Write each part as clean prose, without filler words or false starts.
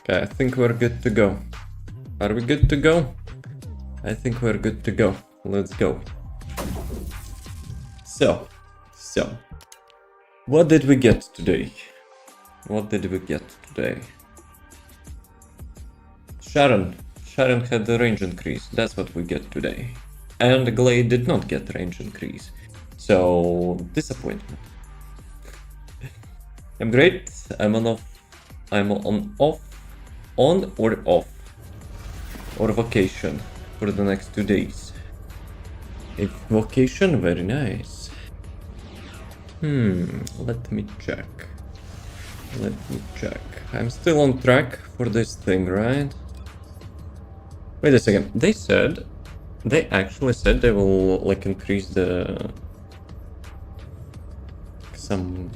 Okay, I think we're good to go. Are we good to go? I think we're good to go. Let's go. So, what did we get today? What did we get today? Sharon had the range increase. That's what we get today. And Glade did not get range increase. So, disappointment. I'm great. I'm on or off. Or vacation for the next 2 days. A vacation, very nice. Let me check. I'm still on track for this thing, right? Wait a second. They actually said they will like increase the some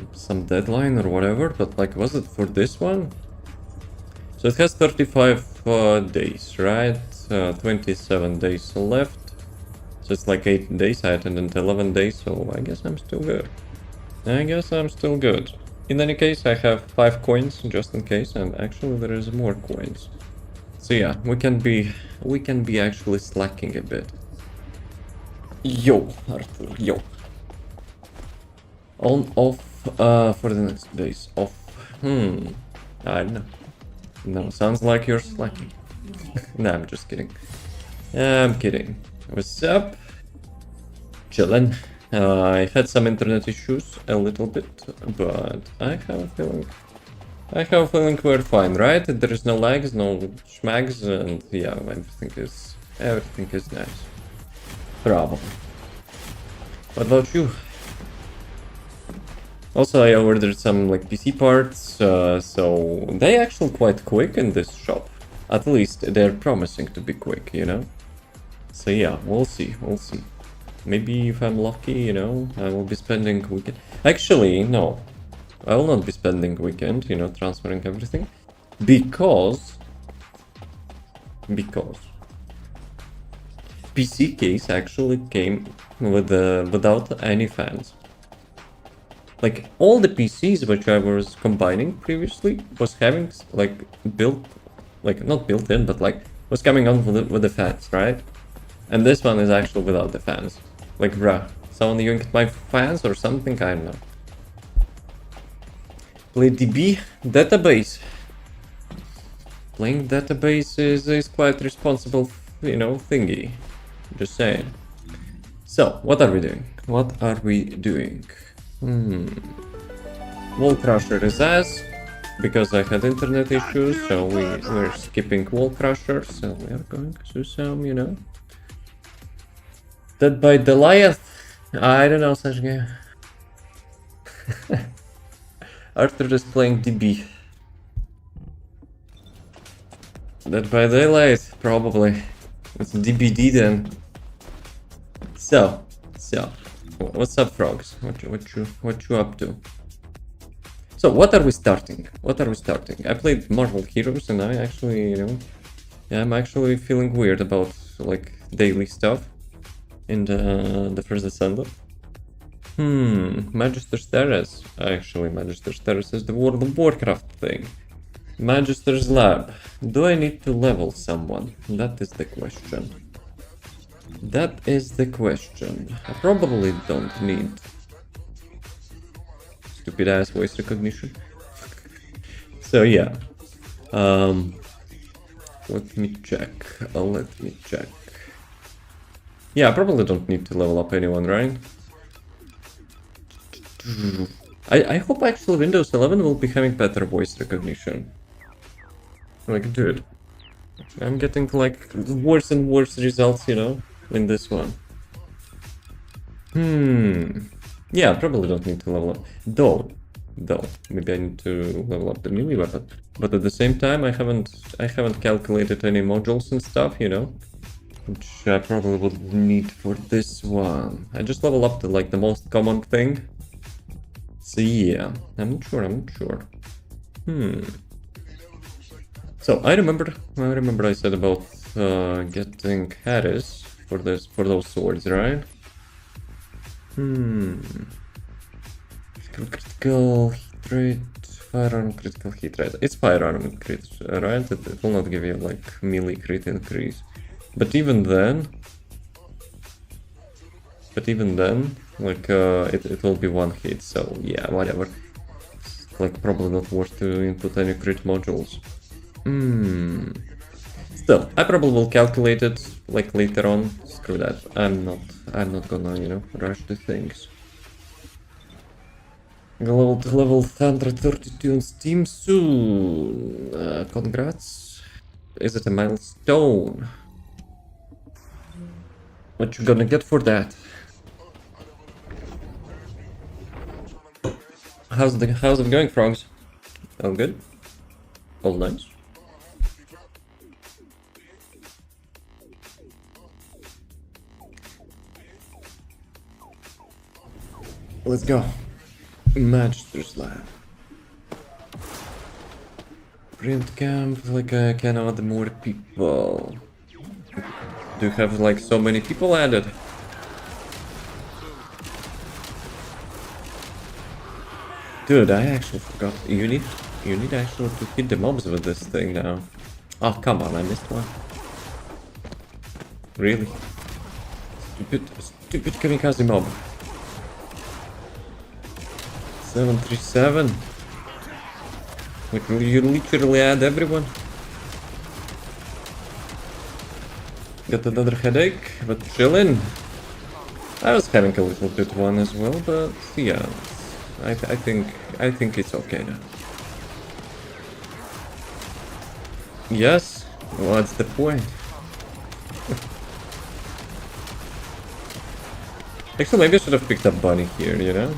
deadline or whatever, but like was it for this one? So it has 35 days, right? 27 days left. So it's like 8 days. I attended 11 days, so I guess I'm still good. In any case, I have 5 coins just in case, and actually there is more coins. So yeah, we can be actually slacking a bit. Yo, Arthur, yo. On, off, for the next days. Off. I don't know. No, sounds like you're slacking. Nah, I'm just kidding. I'm kidding. What's up? Chillin'. I had some internet issues a little bit, but I have a feeling we're fine, right? There is no lags, no schmags, and yeah, everything is nice. Probably. What about you? Also, I ordered some like PC parts, so they're actually quite quick in this shop. At least they're promising to be quick, you know? So yeah, we'll see. Maybe if I'm lucky, you know, I will be spending weekend. Actually, no. I will not be spending weekend, you know, transferring everything. Because PC case actually came with without any fans. Like all the PCs which I was combining previously was having like not built in, but like was coming on with the fans, right? And this one is actually without the fans. Like, bruh, someone yanked my fans or something? I don't know. Play DB database. Playing database is quite responsible, you know, thingy. Just saying. So, what are we doing? Wall Crusher is ass, because I had internet issues, so we're skipping Wall Crusher, so we are going to some, you know. Dead by Goliath? I don't know such game. Arthur is playing DB. Dead by Daylight, probably. It's DBD then. So, what's up, frogs? What you up to? So, what are we starting? I played Marvel Heroes, and I actually, you know, yeah, I'm actually feeling weird about like daily stuff in the first Descendant. Magister's Terrace. Actually, Magister's Terrace is the World of Warcraft thing. Magister's Lab. Do I need to level someone? That is the question. I probably don't need. Stupid ass voice recognition. So yeah. Let me check. Yeah, I probably don't need to level up anyone, right? I hope actually Windows 11 will be having better voice recognition. Like, dude, I'm getting like worse and worse results, you know, in this one. Yeah, I probably don't need to level up. Though, maybe I need to level up the melee weapon. But at the same time, I haven't calculated any modules and stuff, you know, which I probably would need for this one. I just level up to like the most common thing. So yeah, I'm not sure. So I remember I said about getting Harris for those swords, right? Critical hit rate. Firearm critical hit rate. It's firearm crit, right? It will not give you like melee crit increase. But even then, like it will be one hit. So yeah, whatever. It's like probably not worth to input any crit modules. Still, I probably will calculate it like later on. Screw that. I'm not gonna, you know, rush the things. Level to level 132 on Steam soon. Congrats. Is it a milestone? What you gonna get for that? How's it going, frogs? All good? All nice? Let's go. Magister's Lab. Print camp, like I can add more people. Do you have like so many people added? Dude, I actually forgot. You need actually to hit the mobs with this thing now. Oh, come on, I missed one. Really? Stupid kamikaze mob. 737. Like, you literally add everyone. Got another headache, but chillin'. I was having a little bit one as well, but yeah, I think it's okay now. Yes, what's the point? Actually, maybe I should have picked up Bunny here, you know?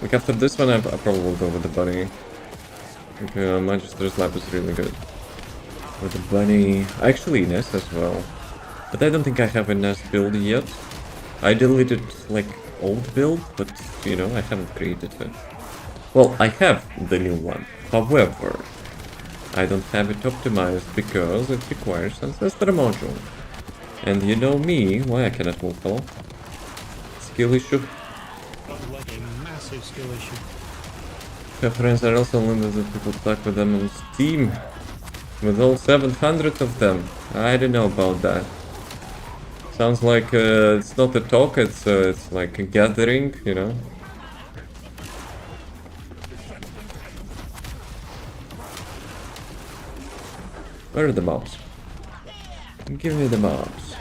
Like after this one, I probably will go with the Bunny. Okay, Magister's Lab is really good. With the Bunny, actually Nest as well. But I don't think I have a Nest build yet. I deleted like old build, but you know, I haven't created it. Well, I have the new one. However, I don't have it optimized because it requires Ancestor module. And you know me, why I cannot move, hello? Skill issue. Like a massive skill issue. Preference are also limited people talk with them on Steam. With all 700 of them. I don't know about that. Sounds like it's not a talk, it's like a gathering, you know? Where are the mobs? Give me the mobs.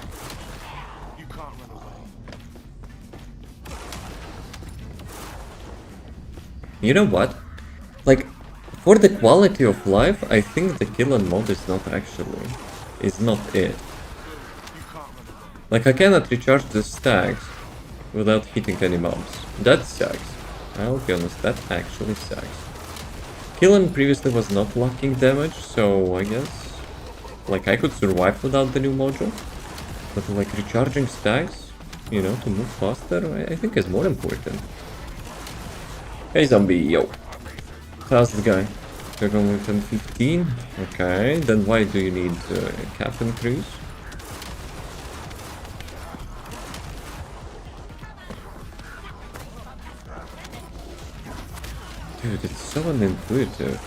You know what? Like, for the quality of life, I think the kill on mode is not it. Like, I cannot recharge the stacks without hitting any mobs. That sucks. I'll be honest, that actually sucks. Killing previously was not locking damage, so I guess like I could survive without the new module. But like recharging stacks, you know, to move faster, I think is more important. Hey zombie, yo. How's the guy? You're going with 10-15? Okay, then why do you need cap increase? Dude, it's so unintuitive.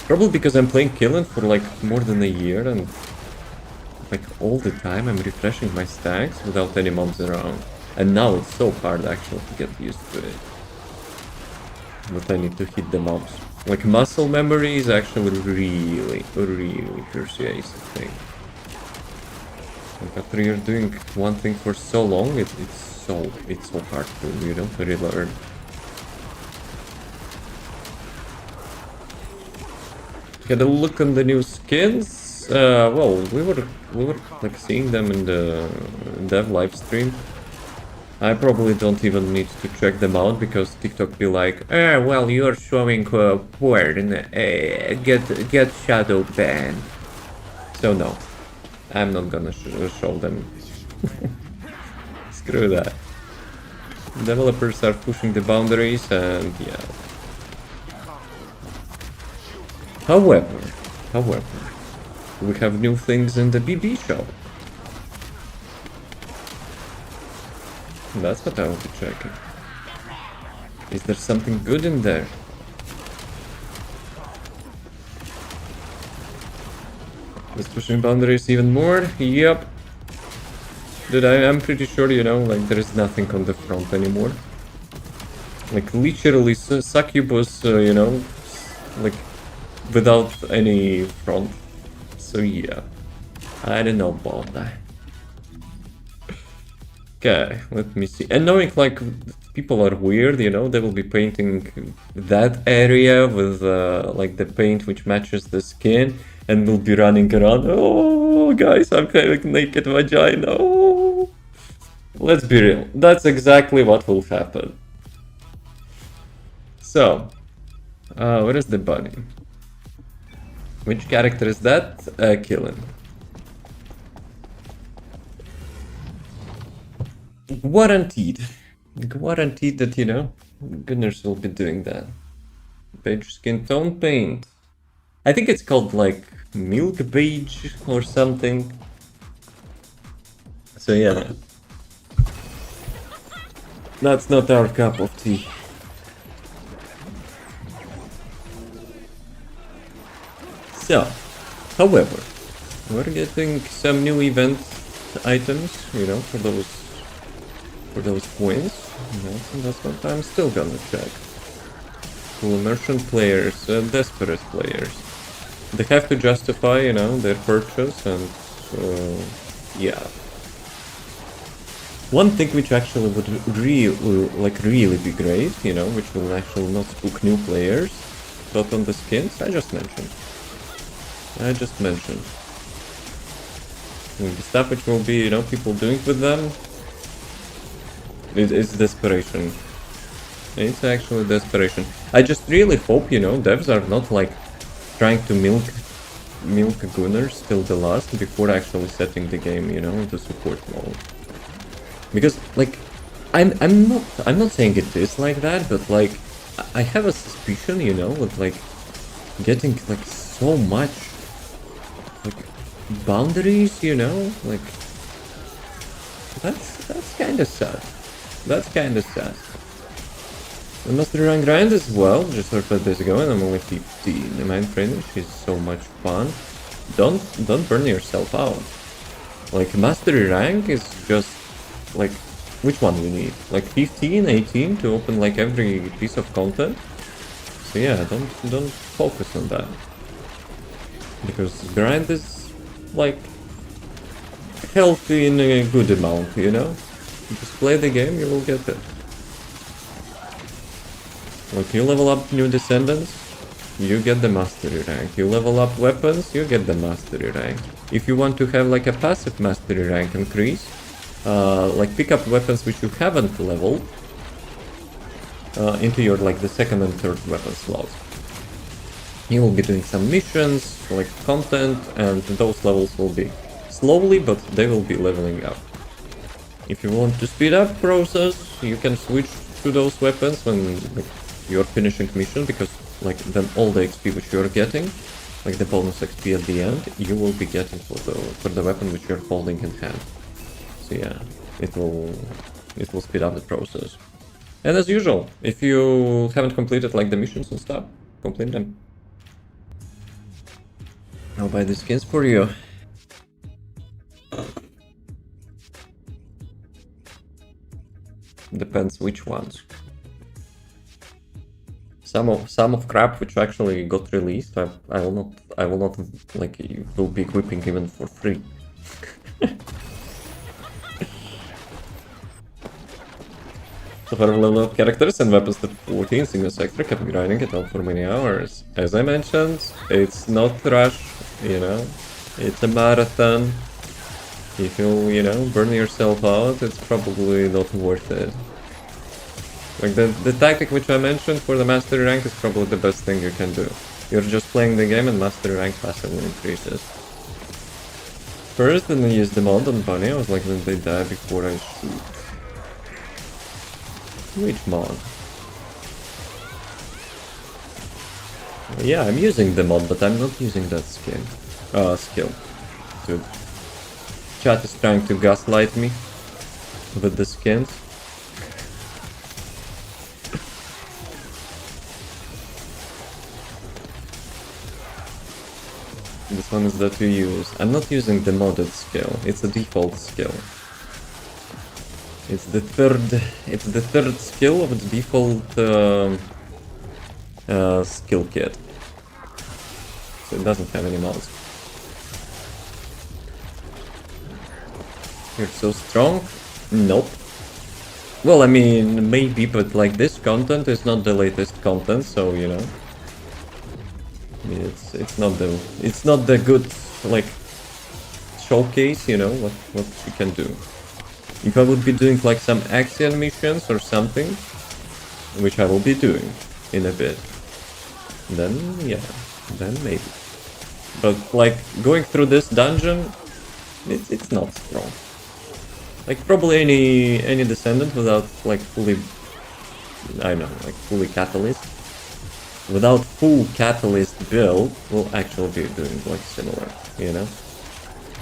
Probably because I'm playing Killen for like more than a year and like all the time I'm refreshing my stacks without any mobs around. And now it's so hard actually to get used to it. But I need to hit the mobs. Like muscle memory is actually really persuasive thing. Like after you're doing one thing for so long, it's so hard to, you know, to relearn. Had a look on the new skins. Well, we were like seeing them in the dev live stream. I probably don't even need to check them out because TikTok be like, well, you're showing porn, get shadow banned. So no, I'm not gonna show them. Screw that. Developers are pushing the boundaries and yeah. However, we have new things in the BB shop. That's what I will be checking. Is there something good in there? It's pushing boundaries even more. Yep. Dude, I'm pretty sure, you know, like there is nothing on the front anymore. Like literally succubus, you know, like without any front. So yeah, I don't know about that. Okay, let me see. And knowing like people are weird, you know, they will be painting that area with like the paint which matches the skin, and will be running around. Oh, guys, I'm having naked vagina. Oh. Let's be real. That's exactly what will happen. So, where is the bunny? Which character is that? Killing. Guaranteed. Guaranteed that, you know, Gunners will be doing that. Beige skin tone paint. I think it's called like milk beige or something. So yeah. That's not our cup of tea. So, however, we're getting some new event items, you know, for those coins. And that's what I'm still gonna check. Cool merchant players, desperate players. They have to justify, you know, their purchase, and yeah. One thing which actually would really be great, you know, which will actually not spook new players, but on the skins, I just mentioned. And the stuff which will be, you know, people doing with them, it's desperation. It's actually desperation. I just really hope, you know, devs are not like trying to milk Gunners till the last before actually setting the game, you know, into support mode. Because like I'm not saying it is like that, but like I have a suspicion, you know, with like getting like so much like boundaries, you know, like that's kind of sad. That's kind of sad. The Master Rank grind as well, just heard 5 days ago, and I'm only 15. The mind finish is so much fun. Don't burn yourself out. Like Mastery rank is just like, which one you need? Like 15, 18 to open like every piece of content. So yeah, don't focus on that, because grind is like healthy in a good amount, you know. You just play the game, you will get it. Like you level up new Descendants, you get the Mastery rank. You level up weapons, you get the Mastery rank. If you want to have like a passive Mastery rank increase, like pick up weapons which you haven't leveled into your like the second and third weapon slots. You will be doing some missions, like content, and those levels will be slowly, but they will be leveling up. If you want to speed up process, you can switch to those weapons when like, you're finishing mission, because like then all the XP which you're getting, like the bonus XP at the end, you will be getting for the weapon which you're holding in hand. So yeah, it will speed up the process. And as usual, if you haven't completed like the missions and stuff, complete them. I'll buy the skins for you. Depends which ones. Some of crap which actually got released, I will not like, will be equipping even for free. So far, level up characters and weapons to 14 single sector, kept grinding it out for many hours. As I mentioned, it's not rush, you know, it's a marathon. If you know, burn yourself out, it's probably not worth it. Like the tactic which I mentioned for the mastery rank is probably the best thing you can do. You're just playing the game and mastery rank passively increases. First, then I used the mod on Bunny, I was like, when they die before I shoot. Which mod? Yeah, I'm using the mod, but I'm not using that skill. Dude. Chat is trying to gaslight me with the skins. This one is that you use. I'm not using the modded skill. It's a default skill. It's the third skill of the default skill kit. So it doesn't have any mods. You're so strong? Nope. Well, I mean, maybe, but like this content is not the latest content, so you know. I mean, it's not the good like showcase, you know, what you can do. If I would be doing like some action missions or something, which I will be doing in a bit, then yeah, then maybe. But like going through this dungeon, it's not strong. Like probably any Descendant without like fully, I don't know, like fully Catalyst. Without full Catalyst build, will actually be doing like similar, you know?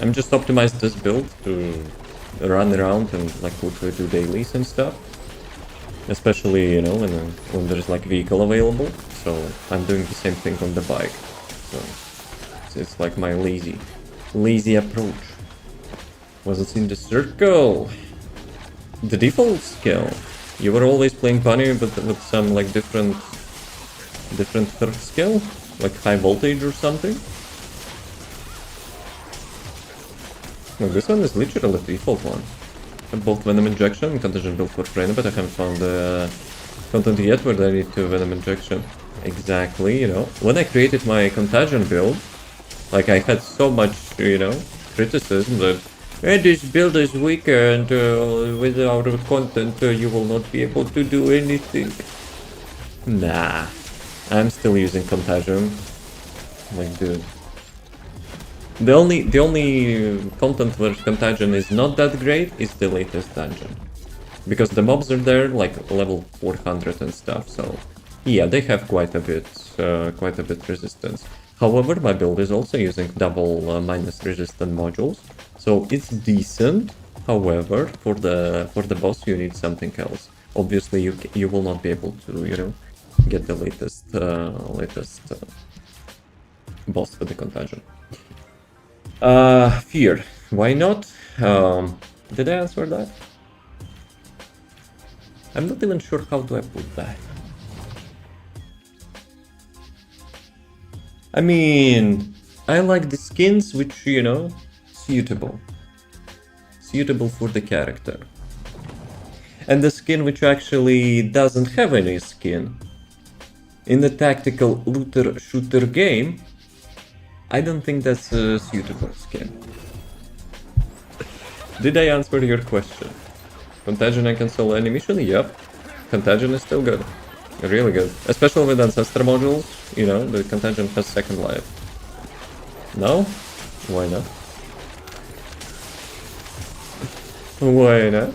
I'm just optimized this build to run around and like quickly do dailies and stuff. Especially, you know, when there's like vehicle available. So I'm doing the same thing on the bike. So it's like my lazy approach. Was it in the circle? The default skill. You were always playing Bunny but with some like different third skill? Like high voltage or something? No, this one is literally the default one. Both Venom Injection and Contagion build for Frame, but I haven't found the content yet where I need to Venom Injection. Exactly, you know. When I created my Contagion build, like I had so much, you know, criticism that this build is weaker and without content you will not be able to do anything. Nah, I'm still using Contagion. Like, dude. The only content where Contagion is not that great is the latest dungeon. Because the mobs are there, like level 400 and stuff, so yeah, they have quite a bit resistance. However, my build is also using double minus resistant modules, so it's decent. However, for the boss you need something else. Obviously, you will not be able to, you know, get the latest boss for the Contagion. Fear. Why not? Did I answer that? I'm not even sure how do I put that. I mean, I like the skins which, you know, suitable for the character. And the skin which actually doesn't have any skin. In the tactical looter shooter game, I don't think that's a suitable skin. Did I answer your question? Contagion I can solo any mission? Yep. Contagion is still good. Really good. Especially with Ancestor modules, you know, the Contagion has second life. No? Why not? Why not?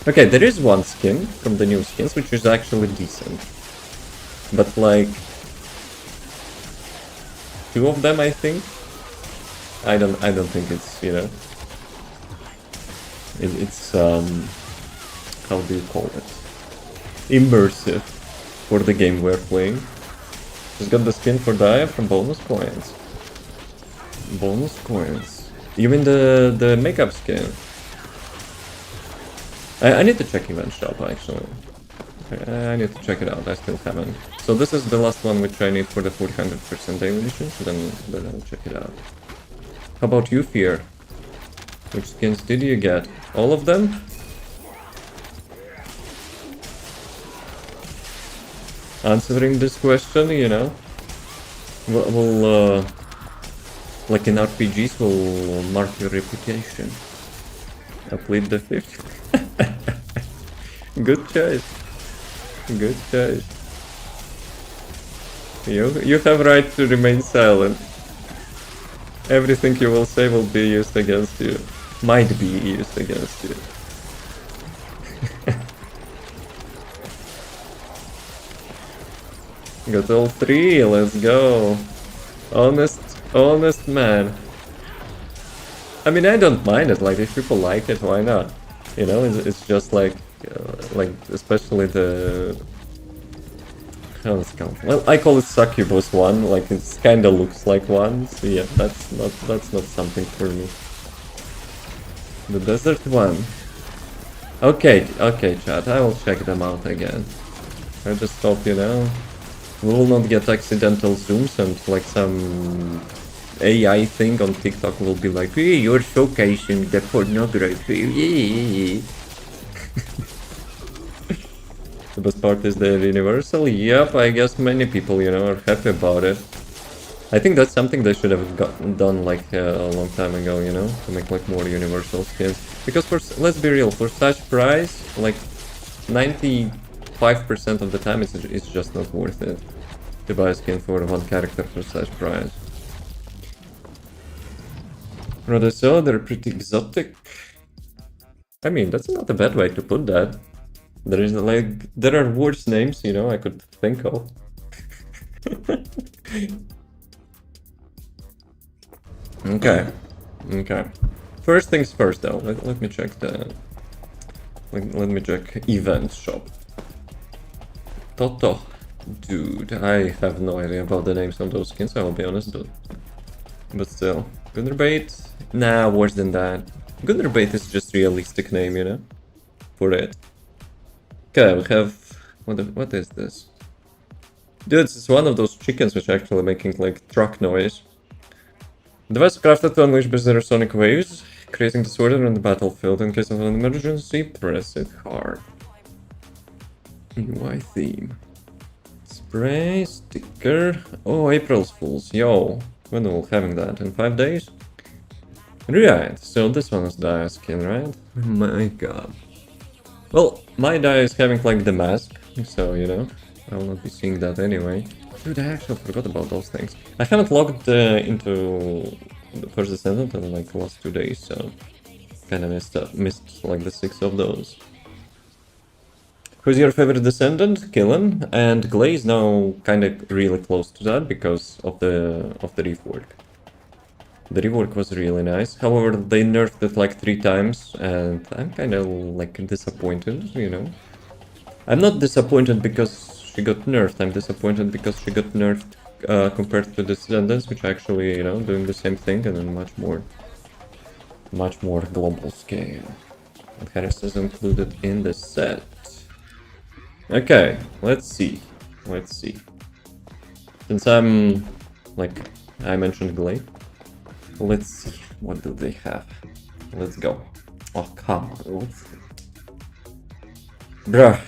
Okay, there is one skin from the new skins which is actually decent. But like two of them I think. I don't think it's, you know. It's how do you call it? Immersive for the game we're playing. Just got the skin for Dia from bonus coins. Bonus coins. You mean the makeup skin? I need to check event shop actually. I need to check it out, I still haven't. So this is the last one which I need for the 400% daily mission, then I'll check it out. How about you, Fear? Which skins did you get? All of them? Answering this question, you know, will like in RPGs, will mark your reputation. I plead the fifth. Good choice. Good choice. You have right to remain silent. Everything you will say will be used against you. Might be used against you. Got all three, let's go. Honest man. I mean, I don't mind it, like, if people like it, why not? You know, it's just like, like especially the how it's called. Well, I call it succubus one. Like it kind of looks like one. So yeah, that's not something for me. The desert one. Okay, chat. I will check them out again. I just hope you know we will not get accidental zooms and like some AI thing on TikTok will be like, hey, you're showcasing the pornography. The best part is the universal. Yep, I guess many people, you know, are happy about it. I think that's something they should have done like a long time ago, you know, to make like more universal skins. Because let's be real, for such price, like 95% of the time it's just not worth it to buy a skin for one character for such price. Rather so, they're pretty exotic. I mean, that's not a bad way to put that. There are worse names, you know, I could think of. Okay. First things first, though. Let me check the. Let me check event shop. Toto. Dude, I have no idea about the names of those skins, I'll be honest, but still. Gunnerbait? Nah, worse than that. Gunnerbait is just realistic name, you know? For it. Okay, we have... What is this? Dude, it's one of those chickens which are actually making, like, truck noise. Device crafted to unleash bizarre sonic waves, creating disorder on the battlefield. In case of an emergency, press it hard. UI theme. Spray, sticker... Oh, April's Fools. Yo, when will having that? In 5 days? Right, so this one is Dia skin, right? Oh my god. Well, my Dia is having like the mask, so you know, I will not be seeing that anyway. Dude, I actually forgot about those things. I haven't logged into the first Descendant in like the last 2 days, so kinda missed like the 6 of those. Who's your favorite Descendant? Killen, and Glaze now kinda really close to that because of the rework. The rework was really nice. However, they nerfed it like 3 times, and I'm kind of like disappointed, you know. I'm not disappointed because she got nerfed. I'm disappointed because she got nerfed compared to Descendants, which are actually, you know, doing the same thing and on much more global scale. And Harris is included in the set. Okay, let's see. Since I mentioned Glaive. Let's see, what do they have? Let's go. Oh, come on. Bruh.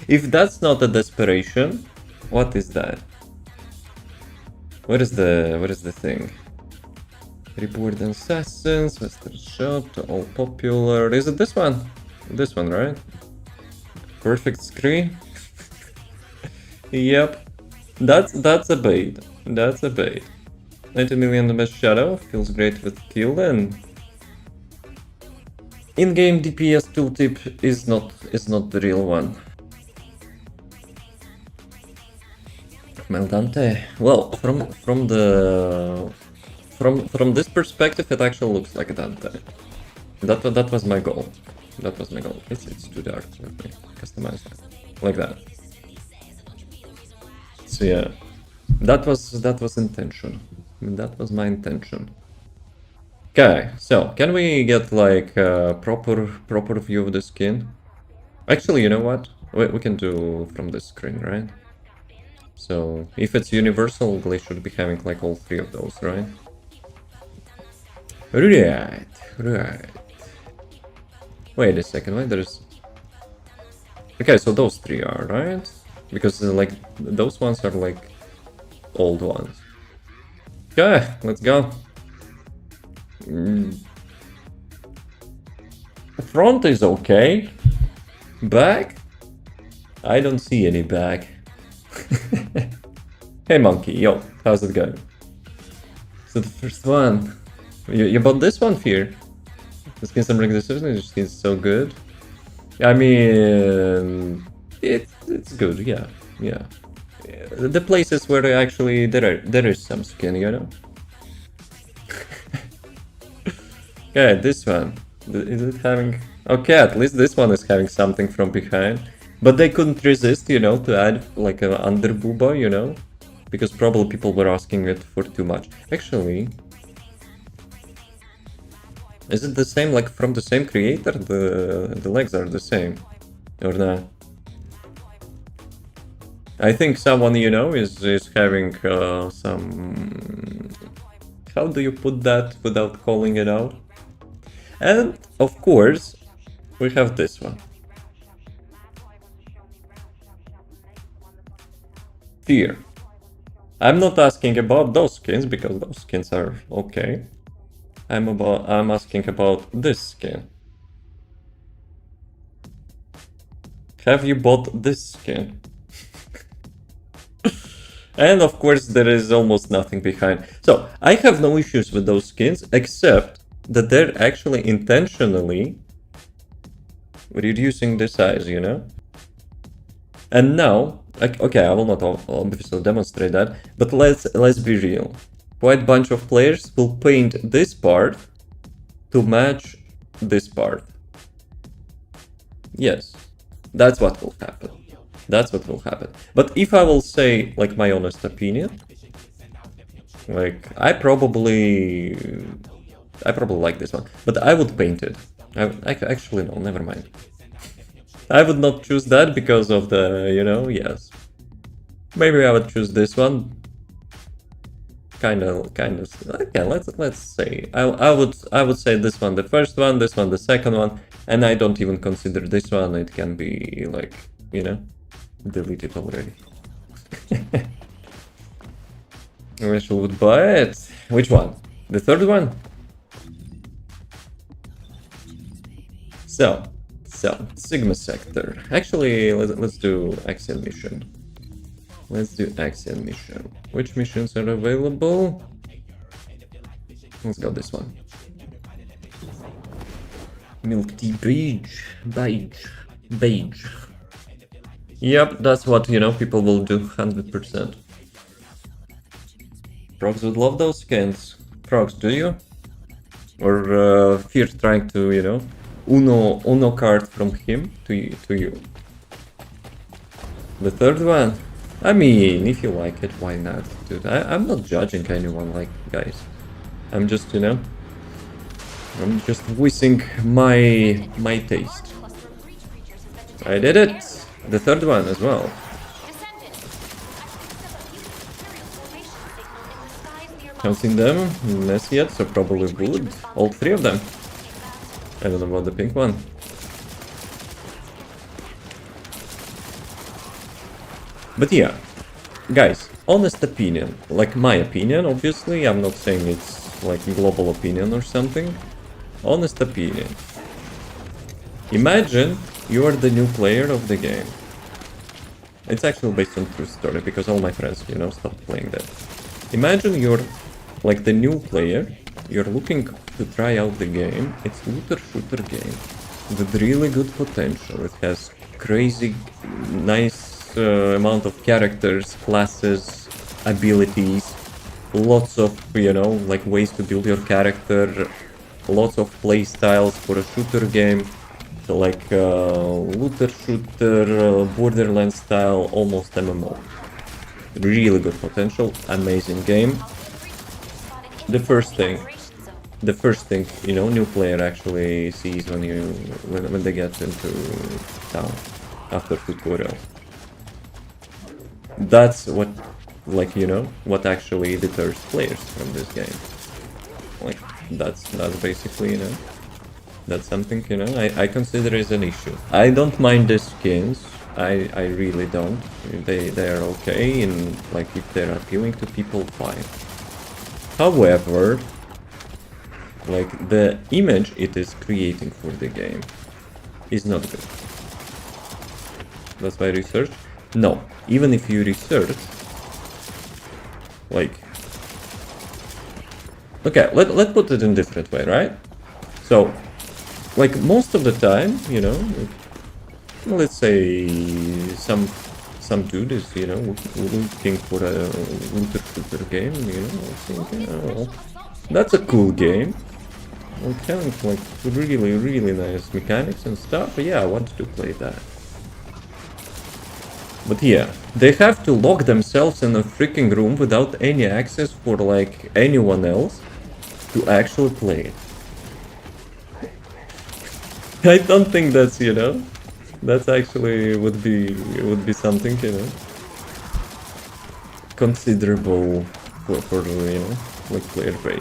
If that's not a desperation, what is that? What is the thing? Reward Assassins, Western Shot, all popular. Is it this one? This one, right? Perfect screen. Yep. That's a bait. 90 million the best shadow, feels great with kill, and in-game DPS tooltip is not the real one. Meldante. Well, from this perspective, it actually looks like a Dante. That was my goal. It's too dark. Let me customize that like that. So yeah, that was intention. That was my intention. Okay, so can we get like a proper view of the skin? Actually, you know what? We can do from this screen, right? So if it's universal, they should be having like all 3 of those, right? Right. Wait a second, wait, there's... Okay, so those 3 are, right? Because like those ones are like old ones. Okay, let's go. Front is okay. Back? I don't see any back. Hey monkey, yo, how's it going? So the first one. You bought this one, Fear? The skin some regular decision is so good. I mean, it's good, yeah. The places where actually there is some skin, you know. Okay, this one. Is it having Okay, at least this one is having something from behind. But they couldn't resist, you know, to add like an under booba, you know? Because probably people were asking it for too much. Actually, is it the same, like from the same creator? The legs are the same, or not? I think someone, you know, is having some... How do you put that without calling it out? And, of course, we have this one. Fear. I'm not asking about those skins, because those skins are okay. I'm asking about this skin. Have you bought this skin? And of course there is almost nothing behind. So I have no issues with those skins, except that they're actually intentionally reducing the size, you know? And now, okay, I will not obviously demonstrate that, but let's be real. Quite a bunch of players will paint this part to match this part. Yes, that's what will happen. That's what will happen. But if I will say, like, my honest opinion, like, I probably like this one, but I would paint it. Actually, no, never mind. I would not choose that because of the, you know, yes. Maybe I would choose this one. Kind of. Okay, let's say I would say this one the first one, this one the second one, and I don't even consider this one. It can be like, you know, deleted already. Rachel would buy it. Which one? The third one? So Sigma Sector. Actually, let's do Axial Mission. Let's do Axial Mission. Which missions are available? Let's go this one. Milk tea beige. Yep, that's what, you know, people will do 100%. Prox would love those skins. Prox, do you? Or Fear trying to, you know, Uno card from him to you. The third one? I mean, if you like it, why not, dude? I'm not judging anyone, like, guys. I'm just, you know, I'm just voicing my taste. I did it! The third one as well. Haven't seen them, less yet, so probably would. All three of them. I don't know about the pink one. But yeah, guys, honest opinion, like my opinion, obviously, I'm not saying it's like global opinion or something. Honest opinion. Imagine you are the new player of the game. It's actually based on true story, because all my friends, you know, stopped playing that. Imagine you're like the new player, you're looking to try out the game. It's a looter shooter game with really good potential. It has crazy, nice amount of characters, classes, abilities, lots of, you know, like ways to build your character, lots of play styles for a shooter game, like looter shooter, Borderlands style, almost MMO. Really good potential, amazing game. The first thing, you know, new player actually sees when they get into town after tutorial. That's what, like, you know, what actually deters players from this game. Like, that's basically, you know, that's something, you know, I consider as an issue. I don't mind the skins. I really don't. They are okay, and like if they're appealing to people, fine. However, like the image it is creating for the game is not good. That's why research. No, even if you research, like, okay, let's put it in a different way, right? So, like most of the time, you know, let's say some dude is, you know, looking for a looter shooter game, you know, thinking, oh, that's a cool game. like having like really nice mechanics and stuff, yeah, I want to play that. But yeah, they have to lock themselves in a freaking room without any access for like anyone else to actually play it. I don't think that's, you know, that's actually would be something, you know, considerable for you know, like player base.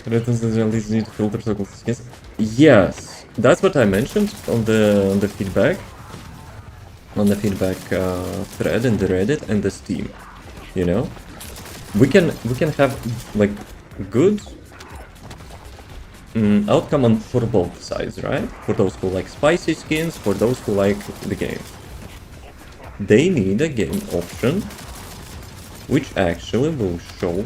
Returns at least need to filter circles. Yes. Yes, that's what I mentioned on the feedback. On the feedback thread in the Reddit and the Steam. You know? We can have like good outcome on for both sides, right? For those who like spicy skins, for those who like the game. They need a game option which actually will show,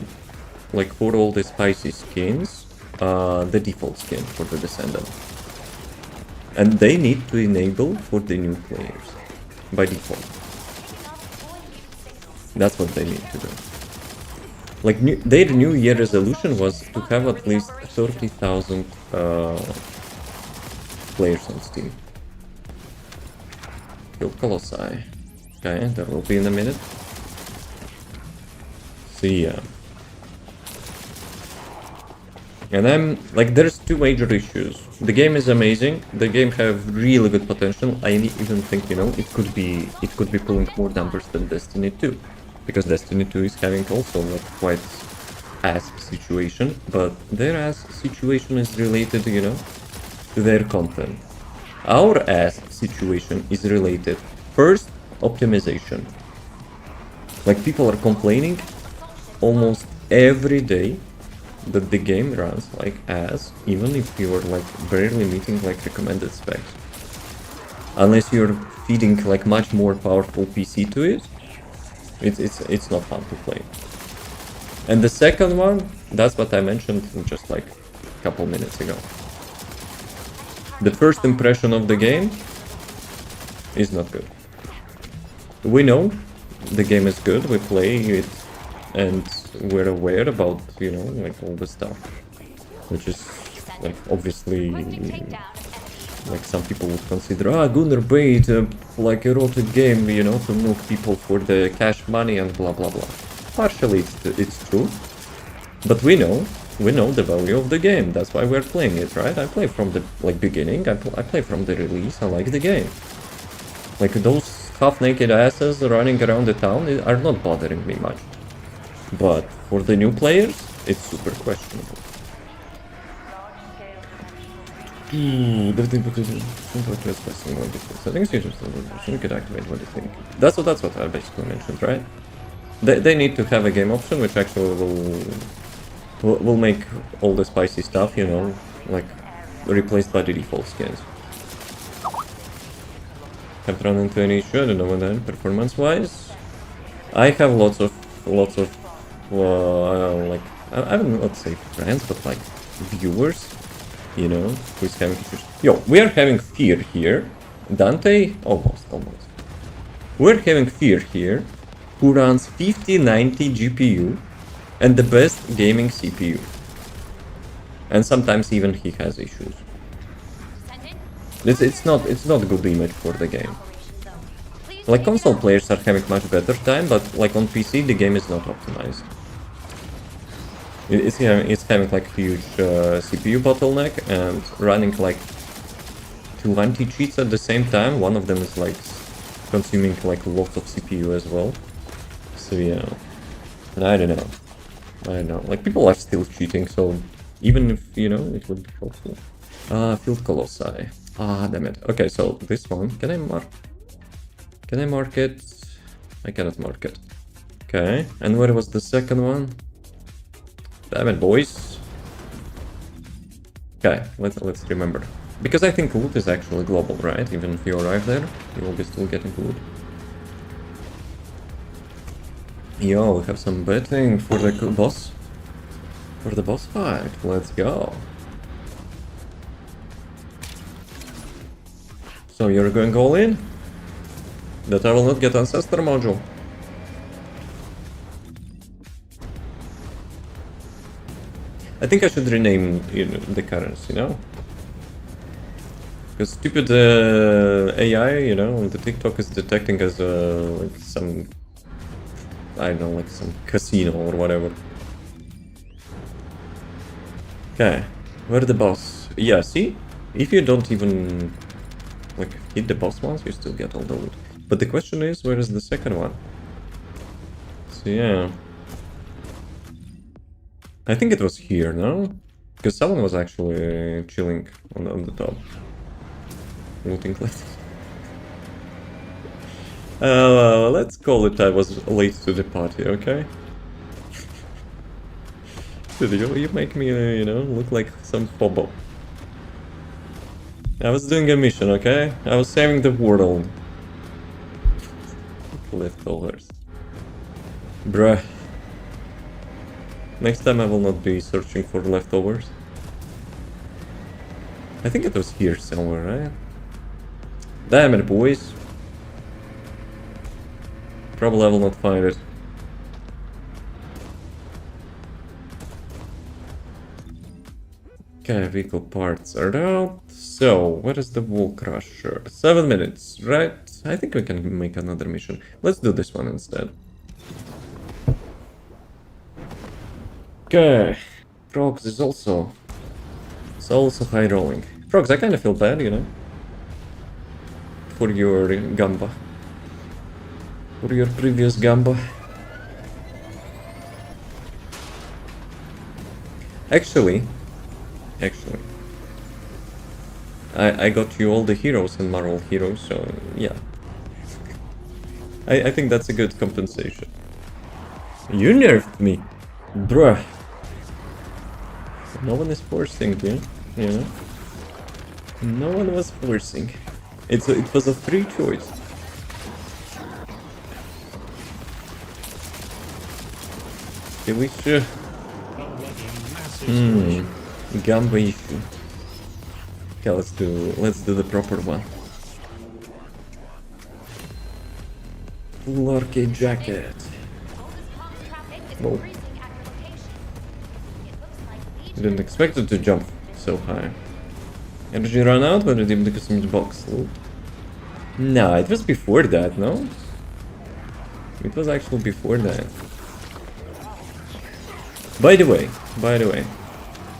like for all the spicy skins, the default skin for the Descendant. And they need to enable for the new players by default. That's what they need to do. Like their New Year resolution was to have at least 30,000 players on Steam. Kill Colossi. Okay, that will be in a minute. So yeah. And I'm like, there's two major issues. The game is amazing. The game have really good potential. I even think, you know, it could be pulling more numbers than Destiny 2, because Destiny 2 is having also like quite ass situation, but their ass situation is related, you know, to their content. Our ass situation is related first optimization. Like people are complaining almost every day that the game runs like ass, even if you're like barely meeting like recommended specs. Unless you're feeding like much more powerful PC to it, it's not fun to play. And the second one, that's what I mentioned just like a couple minutes ago. The first impression of the game is not good. We know the game is good, we play it, and we're aware about, you know, like all the stuff, which is like obviously like some people would consider Gunnar bait like erotic game, you know, to milk people for the cash money and blah blah blah. Partially it's true, but we know the value of the game. That's why we're playing it, right? I play from the like beginning. I play from the release. I like the game. Like those half-naked asses running around the town are not bothering me much. But for the new players, it's super questionable. I think you could activate what you think. That's what I basically mentioned, right? They need to have a game option which actually will make all the spicy stuff, you know, like replaced by the default skins. Have run into any issue? I don't know what that performance-wise. I have lots of like I don't not say friends, but like viewers, you know, who's having issues. Yo, we are having Fear here. Dante, almost. We're having Fear here, who runs 5090 GPU and the best gaming CPU. And sometimes even he has issues. It's not good image for the game. Like console players are having much better time, but like on PC the game is not optimized. It's having like huge CPU bottleneck and running like two anti-cheats at the same time. One of them is like consuming like lots of CPU as well. So yeah, and I don't know. Like people are still cheating, so even if, you know, it would be helpful. Field Colossi. Damn it. Okay, so this one, can I mark it? I cannot mark it. Okay, and where was the second one? Damn it, boys. Okay, let's remember. Because I think loot is actually global, right? Even if you arrive there, you will be still getting loot. Yo, we have some betting for the boss. For the boss fight. Let's go. So you're going all in? That I will not get Ancestor module. I think I should rename the currents, Because stupid AI, the TikTok is detecting as like some, I don't know, like some casino or whatever. Okay, where the boss? Yeah, see? If you don't even like hit the boss once, you still get all the loot. But the question is, where is the second one? So yeah. I think it was here, no? Because someone was actually chilling on the top. Looting left. Let's call it I was late to the party, okay? Dude, you make me, look like some hobo. I was doing a mission, okay? I was saving the world. Leftovers. Bruh. Next time I will not be searching for leftovers. I think it was here somewhere, right? Damn it, boys. Probably I will not find it. Okay, vehicle parts are out. So, what is the wall crusher? 7 minutes, right? I think we can make another mission. Let's do this one instead. Okay. Frogs is also... It's also high rolling. Frogs, I kind of feel bad, For your gamba. For your previous gamba. Actually, I got you all the heroes in Marvel Heroes, so yeah. I think that's a good compensation. You nerfed me, bruh. No one is forcing you, No one was forcing. It was a free choice. Delicious. Gamba issue. Okay, let's do the proper one. Full arcade jacket. Whoa. Didn't expect it to jump so high. Energy run out when redeemed the custom box. Ooh. No, it was before that, no? It was actually before that. By the way,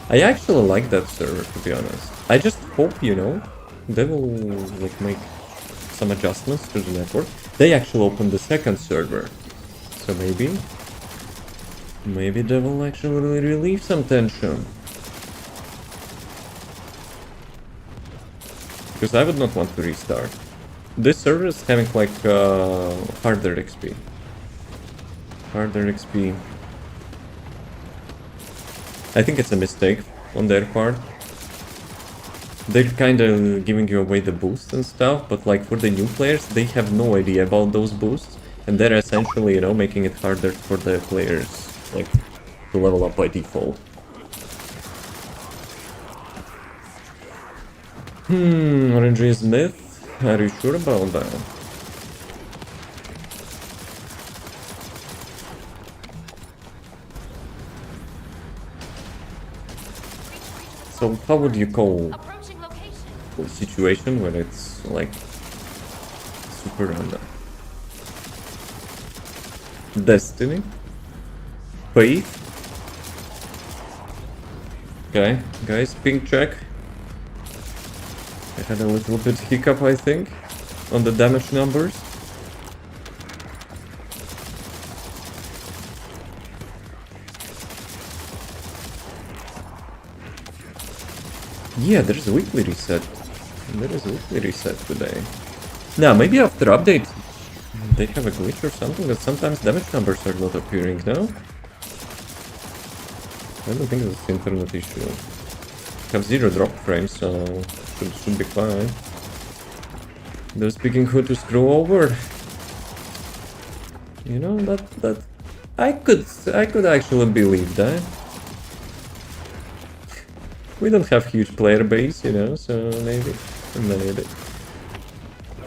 I actually like that server, to be honest. I just hope, they will like make some adjustments to the network. They actually opened the second server, so maybe they will actually relieve some tension. Because I would not want to restart. This server is having like harder XP. I think it's a mistake on their part. They're kind of giving you away the boosts and stuff, but like for the new players, they have no idea about those boosts, and they're essentially, making it harder for the players, like, to level up by default. Orange is myth? Are you sure about that? So how would you call a situation where it's like super random? Destiny? Faith? Okay, guys, ping check. I had a little bit hiccup, I think, on the damage numbers. Yeah, there's a weekly reset. There is a weekly reset today. Now, maybe after update, they have a glitch or something, that sometimes damage numbers are not appearing, no? I don't think it's an internet issue. Have 0 drop frames, so should be fine. They're speaking who to screw over. That I could actually believe that. We don't have huge player base, so maybe.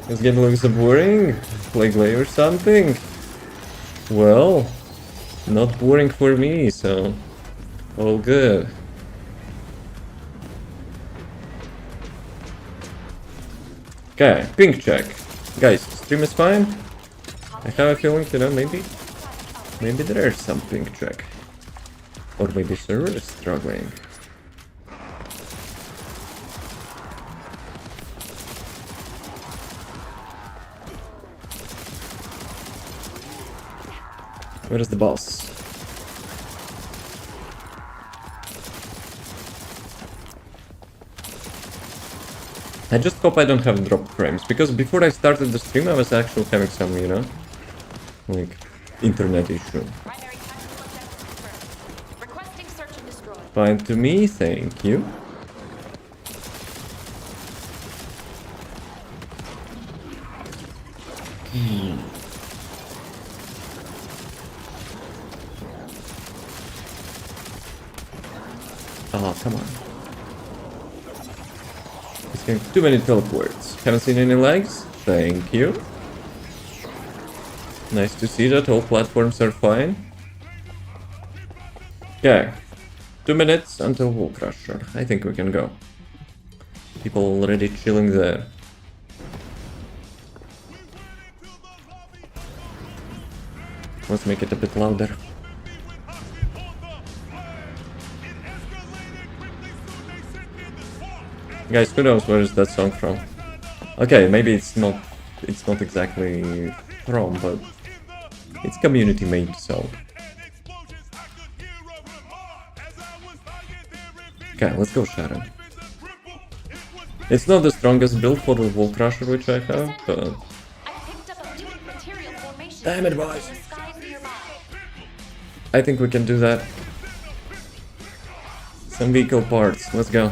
This game looks boring. Play Glay or something. Well, not boring for me, so all good. Okay, ping check. Guys, stream is fine. I have a feeling, you know, maybe there is some ping check. Or maybe server is struggling. Where is the boss? I just hope I don't have drop frames, because before I started the stream I was actually having some, you know, like, internet issue. Fine to me, thank you. Oh, come on. It's getting too many teleports. Haven't seen any lags? Thank you. Nice to see that all platforms are fine. Okay. 2 minutes until Wall Crusher. I think we can go. People already chilling there. Let's make it a bit louder. Guys, who knows where is that song from? Okay, maybe it's not exactly from, but it's community made song. Okay, let's go Sharon. It's not the strongest build for the Wall Crusher which I have, but... Damn it, boys! I think we can do that. Some vehicle parts, let's go.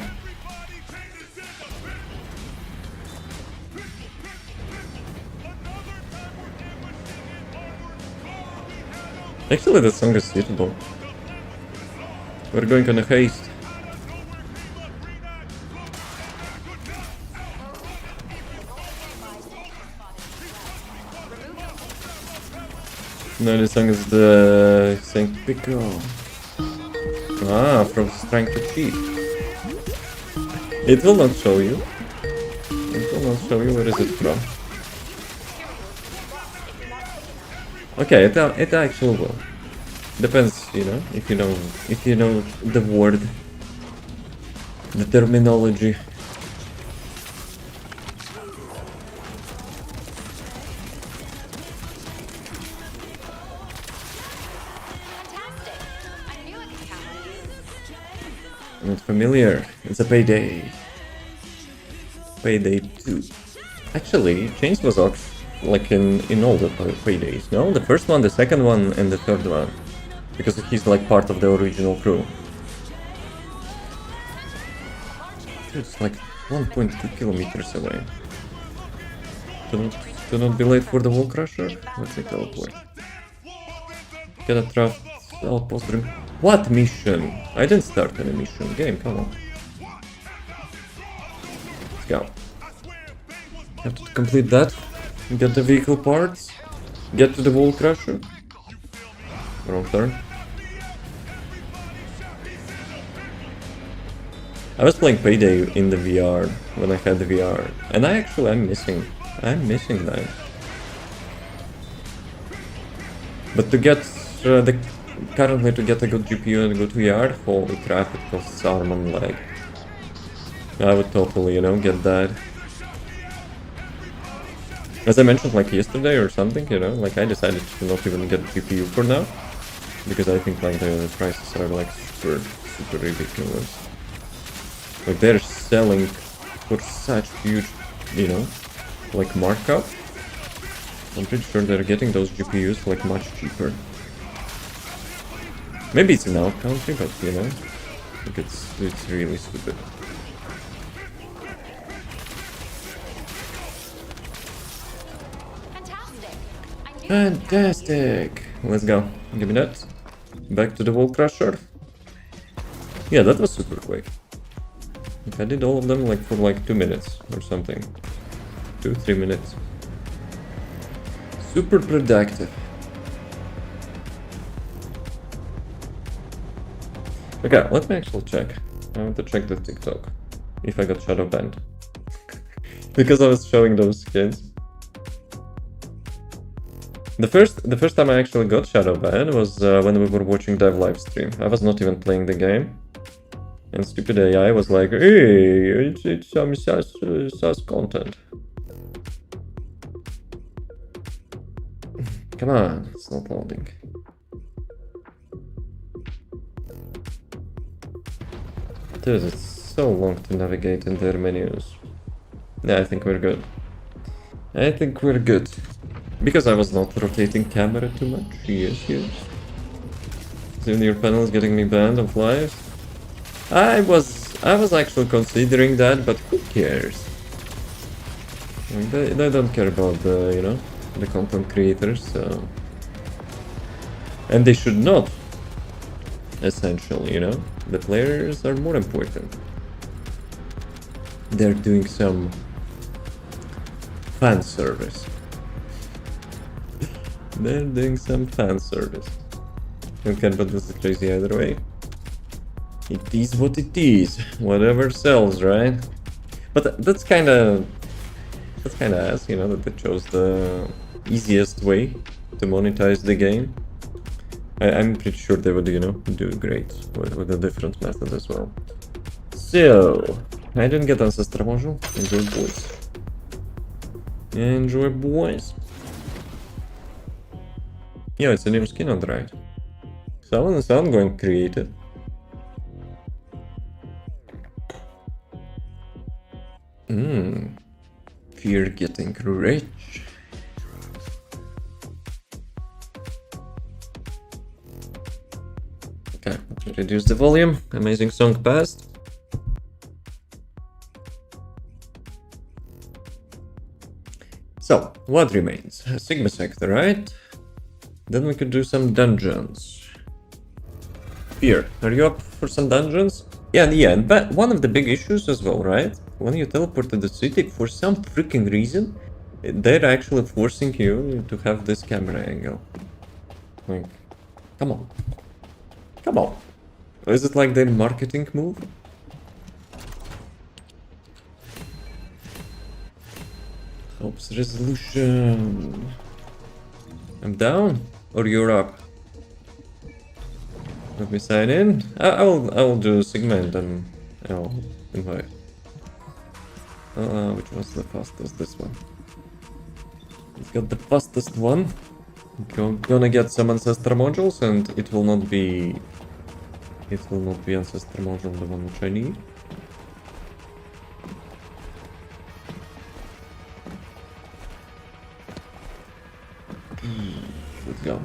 Actually, that song is suitable. We're going on a haste. No, the song is the Saint Pico. Ah, from trying to cheat. It will not show you. It will not show you where is it from. Okay, it actually will. Depends, you know, if you know the word, the terminology. Not familiar. It's a payday. Payday 2. Actually, Chains was like in all the paydays, no? The first one, the second one, and the third one. Because he's like part of the original crew. Dude, it's like 1.2 kilometers away. Do not be late for the Wall Crusher. Let's say teleport. Get a draft outpost drink. What mission? I didn't start any mission. Game, come on. Let's go. Have to complete that. Get the vehicle parts. Get to the Wall Crusher. Wrong turn. I was playing Payday in the VR when I had the VR, and I'm missing that. But to get currently to get a good GPU and a good VR, holy crap, it costs arm and leg. I would totally, you know, get that. As I mentioned like yesterday or something, you know, like I decided to not even get GPU for now, because I think like the prices are like super ridiculous. Like they're selling for such huge, you know, like markup. I'm pretty sure they're getting those GPUs like much cheaper. Maybe it's in our country, but you know, like it's really stupid. Fantastic! Let's go. Give me that. Back to the Wall Crusher. Yeah, that was super quick. I did all of them like for like 2 minutes or something. 2-3 minutes. Super productive. Okay, let me actually check. I want to check the TikTok. If I got shadow banned. Because I was showing those skins. The first time I actually got shadow banned was when we were watching dev live stream. I was not even playing the game. And stupid AI was like, hey, it's some sus content. Come on, it's not loading. Dude, it's so long to navigate in their menus. Yeah, I think we're good. I think we're good. Because I was not rotating camera too much. Yes, yes. Soon your panel is getting me banned of live. I was actually considering that, but who cares? Like, they don't care about the, you know, the content creators, so... And they should not. Essentially, you know? The players are more important. They're doing some fan service. They're doing some fan service. Okay, but this is crazy either way. It is what it is. Whatever sells, right? But that's kind of ass, you know, that they chose the easiest way to monetize the game. I'm pretty sure they would, you know, do great with a different method as well. So, I didn't get Ancestor module. Enjoy, boys. Enjoy, boys. Yeah, it's a new skin on the right. Someone going to create it. Fear getting rich. Okay, reduce the volume. Amazing song passed. So, what remains? Sigma sector, right? Then we could do some dungeons. Fear, are you up for some dungeons? Yeah, but one of the big issues as well, right? When you teleport to the city, for some freaking reason, they're actually forcing you to have this camera angle. Like, come on. Come on. Is it like their marketing move? Helps resolution. I'm down, or you're up? Let me sign in. I'll do segment and I'll invite. Which was the fastest? This one. It's got the fastest one. Gonna get some ancestor modules, and it will not be ancestor module, the one which I need. Let's go.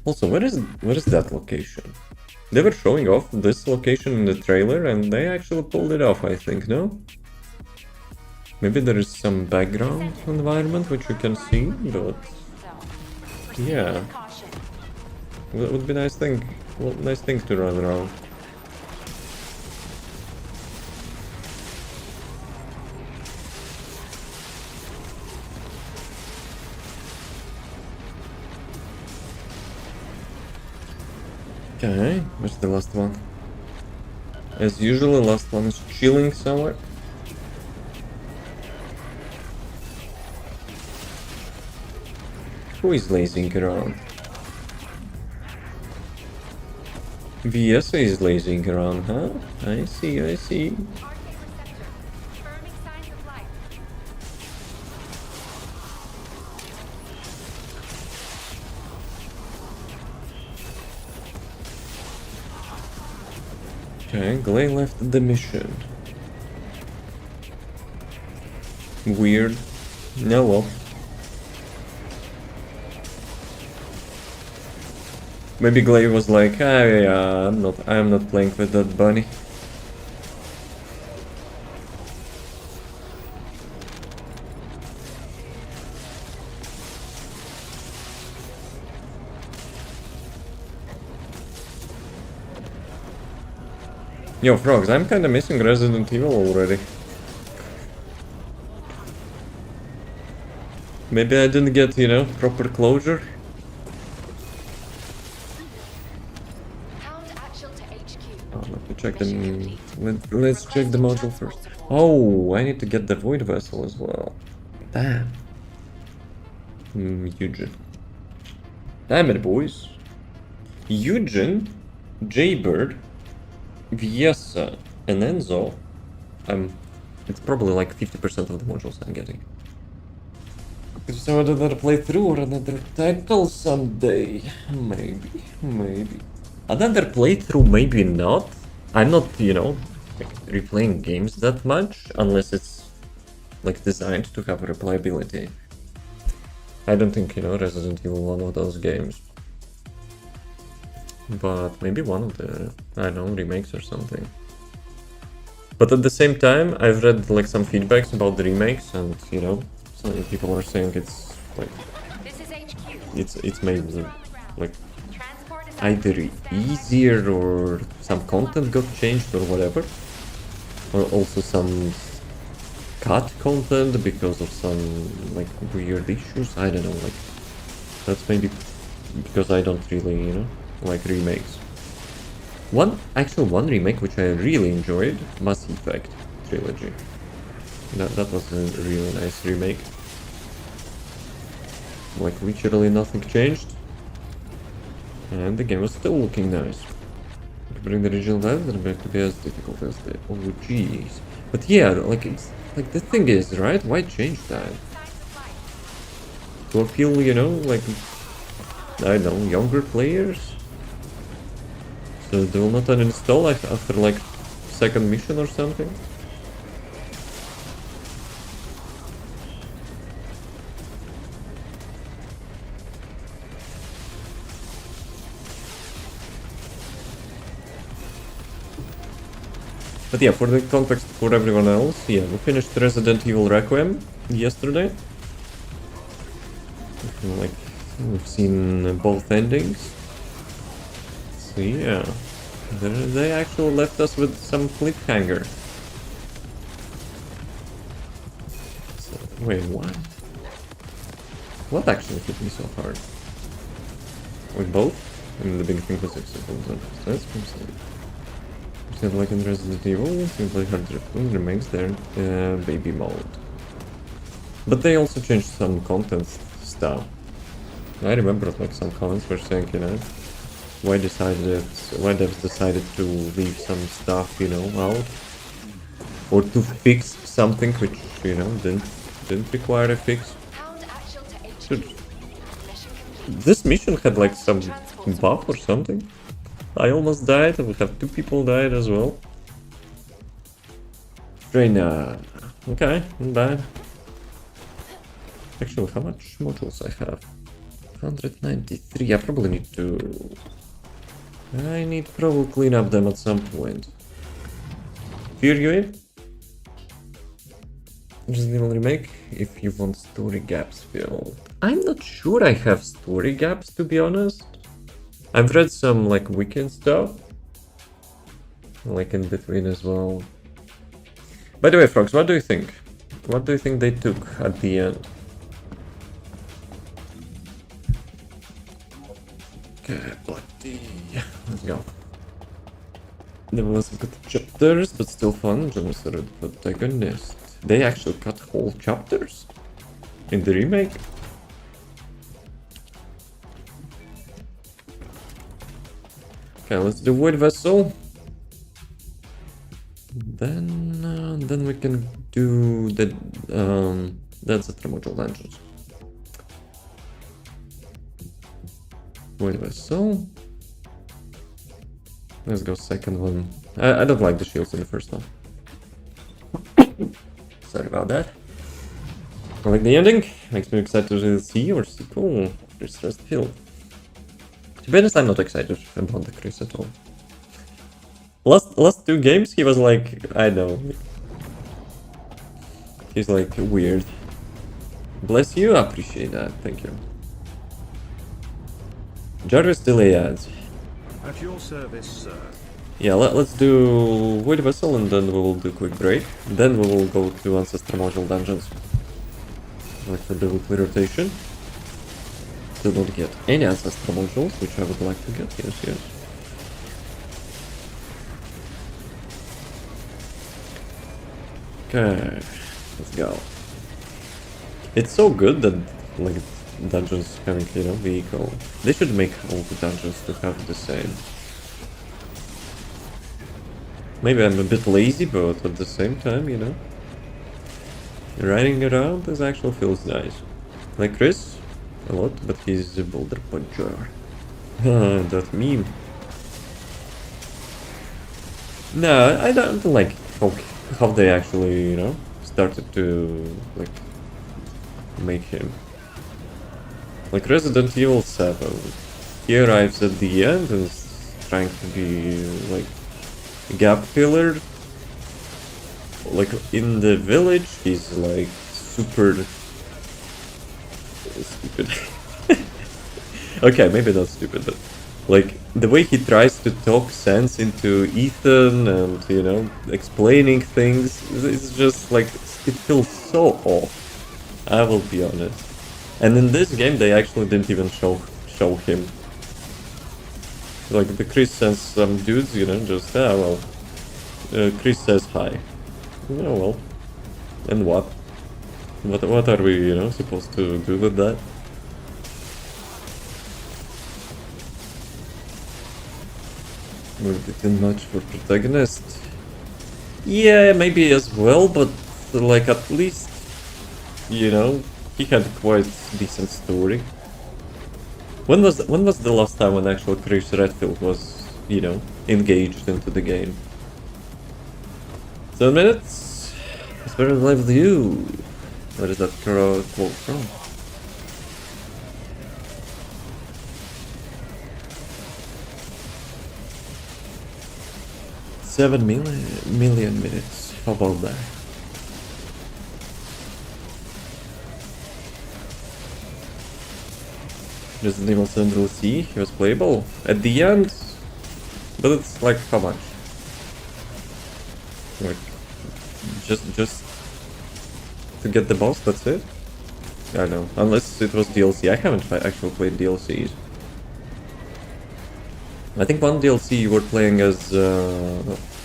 Also, where is that location? They were showing off this location in the trailer, and they actually pulled it off, I think, no? Maybe there is some background environment which you can see, but... yeah. That would be nice thing to run around. Okay, where's the last one? As usual, the last one is chilling somewhere. Who is lazing around? VS is lazing around, huh? I see. Okay, Glay left the mission. Weird. No, well. Maybe Glay was like, yeah, I'm not playing with that bunny. Yo, frogs, I'm kinda missing Resident Evil already. Maybe I didn't get, you know, proper closure. Oh, let me check them. Let's check the module first. Oh, I need to get the void vessel as well. Damn. Eugen. Damn it, boys. Eugen, Jaybird, Viesa, and Enzo. It's probably like 50% of the modules I'm getting. So another playthrough or another title someday. Maybe. Another playthrough, maybe not. I'm not, you know, like, replaying games that much, unless it's like designed to have replayability. I don't think, you know, Resident Evil one of those games. But maybe one of the, I don't know, remakes or something. But at the same time, I've read like some feedbacks about the remakes, and you know, some people are saying it's like it's maybe like either easier or some content got changed or whatever, or also some cut content because of some like weird issues. I don't know, like that's maybe because I don't really, you know, like remakes. One remake which I really enjoyed, Mass Effect trilogy. That was a really nice remake. Like literally nothing changed, and the game was still looking nice. To bring the original life, then back to be as difficult as the OGs. But yeah, like it's like the thing is, right? Why change that? To appeal, you know, like I don't know, younger players. So they will not uninstall like after like second mission or something. But yeah, for the context for everyone else, yeah, we finished Resident Evil Requiem yesterday. Like we've seen both endings. So yeah, they actually left us with some cliffhanger. So, wait, what? What actually hit me so hard? With both? I mean, the big thing was that's seems like in Resident Evil, seems like hard dripping remains their baby mode. But they also changed some content stuff. I remember like some comments were saying, you know, why devs decided to leave some stuff, you know, out, or to fix something which, you know, didn't require a fix. Dude, this mission had like some buff or something. I almost died, and we have 2 people died as well. Trainer. Okay, not bad. Actually, how much modules I have? 193. I probably need to... I need to probably clean up them at some point. Fear you in? Resident Evil Remake, if you want story gaps filled. I'm not sure I have story gaps, to be honest. I've read some like weekend stuff, like in between as well. By the way, Frogs, what do you think? What do you think they took at the end? Okay, buddy. Let's go. There was some good chapters, but still fun. Genocide protagonist. They actually cut whole chapters in the remake. Okay, let's do Void Vessel. Then we can do the that's the module dungeons. Void Vessel. Let's go second one. I don't like the shields in the first one. Sorry about that. I like the ending. Makes me excited to see or sequel. Chris Restfield. To be honest, I'm not excited about the Chris at all. Last 2 games, he was like, I know. He's like weird. Bless you, I appreciate that. Thank you. Jarvis delay ads. At your service, sir. Yeah, let's do Void Vessel and then we will do quick break. Then we will go to Ancestor Module Dungeons. like for the weekly rotation. Still don't get any ancestral modules, which I would like to get. Yes. Okay, let's go. It's so good that like dungeons having, you know, vehicle. They should make all the dungeons to have the same. Maybe I'm a bit lazy, but at the same time, you know, riding around this actually feels nice. Like Chris, a lot, but he's a boulder puncher. That meme. No, I don't like how they actually, you know, started to like make him. Like Resident Evil 7, he arrives at the end and is trying to be like a gap filler. Like in the village, he's like super stupid. Okay, maybe not stupid, but like the way he tries to talk sense into Ethan and, you know, explaining things, it's just like it feels so off. I will be honest. And in this game, they actually didn't even show him. Like the Chris sends some dudes, you know, just Chris says hi. Oh well, and what? What are we, you know, supposed to do with that? Would be too much for protagonist. Yeah, maybe as well, but like at least, you know, he had quite decent story. When was the last time when actual Chris Redfield was, you know, engaged into the game? 7 minutes. It's better than live with you. Where is that quote from? $7 million minutes. How about that? Resident Evil 7 DLC, he was playable at the end, but it's like how much? Like just to get the boss, that's it? I don't know, unless it was DLC. I haven't actually played DLCs. I think one DLC you were playing as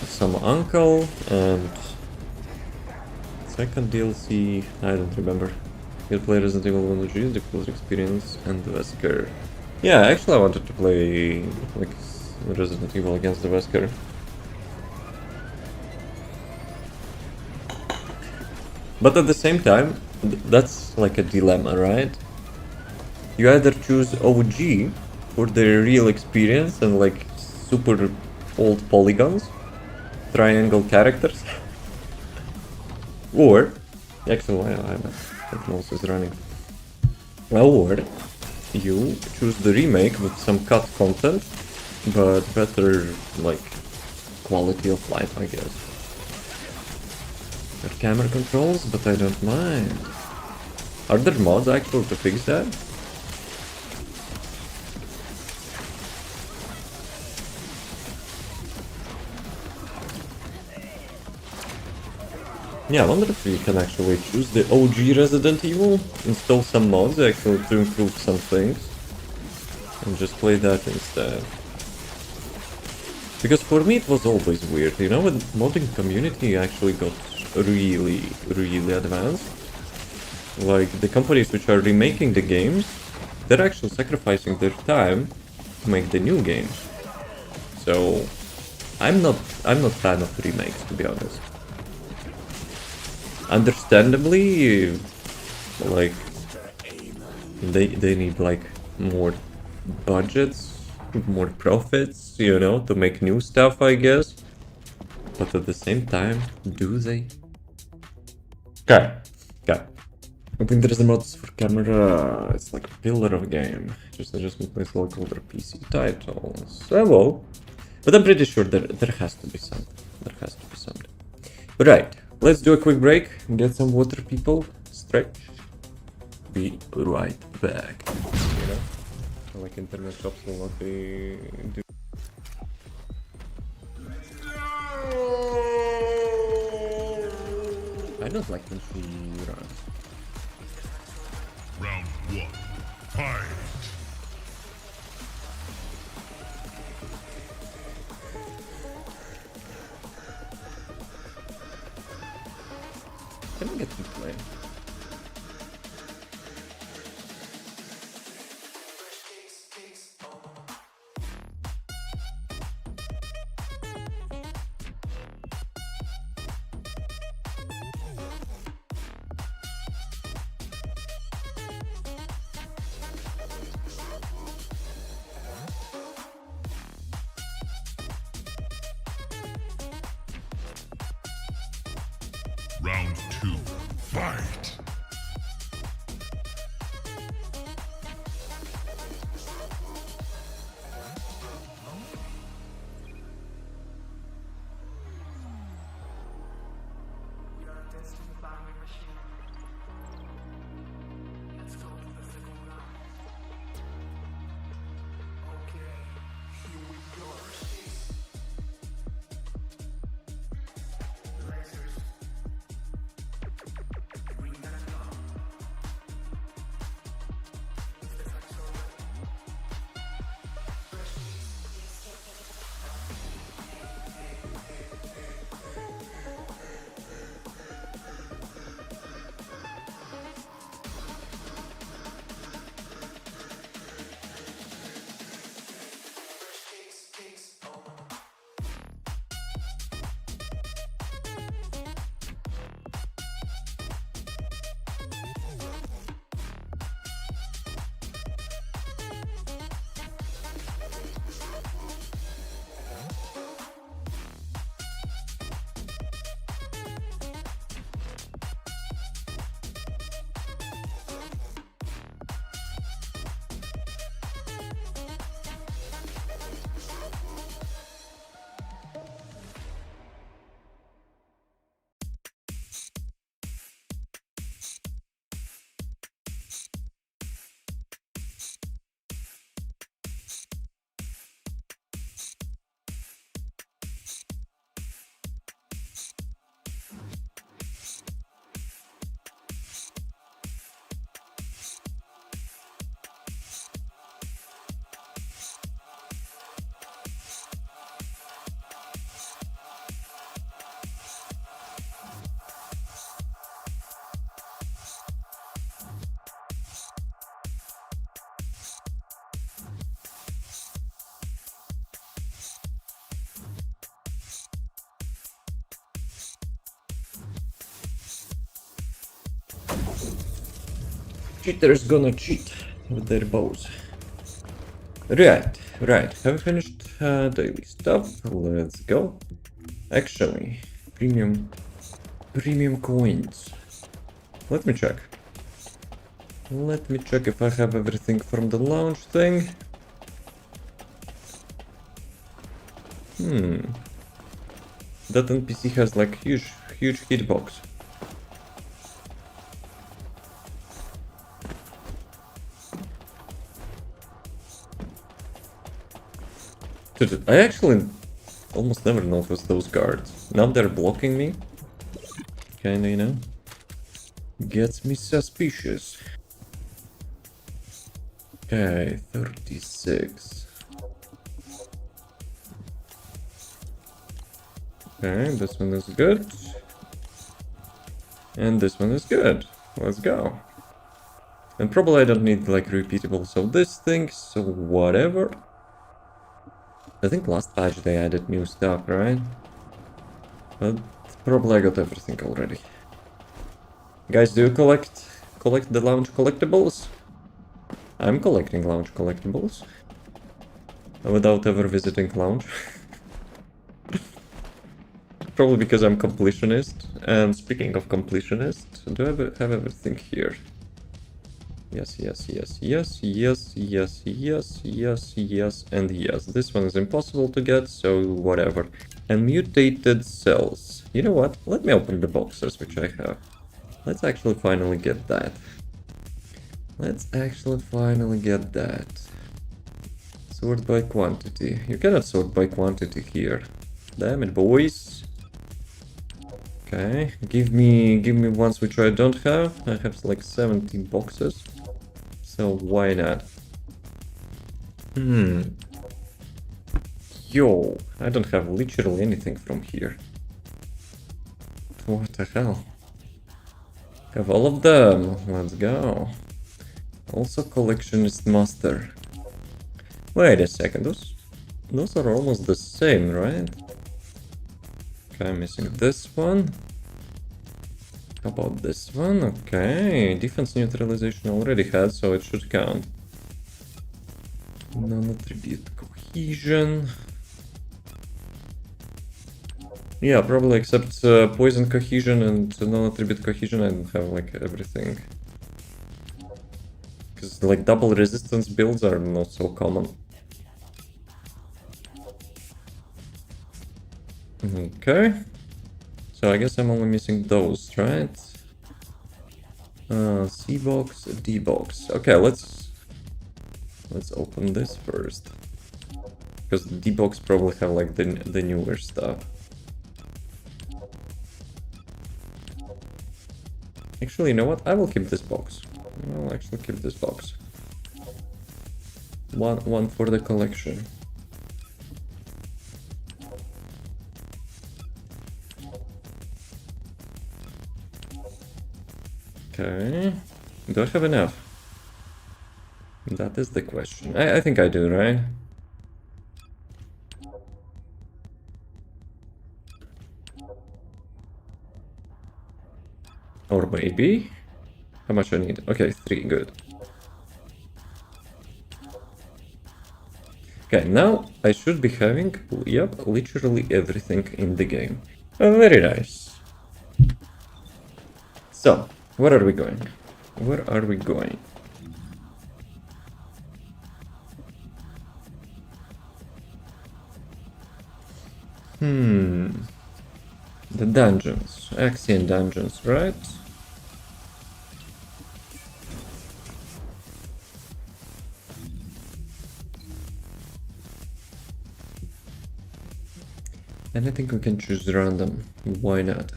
some uncle, and second DLC, I don't remember. You play Resident Evil 1 OG, the closer experience, and the Wesker. Yeah, actually I wanted to play like Resident Evil against the Wesker. But at the same time, that's like a dilemma, right? You either choose OG for the real experience and like super old polygons, triangle characters, or actually Mouse is running. Or you choose the remake with some cut content, but better like quality of life, I guess. Got camera controls, but I don't mind. Are there mods actually to fix that? Yeah, I wonder if we can actually choose the OG Resident Evil, install some mods actually to improve some things, and just play that instead. Because for me it was always weird, you know, when modding community actually got really advanced. Like, the companies which are remaking the games, they're actually sacrificing their time to make the new games. So, I'm not fan of remakes, to be honest. Understandably, like they need like more budgets, more profits, you know, to make new stuff, I guess. But at the same time, do they? Okay. I think there's a mods for camera. It's like a pillar of game. Just adjustment place local or PC titles. Well, but I'm pretty sure there has to be something. Right. Let's do a quick break, get some water, people. Stretch. Be right back. You know, like internet shops will not be. I don't like when she runs. Round one. Fight! Can I get to play? Round two. Fight! Cheaters gonna cheat with their bows. Right. Have we finished daily stuff? Let's go. Actually, premium coins. Let me check. Let me check if I have everything from the launch thing. That NPC has like huge hitbox. Dude, I actually almost never notice those guards. Now they're blocking me. Kinda, you know? Gets me suspicious. Okay, 36. Okay, this one is good. And this one is good. Let's go. And probably I don't need like repeatables of this thing, so whatever. I think last patch they added new stuff, right? But probably I got everything already. Guys, do you collect the lounge collectibles? I'm collecting lounge collectibles. Without ever visiting lounge. Probably because I'm completionist. And speaking of completionist, do I have everything here? Yes, and yes. This one is impossible to get, so whatever. And mutated cells. You know what? Let me open the boxes which I have. Let's actually finally get that. Sort by quantity. You cannot sort by quantity here. Damn it, boys. Okay, give me ones which I don't have. I have like 70 boxes. So why not? Yo, I don't have literally anything from here. What the hell? Have all of them. Let's go. Also collectionist master. Wait a second, those are almost the same, right? Okay, I'm missing this one. How about this one? Okay, defense neutralization already had, so it should count. Non-attribute cohesion. Yeah, probably except poison cohesion and non-attribute cohesion, I don't have like everything. Because like double resistance builds are not so common. Okay. So I guess I'm only missing those, right? C box, D box. Okay, let's open this first. Because the D box probably have like the newer stuff. Actually, you know what? I will keep this box. I'll actually keep this box. One for the collection. Okay. Do I have enough? That is the question. I think I do, right? Or maybe? How much I need? Okay, 3, good. Okay, now I should be having, yep, literally everything in the game. Very nice. So, where are we going? Where are we going? The dungeons. Axion dungeons, right? And I think we can choose random. Why not?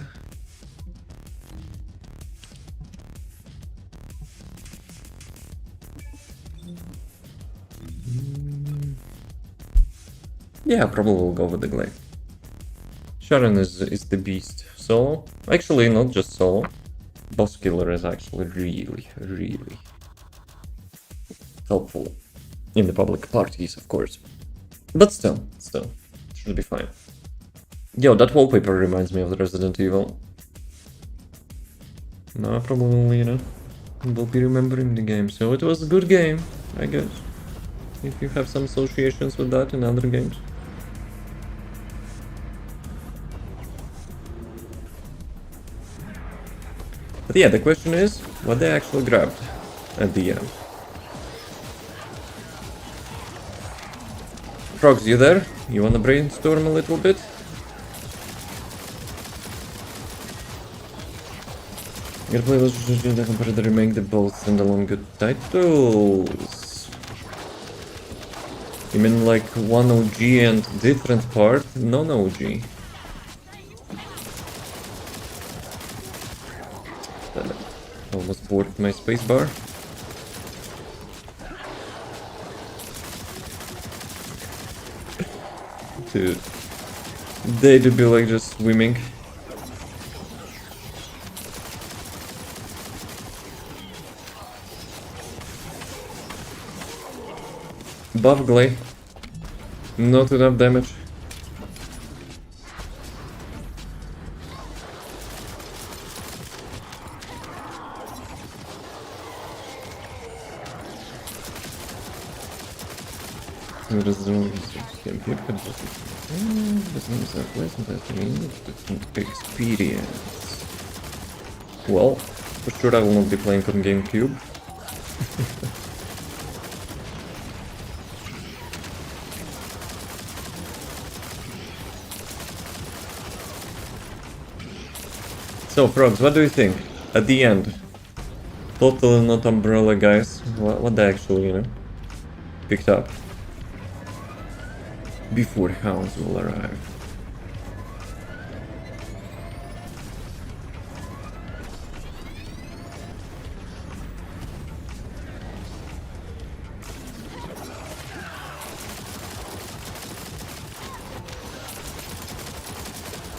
Yeah, probably we'll go with the Glaive. Sharon is the beast. Solo? Actually, not just solo. Boss killer is actually really helpful. In the public parties, of course. But still, should be fine. Yo, that wallpaper reminds me of the Resident Evil. No, probably, you know, will be remembering the game. So it was a good game, I guess. If you have some associations with that in other games. But yeah, the question is, what they actually grabbed at the end. Frogs, you there? You wanna brainstorm a little bit? Your play was just the comparator remake the both standalone good titles. You mean like one OG and different part, non-OG? Almost worked my spacebar. Dude, they do be like just swimming. Buff Glay. Not enough damage. Experience. Well, for sure I will not be playing on GameCube. So, Frogs, what do you think? At the end. Totally not Umbrella, guys. What they actually, you know, picked up. Before hounds will arrive.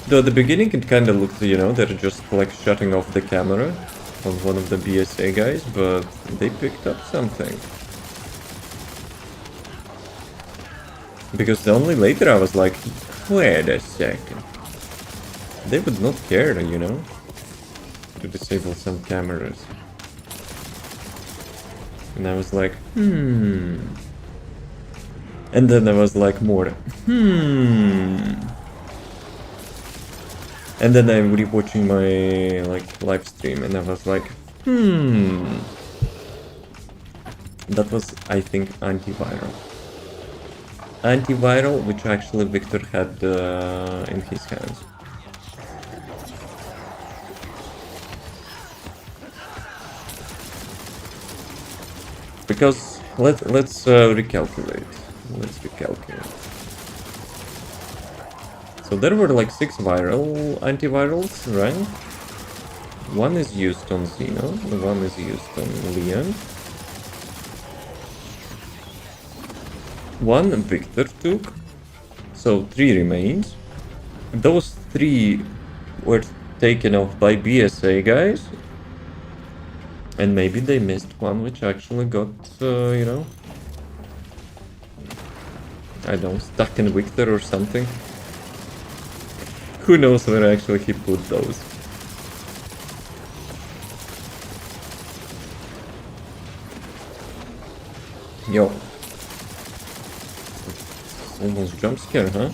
Though at the beginning it kinda looked, you know, they're just like shutting off the camera on one of the BSA guys, but they picked up something. Because only later I was like, wait a second. They would not care, you know, to disable some cameras. And I was like, And then I was like more, And then I'm rewatching my like live stream and I was like, That was, I think, antiviral. Antiviral, which actually Victor had in his hands. Because let's recalculate. Let's recalculate. So there were like 6 viral antivirals, right? One is used on Xeno, one is used on Leon. One Victor took, so 3 remains. Those 3 were taken off by BSA guys. And maybe they missed one which actually got, you know, I don't know, stuck in Victor or something. Who knows where actually he put those. Yo. Almost jump scare, huh?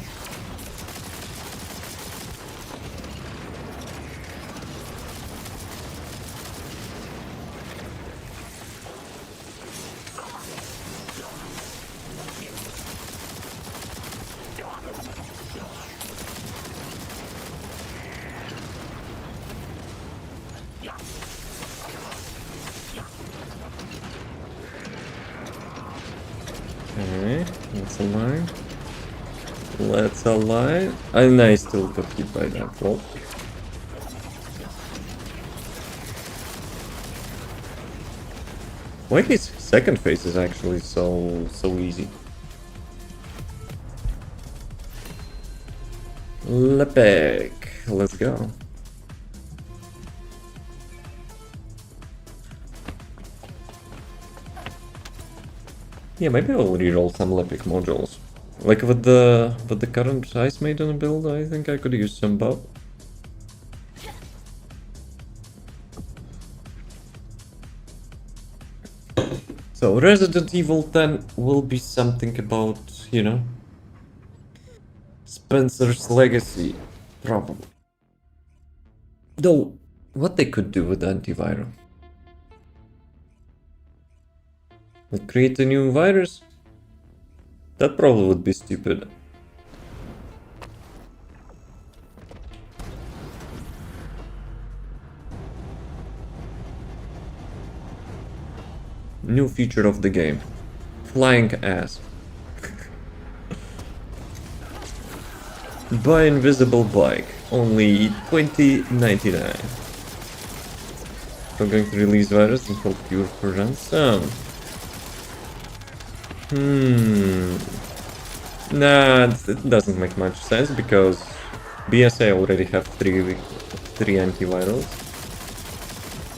Okay, that's a line. Let's align. And I still got hit by that wall. Why his second phase is actually so easy? Lepek, let's go. Yeah, maybe I'll reroll some Lepek modules. Like with the current Ice Maiden build, I think I could use some buff. So Resident Evil 10 will be something about, you know, Spencer's legacy, probably. Though, what they could do with antiviral? Like create a new virus? That probably would be stupid. New feature of the game. Flying ass. Buy invisible bike. Only $20.99. We're going to release virus and hold pure for ransom. Nah, it doesn't make much sense because BSA already have three antivirals.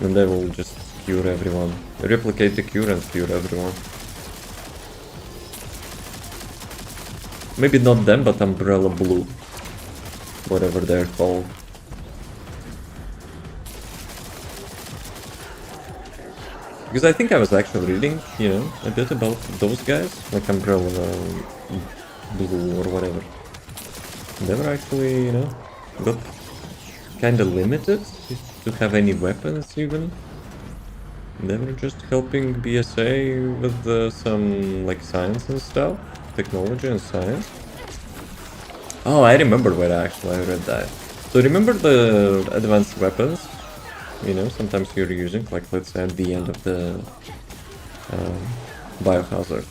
And they will just cure everyone. Replicate the cure and cure everyone. Maybe not them, but Umbrella Blue. Whatever they're called. Because I think I was actually reading, you know, a bit about those guys, like Umbrella Blue or whatever. They were actually, you know, got kinda limited to have any weapons even. They were just helping BSA with some like science and stuff, technology and science. Oh, I remember where I read that. So remember the advanced weapons? You know, sometimes you're using, like let's say at the end of the Biohazard,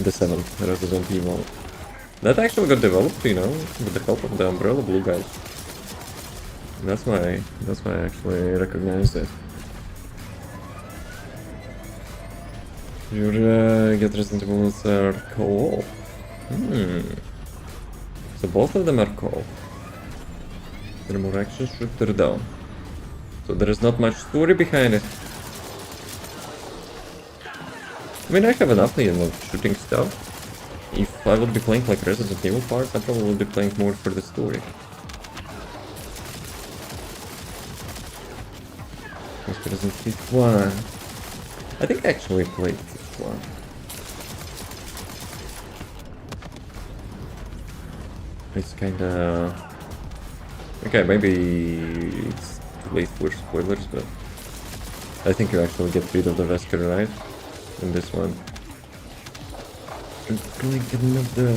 the 7th Resident Evil. That actually got developed, you know, with the help of the Umbrella Blue guys. That's why I actually recognized it. Your get Resident Evil are co-op. So both of them are co-op. Faster, more action, shooter down. So there is not much story behind it. I mean, I have enough, you know, shooting stuff. If I would be playing like Resident Evil parts, I probably would be playing more for the story. Resident Evil 1. I think I actually played this one. It's kinda... Okay, maybe it's too late for spoilers, but... I think you actually get rid of the Wesker, right? In this one. I'm going another...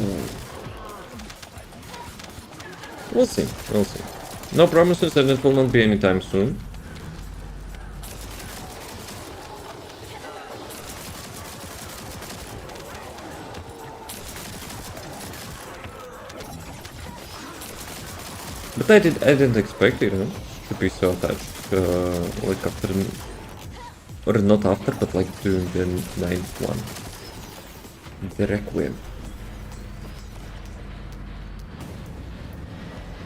We'll see, we'll see. No promises that it will not be anytime soon. But I didn't expect it, to be so attached, like after, or not after, but like during the ninth one, the Requiem.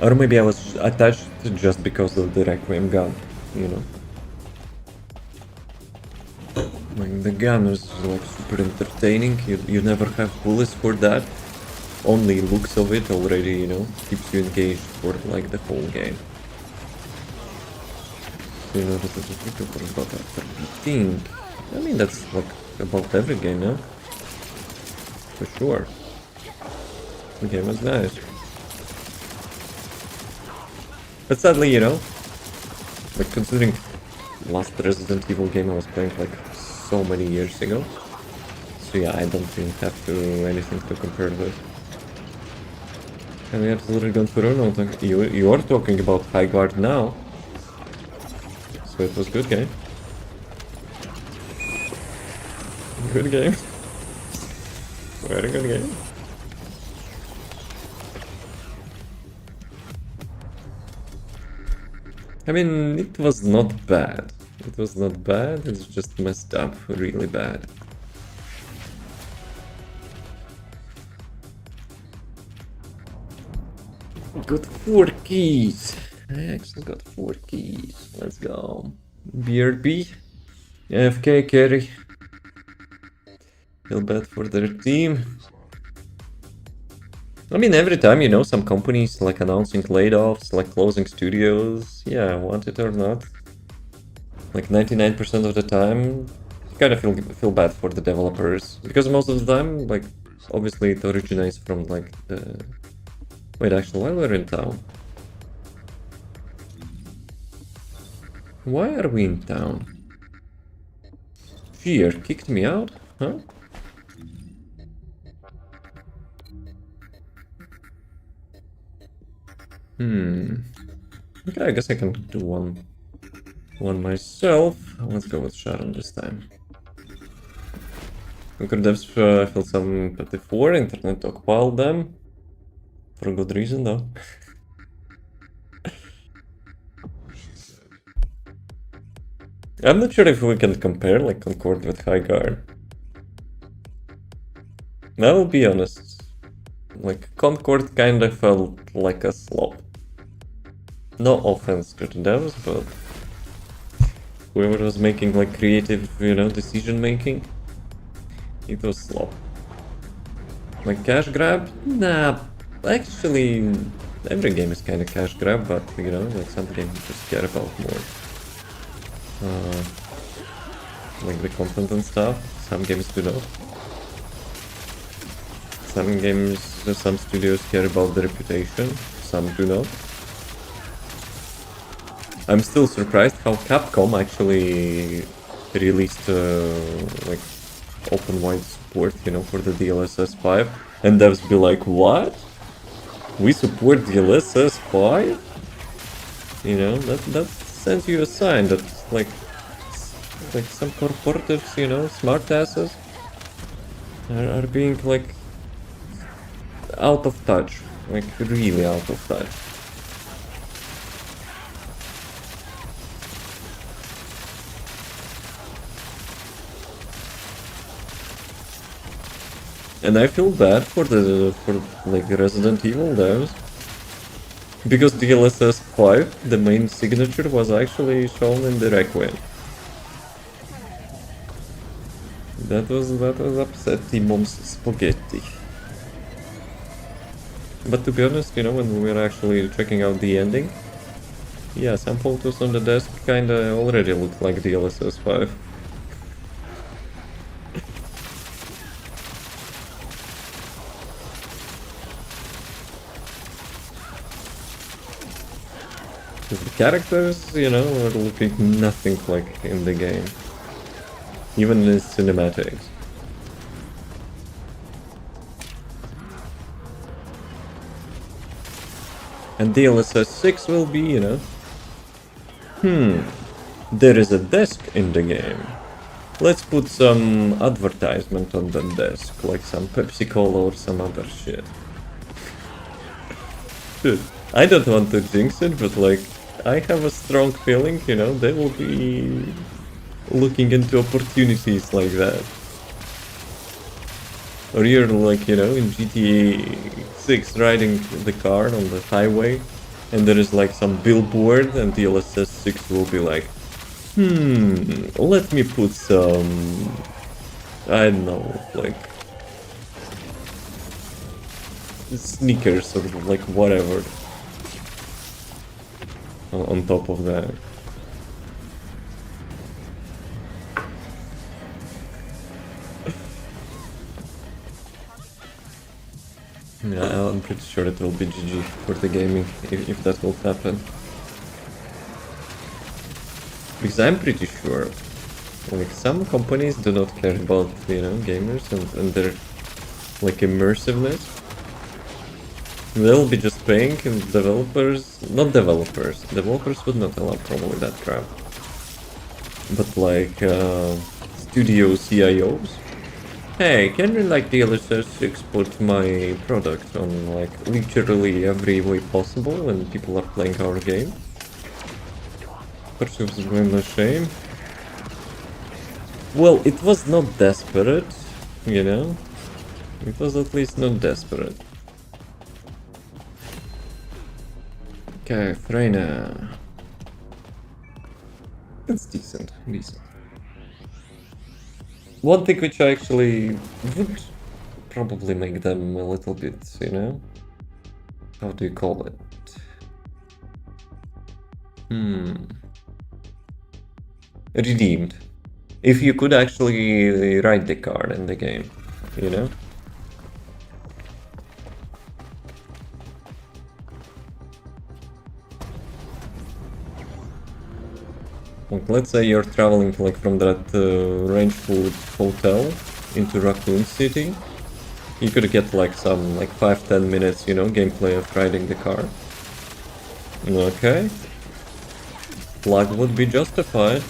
Or maybe I was attached just because of the Requiem gun, you know. Like the gun is like super entertaining. You never have bullets for that. Only looks of it already, you know, keeps you engaged for like the whole game. So, you know, this is what about after beating. I mean, that's like about every game, no? For sure. The game was nice. But sadly, you know, like considering last Resident Evil game I was playing like so many years ago. So yeah, I don't really have anything to compare with. And we have literally gone for a you are talking about High Guard now. So it was good game. Good game. Very good game. I mean, it was not bad. It was not bad, it's just messed up really bad. Got 4 keys. I actually got 4 keys. Let's go. BRB. AFK carry. Feel bad for their team. I mean, every time, you know, some companies like announcing layoffs, like closing studios, yeah, want it or not, like 99% of the time, you kind of feel bad for the developers, because most of the time, like, obviously it originates from like the... Wait, actually, while we're in town, why are we in town? Fear kicked me out, huh? Okay, I guess I can do one myself. Let's go with Sharon this time. Conquer devs filled some petty 4, internet stockpiled them. For a good reason though. I'm not sure if we can compare like Concord with High Guard. I will be honest. Like Concord kinda felt like a slop. No offense to the devs, but whoever was making like creative, you know, decision making, it was slop. Like cash grab? Nah, actually every game is kinda cash grab, but you know, like some games you just care about more. Like the content and stuff. Some games do not. Some games, some studios care about the reputation, some do not. I'm still surprised how Capcom actually released like open wide support, you know, for the DLSS 5, and devs be like, what? We support DLSS 5? You know, that sends you a sign that like some corporatives, you know, smartasses are being like out of touch, like really out of touch. And I feel bad for like Resident Evil devs, Because DLSS 5, the main signature was actually shown in the Requiem. That was upset Mom's spaghetti. But to be honest, you know, when we were actually checking out the ending, yeah, some photos on the desk kinda already look like DLSS 5. The characters, you know, are looking nothing like in the game. Even in cinematics. And DLSS 6 will be, you know... There is a desk in the game. Let's put some advertisement on the desk, like some Pepsi Cola or some other shit. Dude, I don't want to jinx it, but like, I have a strong feeling, you know, they will be looking into opportunities like that. Or you're like, you know, in GTA 6 riding the car on the highway, and there is like some billboard, and DLSS 6 will be like, let me put some, I don't know, like, sneakers or like whatever on top of that. Yeah, I'm pretty sure it will be GG for the gaming if that will happen. Because I'm pretty sure, like, some companies do not care about, you know, gamers and their, like, immersiveness. They'll be just paying developers, not developers, developers would not allow probably that crap. But like, studio CIOs, hey, can you like DLSS export my product on like literally every way possible when people are playing our game? Perhaps a shame. Well, it was not desperate, you know? It was at least not desperate. Okay, Freyna. That's decent, decent. One thing which I actually would probably make them a little bit, you know? How do you call it? Redeemed. If you could actually write the card in the game, you know? Like, let's say you're traveling like from that range food hotel into Raccoon City. You could get like some like 5-10 minutes, you know, gameplay of riding the car. Okay. Plug would be justified.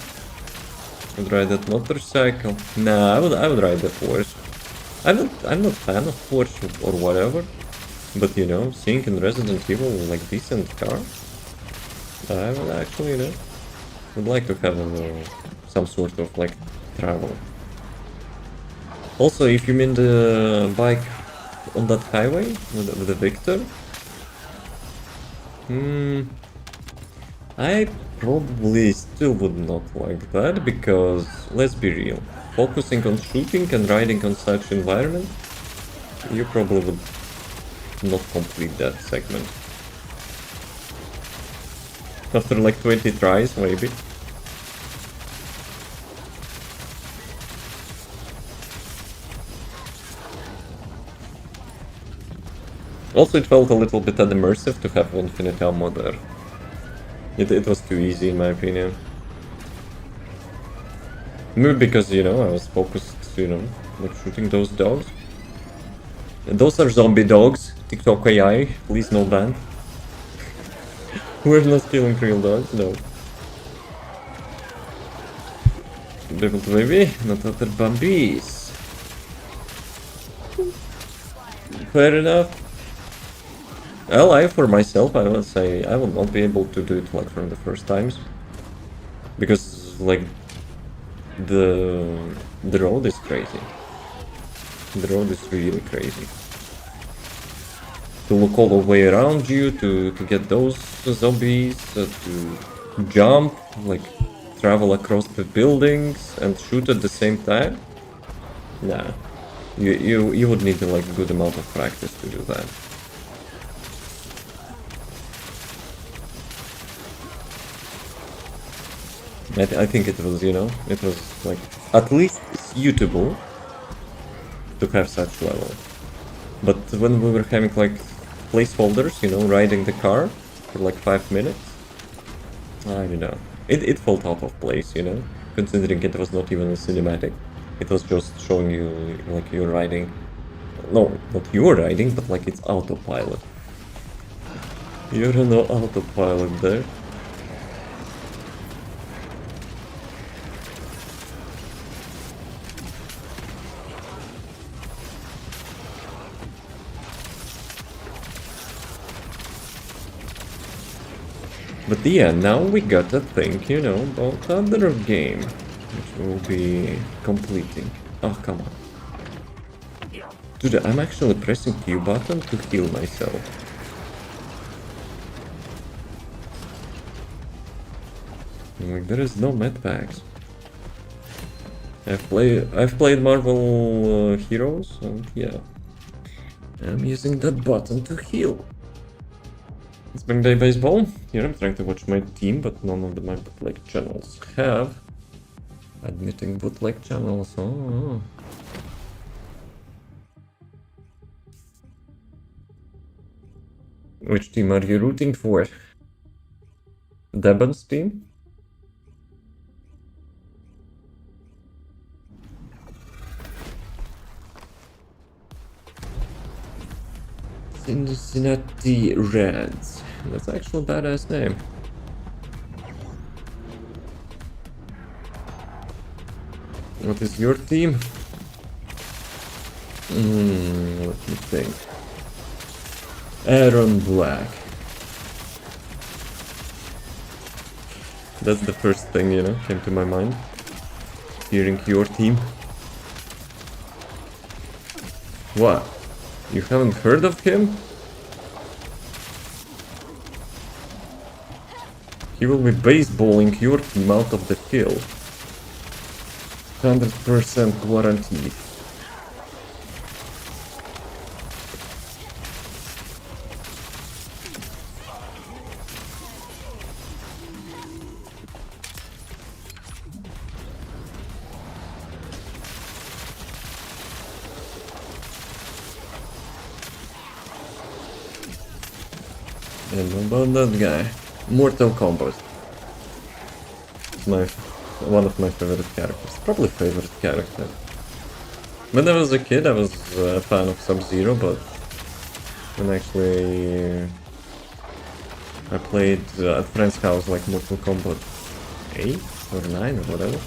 I'd ride that motorcycle. Nah, I would ride the Porsche. I'm not fan of Porsche or whatever. But you know, seeing in Resident Evil like decent car, I would actually, you know, would like to have some sort of like travel. Also, if you mean the bike on that highway with the Victor, I probably still would not like that, because let's be real, focusing on shooting and riding on such environment, you probably would not complete that segment. After like 20 tries, maybe. Also, it felt a little bit unimmersive to have infinite ammo there. It was too easy, in my opinion. Maybe because, you know, I was focused, you know, like shooting those dogs. And those are zombie dogs. TikTok AI, please no ban. We're not killing real dogs, no. Devil baby, not other bambies. Fair enough. Well, for myself, I will say I will not be able to do it like from the first times, because like the road is crazy. The road is really crazy. to look all the way around you, to get those zombies, to jump, like travel across the buildings and shoot at the same time. Nah, you would need like a good amount of practice to do that. I think it was, you know, it was like at least suitable to have such level. But when we were having like placeholders, you know, riding the car for like 5 minutes, I don't know. It felt out of place, you know, considering it was not even a cinematic. It was just showing you like you're riding. No, not you're riding, but like it's autopilot. You're on autopilot there. But yeah, now we got to think, you know, about another game, which we'll be completing. Oh, come on. Dude, I'm actually pressing Q button to heal myself. Like, there is no med packs. I've played Marvel Heroes, and yeah. I'm using that button to heal. It's Bang Day Baseball. Here I'm trying to watch my team, but none of my bootleg channels have. Admitting bootleg channels. Oh. Which team are you rooting for? Deban's team? Cincinnati Reds. That's actually a badass name. What is your team? Let me think. Aaron Black. That's the first thing, you know, came to my mind. Hearing your team. What? You haven't heard of him? He will be baseballing your team out of the field. 100% guaranteed. And about that guy, Mortal Kombat. It's one of my favorite characters, probably favorite character. When I was a kid, I was a fan of Sub-Zero, but when actually I played at friend's house like Mortal Kombat 8 or 9 or whatever.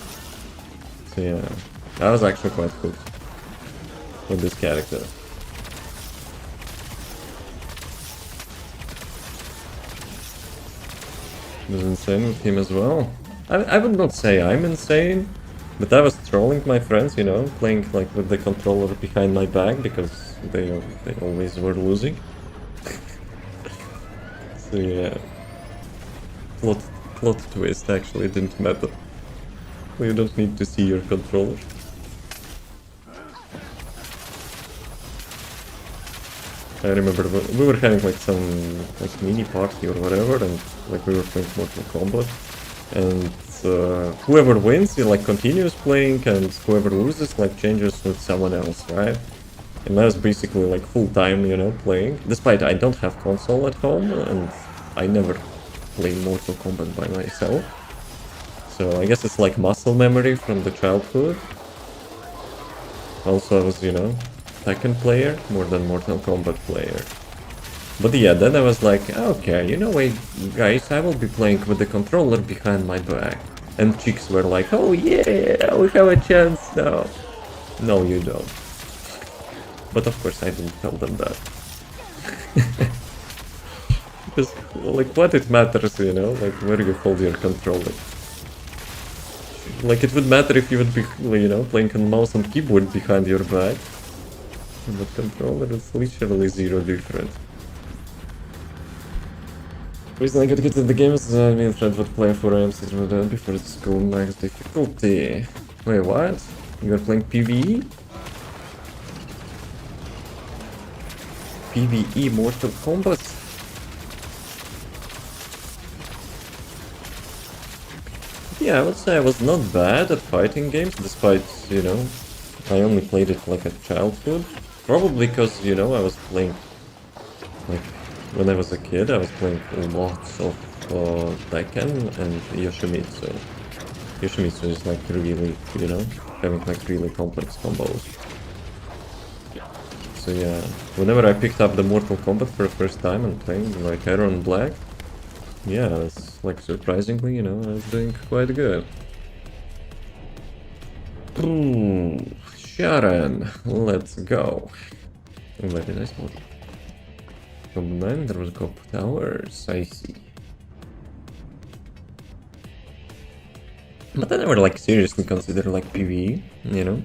So yeah, I was actually quite hooked with this character. It was insane with him as well. I would not say I'm insane, but I was trolling my friends, you know, playing like with the controller behind my back because they always were losing. So yeah, plot twist actually didn't matter. You don't need to see your controller. I remember we were having like some like mini party or whatever, and like we were playing Mortal Kombat, and whoever wins, he like continues playing, and whoever loses like changes with someone else, right? And I was basically like full time, you know, playing. Despite I don't have console at home, and I never play Mortal Kombat by myself. So I guess it's like muscle memory from the childhood. Also, I was, you know, Tekken player more than Mortal Kombat player. But yeah, then I was like, okay, you know what, guys, I will be playing with the controller behind my back. And chicks were like, oh yeah, we have a chance now. No, you don't. But of course I didn't tell them that. Because, like, what it matters, you know, like, where you hold your controller. Like, it would matter if you would be, you know, playing on mouse and keyboard behind your back. But controller is literally zero different. Reason I got kicked in the game is me and friends would play 4 AM sitting with that before it's school max difficulty. Wait, what? You are playing PvE? PvE Mortal Kombat? Yeah, I would say I was not bad at fighting games, despite, you know, I only played it like at childhood. Probably because, you know, I was playing, like, when I was a kid, I was playing lots of Tekken and Yoshimitsu. Yoshimitsu is like really, you know, having like really complex combos. So yeah, whenever I picked up the Mortal Kombat for the first time and playing like Iron Black, yeah, it's like surprisingly, you know, I was doing quite good. Ooh, Sharon, let's go. Very nice one. From 9, there was a couple towers, I see. But I never like seriously consider like PvE, you know,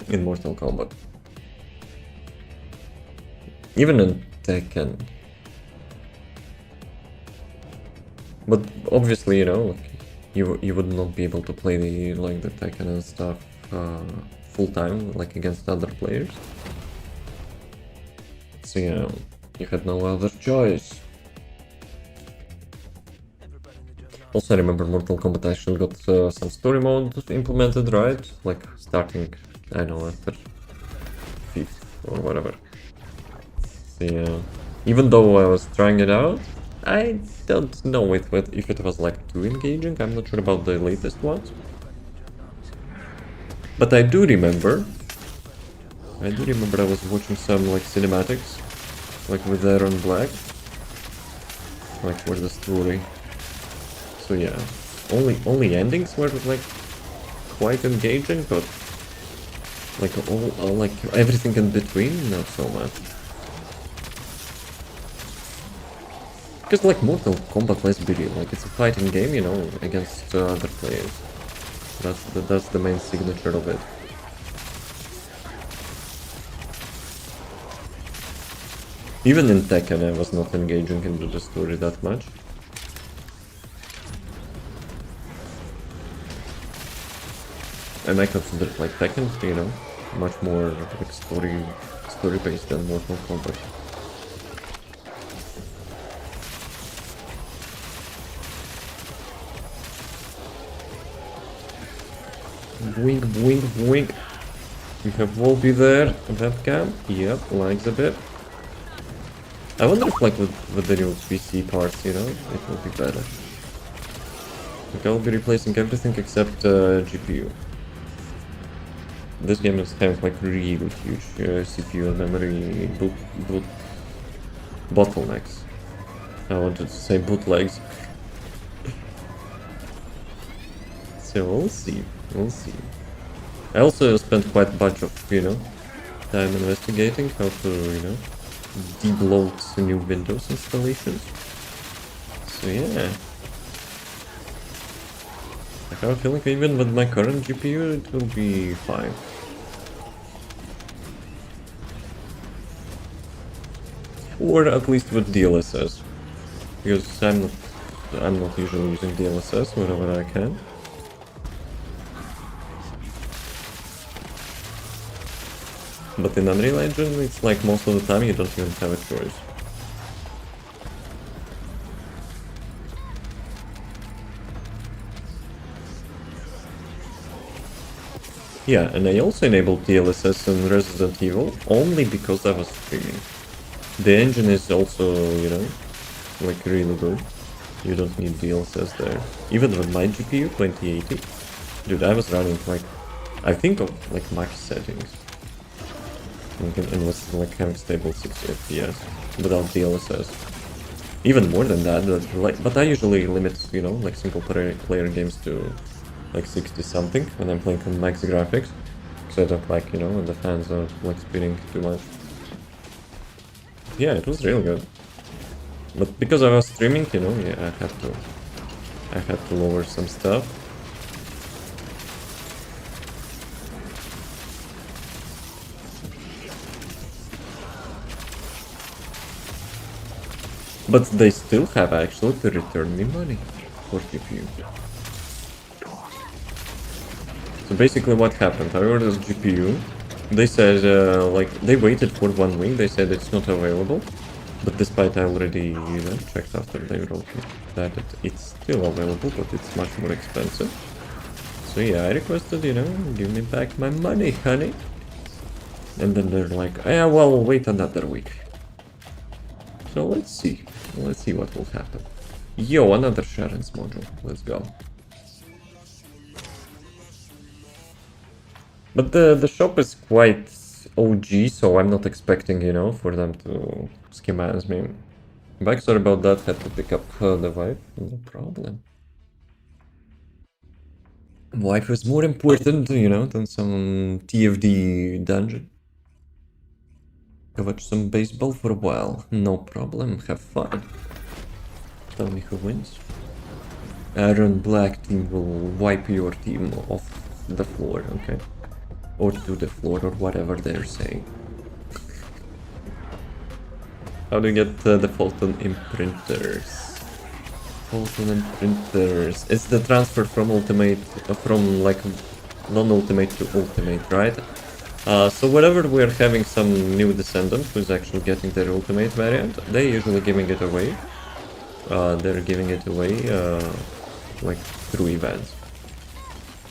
in Mortal Kombat. Even in Tekken. But obviously, you know, like, you would not be able to play the like the Tekken and stuff full time, like against other players. So you know, you had no other choice. Also, I remember Mortal Kombat actually got some story mode implemented, right? Like starting, I don't know, after 5th or whatever. So yeah, even though I was trying it out, I don't know if it was like too engaging. I'm not sure about the latest ones. But I do remember I was watching some like cinematics, like with Aaron Black, like for the story. So yeah, only endings were like quite engaging, but like all like everything in between, not so much. Because like Mortal Kombat, let's be real, like it's a fighting game, you know, against other players. That's the main signature of it. Even in Tekken, I was not engaging into the story that much. And I consider like Tekken, you know, much more like story based than Mortal Kombat. Wink, wink, wink. We have Volby there, webcam. Yep, likes a bit. I wonder if like with the new PC parts, you know, it will be better. Like I'll be replacing everything except GPU. This game is having like really huge CPU and memory boot bottlenecks. I wanted to say bootlegs. So we'll see. We'll see. I also spent quite a bunch of, you know, time investigating how to, you know, debloat new Windows installations. So yeah. I have a feeling even with my current GPU it will be fine. Or at least with DLSS. Because I'm not usually using DLSS wherever I can. But in Unreal Engine, it's like most of the time you don't even have a choice. Yeah, and I also enabled DLSS in Resident Evil only because I was streaming. The engine is also, you know, like really good. You don't need DLSS there. Even with my GPU 2080, dude, I was running like, I think of like max settings. And was like having stable 60 FPS without DLSS. Even more than that, but I usually limit, you know, like single player games to like 60 something when I'm playing on max graphics. So I don't like, you know, when the fans are like speeding too much. Yeah, it was really good. But because I was streaming, you know, yeah, I had to lower some stuff. But they still have actually to return me money for GPU. So basically what happened, I ordered GPU. They said, like, they waited for 1 week, they said it's not available. But despite I already, you know, checked after they wrote me that it's still available, but it's much more expensive. So yeah, I requested, you know, give me back my money, honey. And then they're like, yeah, well, wait another week. So let's see what will happen. Yo, another Sharon's module, let's go. But the shop is quite OG, so I'm not expecting, you know, for them to schematize me. Back, sorry about that, had to pick up the wife, no problem. Wife is more important, you know, than some TFD dungeon. Go watch some baseball for a while, no problem, have fun. Tell me who wins. Iron Black team will wipe your team off the floor, okay? Or to the floor, or whatever they're saying. How do you get the Photon imprinters? Photon imprinters. It's the transfer from ultimate, from like non-ultimate to ultimate, right? So whenever we're having some new Descendant who's actually getting their ultimate variant, they're usually giving it away. They're giving it away like through events.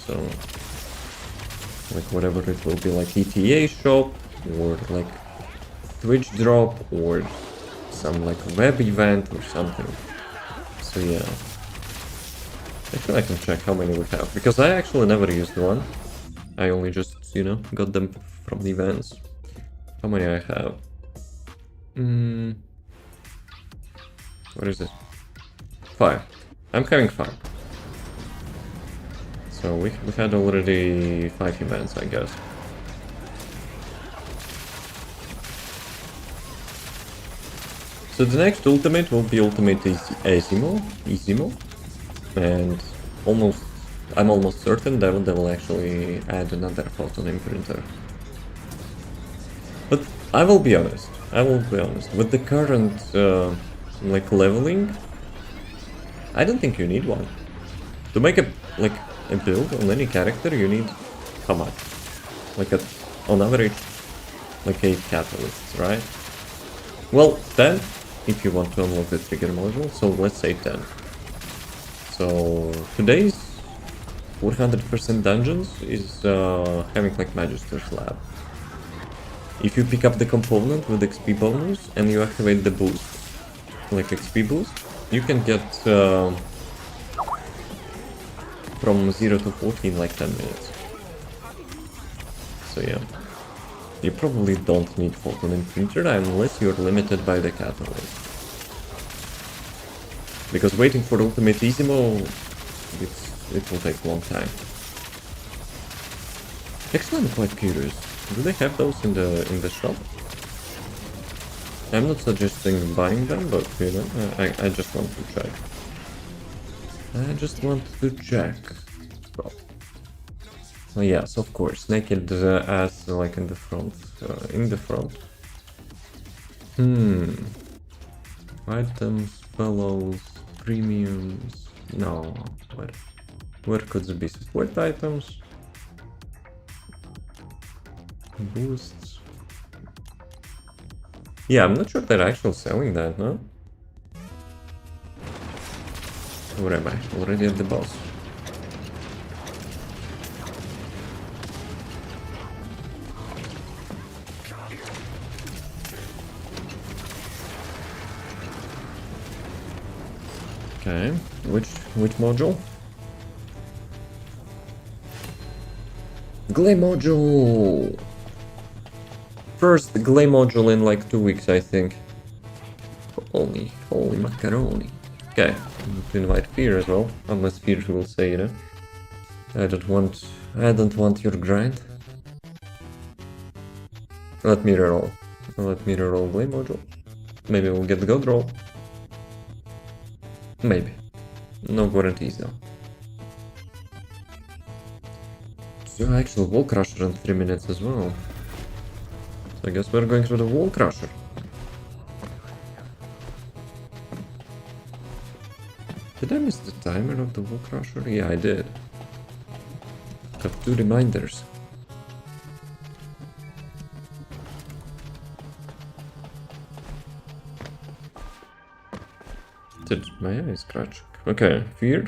So like whatever it will be, like ETA shop or like Twitch drop or some like web event or something. So yeah, actually I can check how many we have, because I actually never used one. I only just, you know, got them from the events. How many I have? What is it? 5. I'm having 5. So we had already 5 events, I guess. So the next ultimate will be Ultimate Isimo, and I'm almost certain that they will actually add another photon imprinter. But I will be honest, with the current like leveling, I don't think you need one. To make a build on any character, you need how much? Like on average, like 8 catalysts, right? Well, 10 if you want to unlock the trigger module, so let's say 10. So today's 400% dungeons is having like Magister's Lab. If you pick up the component with XP bonus and you activate the boost, like XP boost, you can get from 0 to 40 in like 10 minutes. So yeah. You probably don't need Photon Imprinter unless you're limited by the catalyst. Because waiting for Ultimate Isimo, it will take a long time. Actually, I'm quite curious. Do they have those in the shop? I'm not suggesting buying them, but you know, I just want to check. Oh yes, of course, naked ass like in the front. Items, fellows, premiums. No, where could there be support items? Boosts. Yeah, I'm not sure they're actually selling that, no? Where am I? Already at the boss. Okay, which module? Glay module! First Glay module in like 2 weeks, I think. Holy macaroni. Okay, I'm going to invite Fear as well, unless Fear will say, you know, I don't want your grind. Let me reroll Glay module. Maybe we'll get the gold roll. Maybe. No guarantees though. So actual Wall Crusher in 3 minutes as well. So I guess we're going for the Wall Crusher. Did I miss the timer of the Wall Crusher? Yeah, I did. Got 2 reminders. Did my eye scratch? Okay, fear.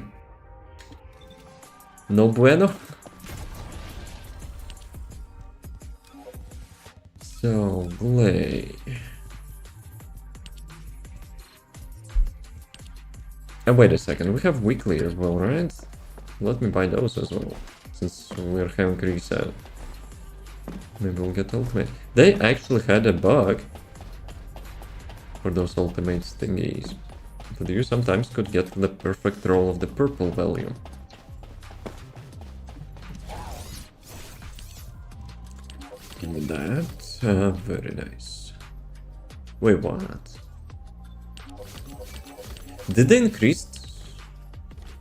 No bueno. So, Blade. And wait a second, we have weekly as well, right? Let me buy those as well, since we're having reset. Maybe we'll get ultimate. They actually had a bug for those ultimate thingies. But you sometimes could get the perfect roll of the purple value. Give me that. Very nice. Wait, what? Did they increase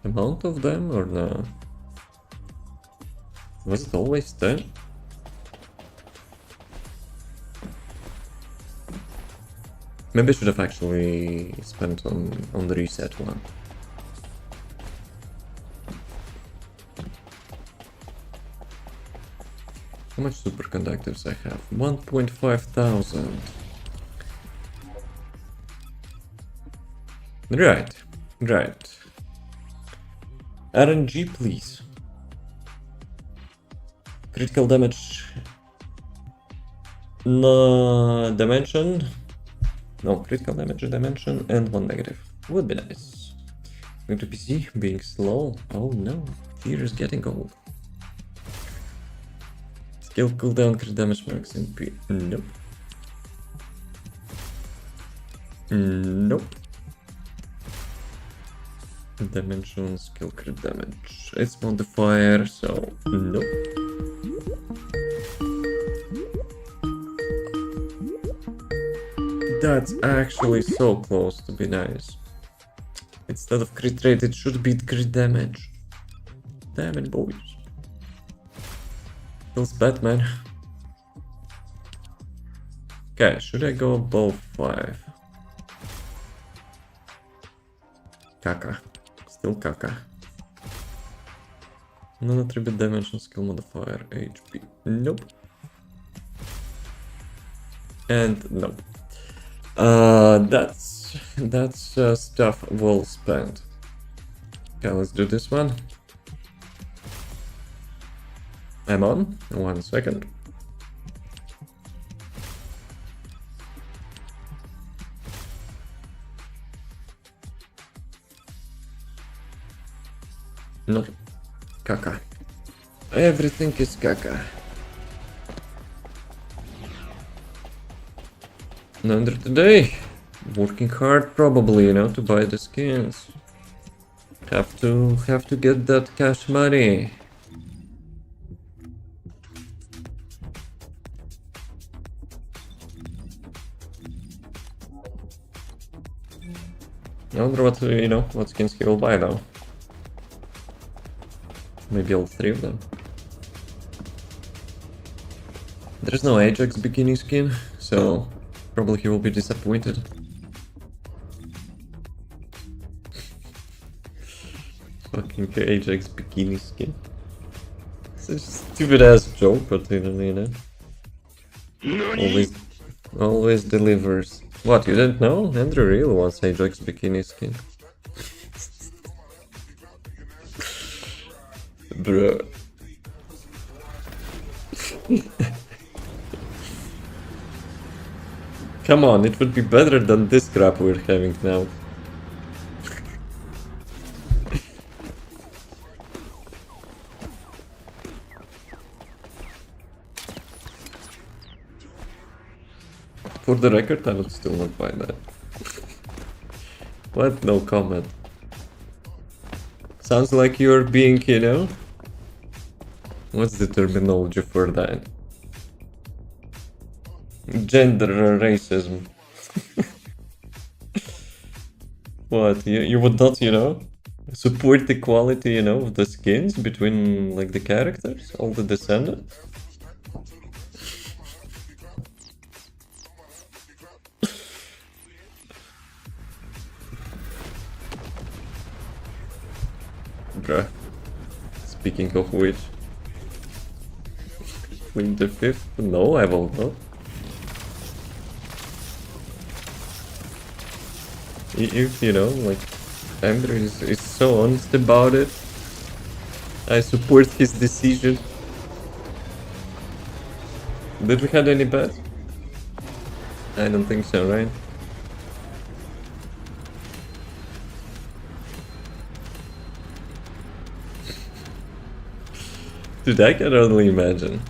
the amount of them or no? Was it always 10? Maybe I should have actually spent on the reset one. How much superconductives I have? 1.5 thousand. Right. RNG, please. Critical damage. No dimension. No, critical damage dimension and 1 negative. Would be nice. Going to PC, being slow. Oh no, fear is getting old. Skill cooldown, crit damage marks in P. Nope. Nope. Dimension, skill, crit damage. It's modifier, so nope. That's actually so close to be nice. Instead of crit rate, it should be crit damage. Damn it, boys. Feels bad, man. Okay, should I go above 5? Caca. Still caca. Non-attribute dimension skill modifier HP. Nope. And nope. That's stuff well spent. Okay, let's do this one. I'm on. 1 second. No. Caca. Everything is caca. 900 today. Working hard probably, you know, to buy the skins. Have to get that cash money. I wonder what, you know, what skins he will buy now. Maybe all 3 of them. There's no Ajax bikini skin, so probably he will be disappointed. Fucking Ajax bikini skin. It's a stupid ass joke, but you know. Always delivers. What, you didn't know? Andrew really wants Ajax bikini skin. Bro. Come on, it would be better than this crap we're having now. For the record, I would still not buy that. What? No comment. Sounds like you're being, you know... What's the terminology for that? Gender racism. What? You would not, you know, support the quality, you know, of the skins between, like, the characters? All the Descendants? Speaking of which. Plead the fifth? No, I will not. If, you know, like, Andrew is so honest about it, I support his decision. Did we have any bets? I don't think so, right? Dude, I can only imagine.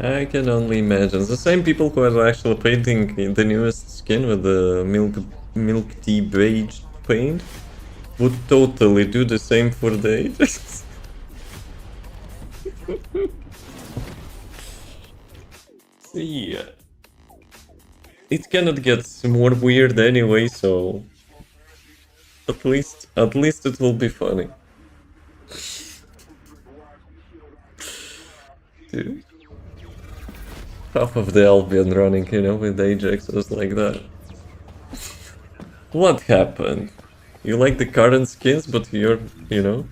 I can only imagine. The same people who are actually painting the newest skin with the milk tea beige paint would totally do the same for the Ajax. See, it cannot get more weird anyway, so at least it will be funny. Dude. Half of the Albion running, you know, with Ajax was like that. What happened? You like the current skins, but you're, you know,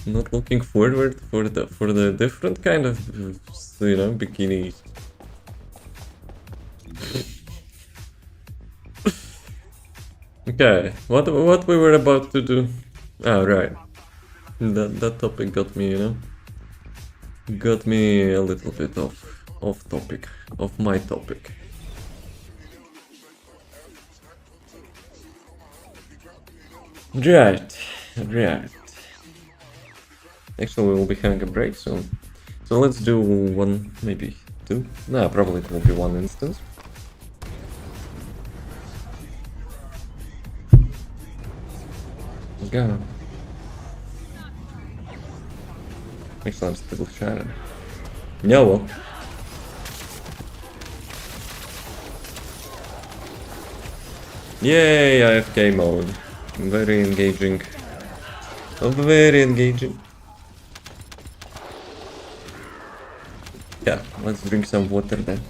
not looking forward for the different kind of, you know, bikinis. Okay, what we were about to do? Ah, right. That topic got me, you know, got me a little bit off topic, of my topic. Right. Actually, we will be having a break soon. So let's do one, maybe two. Nah, probably it will be one instance. Go. Actually, I'm still trying. Yeah, well. Yay, AFK mode. Very engaging. Very engaging. Yeah, let's drink some water then.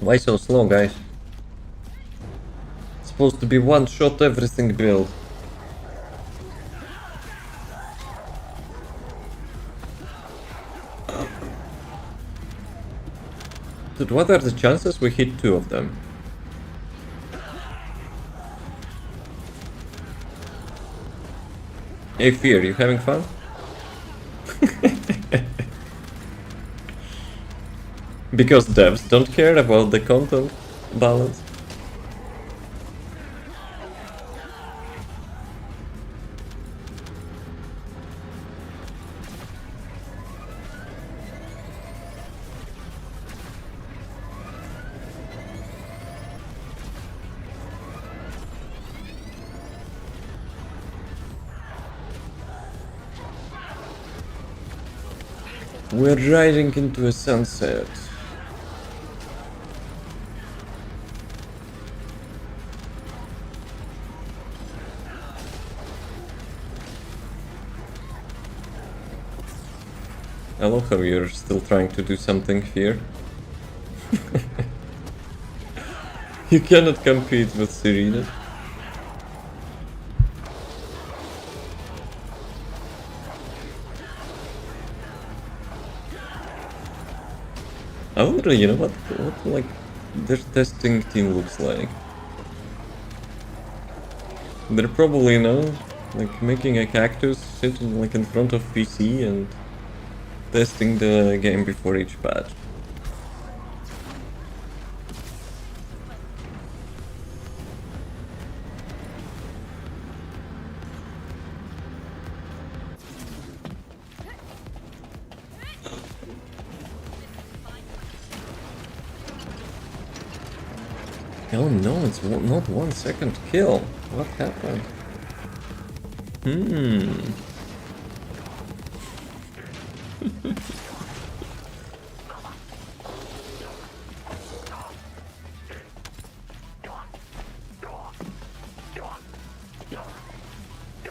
Why so slow, guys? It's supposed to be one shot everything build. Dude, what are the chances we hit two of them? Hey Fear, you having fun? Because devs don't care about the content balance. We're riding into a sunset. I love how you're still trying to do something here. You cannot compete with Serena. I wonder, you know, what like their testing team looks like. They're probably, you know, like making a cactus sitting like in front of PC and testing the game before each patch. Oh no, it's not 1 second kill. What happened?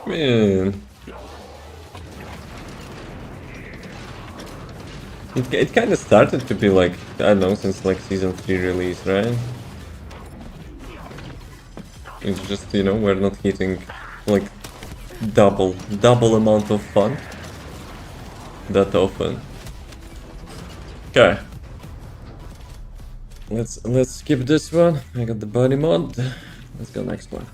Man. It kind of started to be like, I don't know, since like season 3 release, right? It's just, you know, we're not hitting, like, double amount of fun that often. Okay. Let's skip this one. I got the body mod. Let's go next one.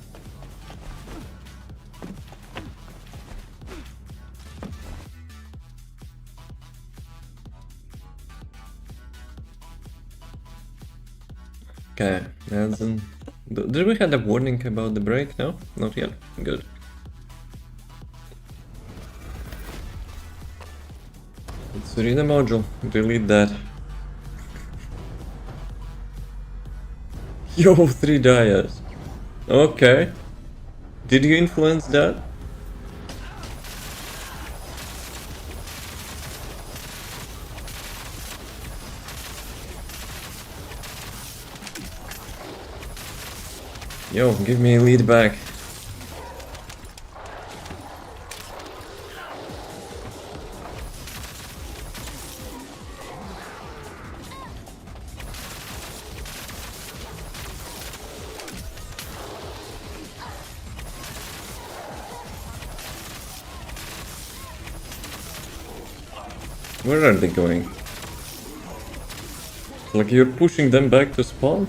Okay, did we have a warning about the break? No? Not yet. Good. Let's read the module. Delete that. Yo, 3 dias. Okay. Did you influence that? Yo, give me a lead back. Where are they going? Like you're pushing them back to spawn?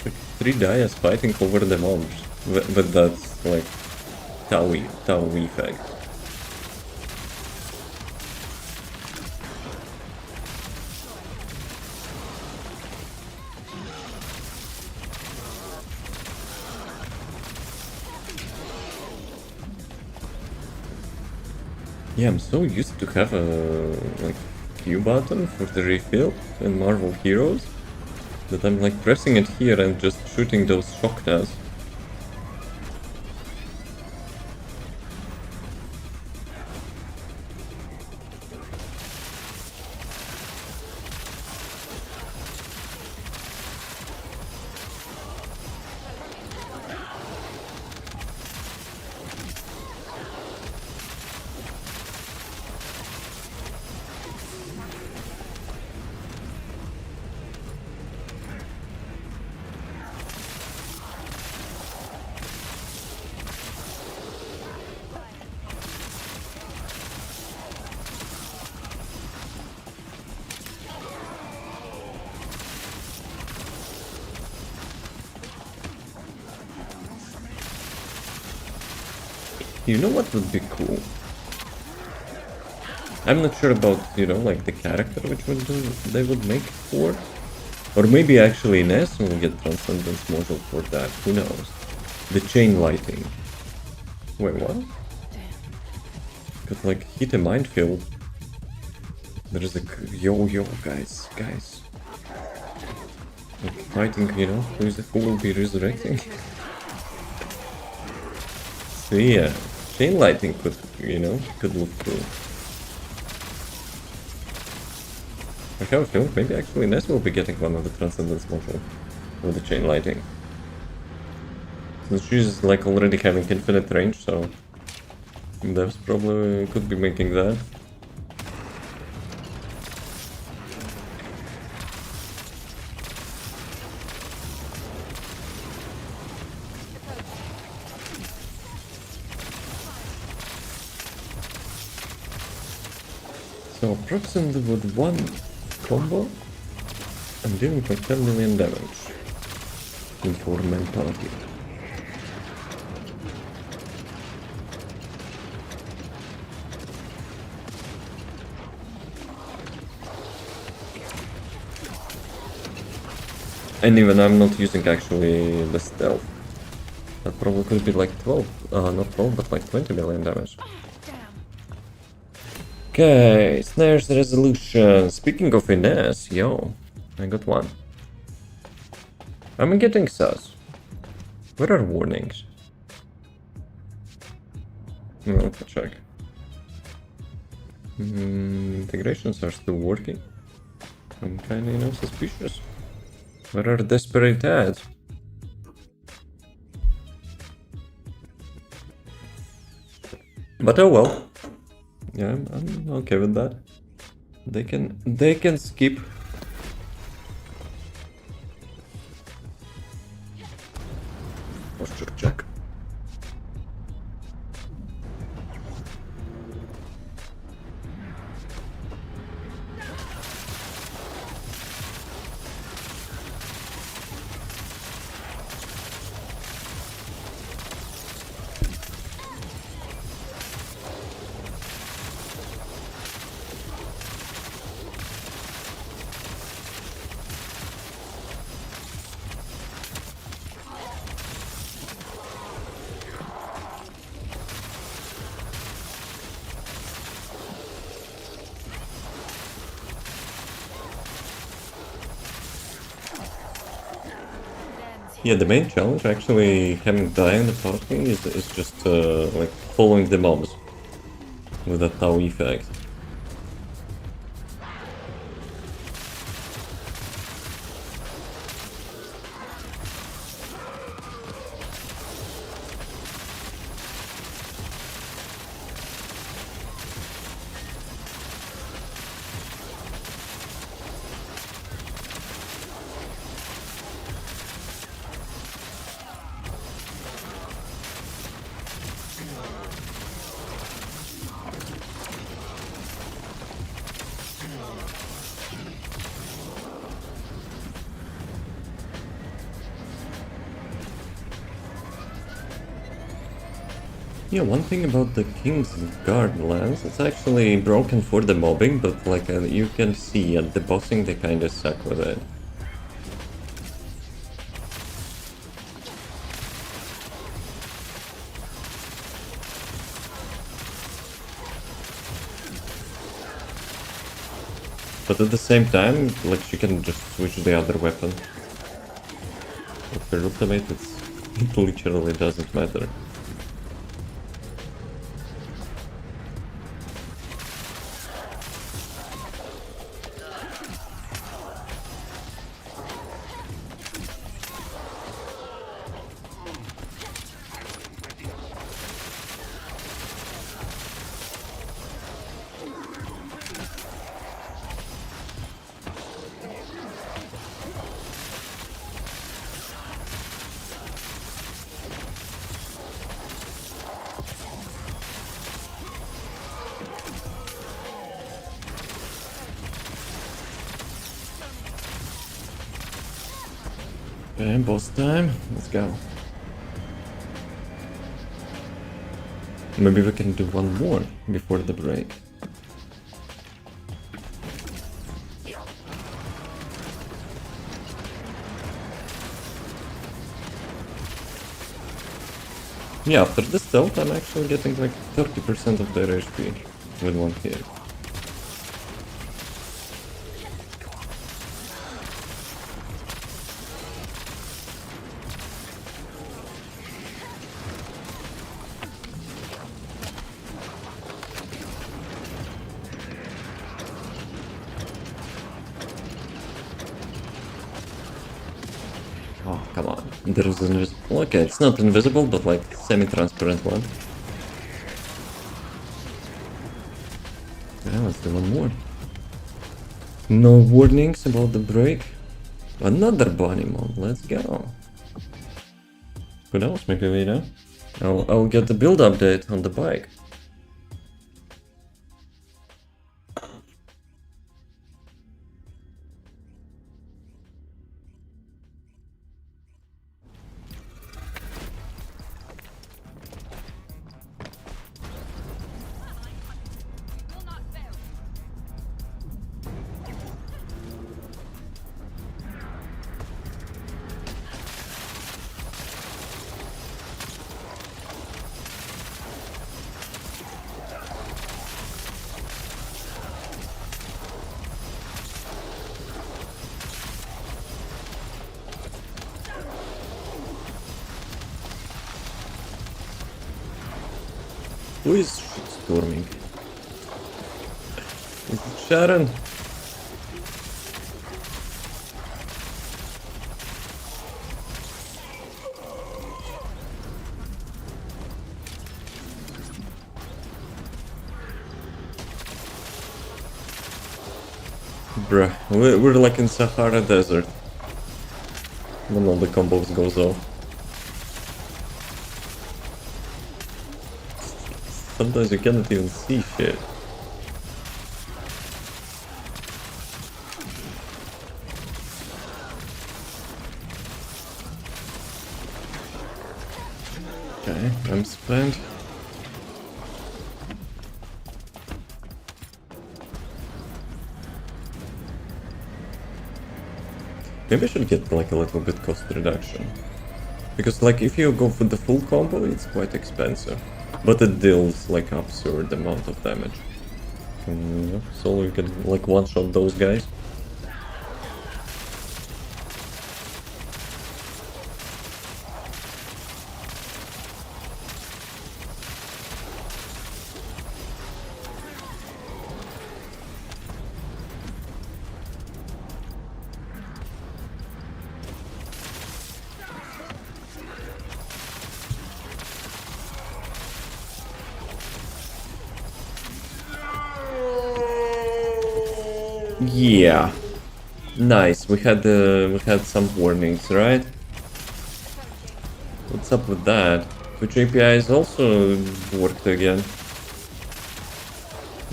Like 3 dias fighting over the mobs. But that's like Tau effect. Yeah, I'm so used to have a like Q button for the refill in Marvel Heroes that I'm like pressing it here and just shooting those shock tests. You know what would be cool? I'm not sure about, you know, like the character which they would make for. Or maybe actually Ness will get Transcendence module for that, who knows? The chain lighting. Wait, what? Could like hit a minefield. There is a... Yo, guys. Like fighting, you know, who will be resurrecting? So yeah, chain lighting could, you know, could look cool. I have a feeling maybe actually Ness will be getting one of the Transcendence module with the chain lighting. Since she's like already having infinite range, so devs probably could be making that. So approximately with one combo, I'm dealing for 10 million damage in your mentality. And even I'm not using actually the stealth. That probably could be like 12, not 12, but like 20 million damage. Okay, Snare's resolution. Speaking of finesse, yo, I got one. I'm getting sus. Where are warnings? Let's check. Integrations are still working. I'm kinda, you know, suspicious. Where are desperate ads? But oh well. Yeah, I'm okay with that. They can skip. Posture check. Yeah, the main challenge actually having die in the party is just like following the mobs with that Tau effect. Yeah, one thing about the King's Guard lance, it's actually broken for the mobbing, but like you can see at the bossing they kinda suck with it. But at the same time, like she can just switch the other weapon. With her ultimate, it literally doesn't matter. Okay, boss time. Let's go. Maybe we can do one more before the break. Yeah, after the stealth, I'm actually getting like 30% of their HP with one hit. Oh, come on. There is invisible. Okay, it's not invisible, but like semi-transparent one. Yeah, let's do one more. No warnings about the break. Another bunny mod. Let's go. Who knows? Maybe we know. I'll get the build update on the bike. Who is storming? Is it Sharon? Bruh, we're like in Sahara Desert. When all the combos goes off. Sometimes you cannot even see shit. Okay, I'm spent. Maybe I should get like a little bit cost reduction. Because like if you go for the full combo, it's quite expensive. But it deals like absurd amount of damage. So you can like one-shot those guys. Yeah. Nice. We had some warnings, right? What's up with that? Twitch APIs also worked again.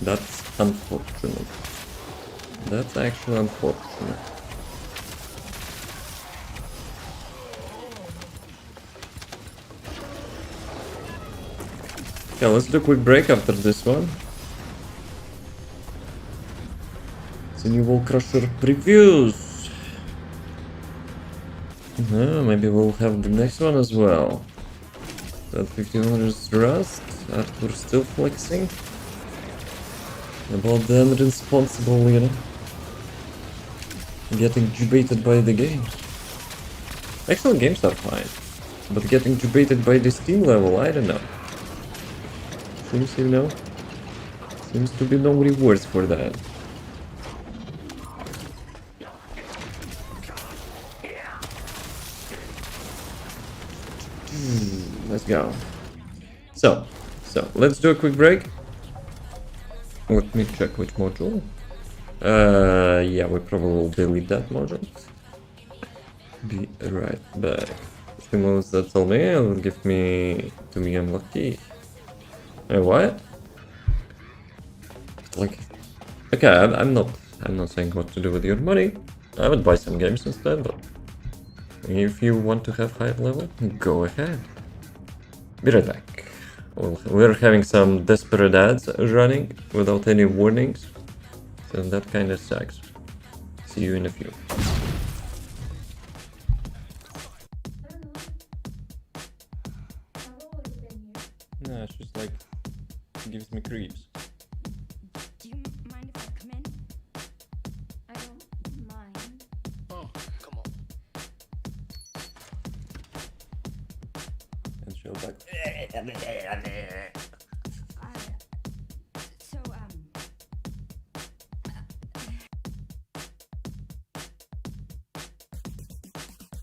That's unfortunate. That's actually unfortunate. Yeah, let's do a quick break after this one. The new Wall Crusher previews. Maybe we'll have the next one as well. That 1500's Rust. Arthur still flexing. About the irresponsible, you know. Getting debated by the games. Actual games are fine. But getting debated by the Steam level, I don't know. Seems, you know, seems to be no rewards for that. Let's go. So let's do a quick break. Let me check which module. Yeah, we probably will delete that module. Be right back. Stimulus that told me will give me to me unlucky. What? Like, okay, I'm not saying what to do with your money. I would buy some games instead, but if you want to have higher level, go ahead. Be right back. Well, we're having some desperate ads running without any warnings, so that kinda sucks. See you in a few. Nah, she's like, gives me creeps. Do you mind if I come in? I don't mind. Oh, come on. And she'll like, So,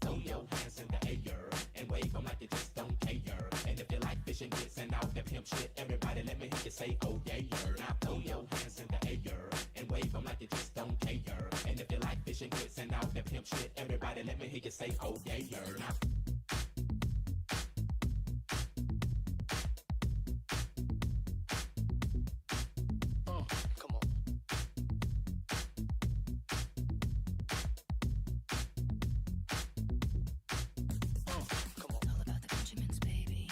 Throw your hands in the air and wave them like you just don't care. And if you like fishing, grits and all that pimp shit, everybody let me hear you say, oh yeah, yeah. Now throw your hands in the air and wave them like you just don't care. And if you like fishing, grits and all that pimp shit, everybody let me hear you say, oh yeah, yeah. Now Oh, come on. Oh, come on. all about the Benjamins, baby.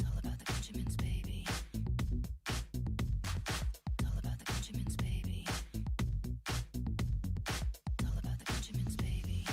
All about the Benjamins, baby. All about the Benjamins, baby. All about the Benjamins, baby.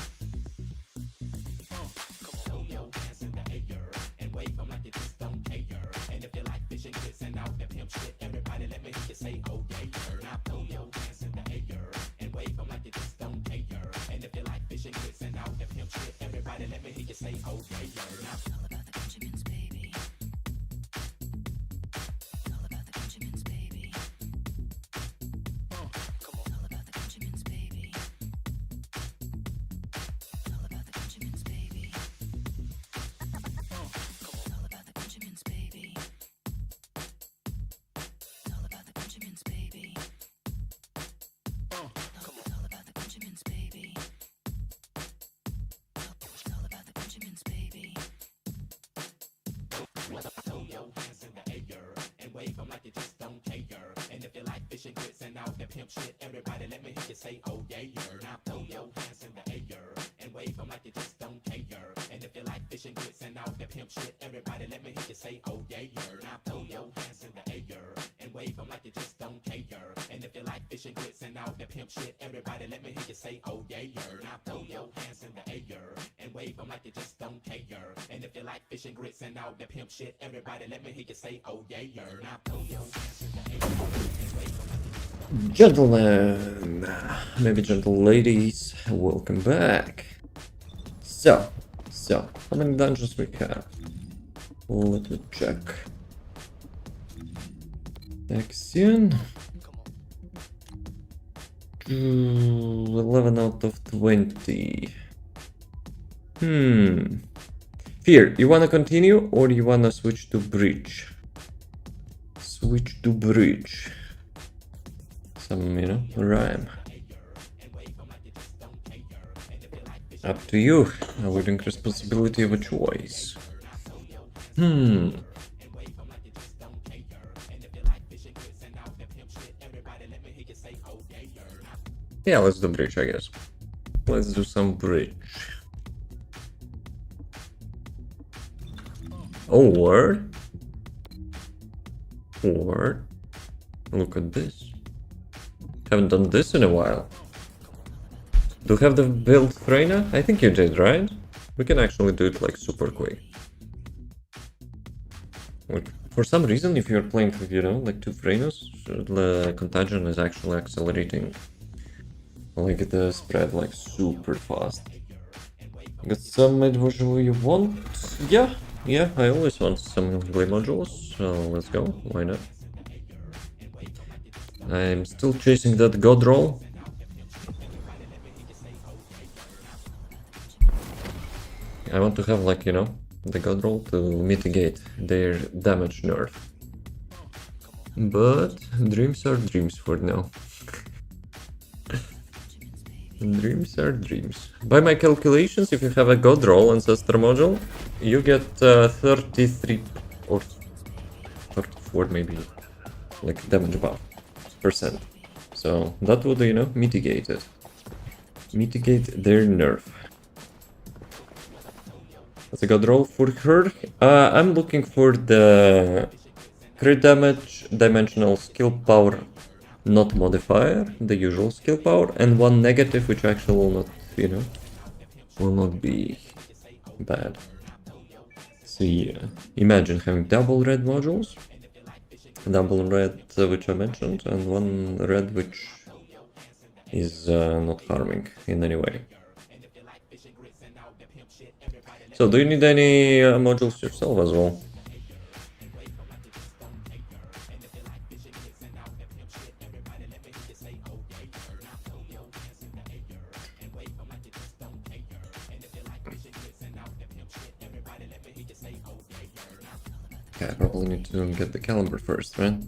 pimp shit. Everybody, let me hear you say, oh yeah, now throw your hands in the air and wave them like you just don't care. And if you like fishing grits and all that pimp shit, everybody, let me hear you say, oh yeah, now throw your hands in the air and wave them like you just don't care. And if you like fishing grits and all that pimp shit, everybody, let me hear you say, oh yeah, now throw your hands in the air and wave them like you just don't care. And if you like fishing grits and all that pimp shit, everybody, let me hear you say, oh yeah, now throw your hands in the air and wave them like you just don't. Gentlemen, maybe gentle ladies, welcome back. So, how many dungeons we have? Let me check. Axion. 11 out of 20. Fear, you wanna continue or you wanna switch to bridge? Switch to bridge. Some, rhyme. Up to you. Avoiding responsibility of a choice. Yeah, let's do bridge, I guess. Let's do some bridge. Oh, word. Look at this. Haven't done this in a while. Do you have the build Freyna? I think you did, right? We can actually do it like super quick. Like, for some reason, if you're playing with, like 2 Freynas, the contagion is actually accelerating. Like the spread like super fast. Got some mid module you want? Yeah, I always want some blade modules, so let's go, why not? I'm still chasing that god roll. I want to have like, the god roll to mitigate their damage nerf. But dreams are dreams for now. Dreams are dreams. By my calculations, if you have a god roll ancestor module, you get 33 or 34 maybe, like damage buff %. So that would, mitigate it. Mitigate their nerf. That's a god roll for her. I'm looking for the crit damage, dimensional skill power, not modifier, the usual skill power, and 1 negative, which actually will not, will not be bad. So yeah, imagine having double red modules, double red which I mentioned, and 1 red which is not harming in any way. So do you need any modules yourself as well? Okay, I probably need to get the caliber first, right?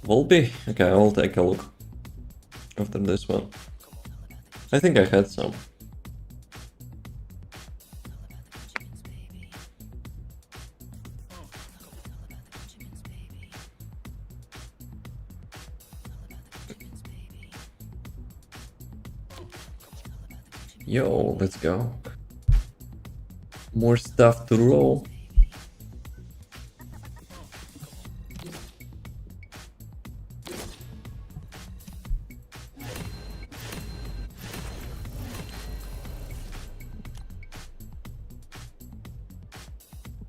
Volby? Okay, I'll take a look after this one. I think I had some. Yo, let's go. More stuff to roll.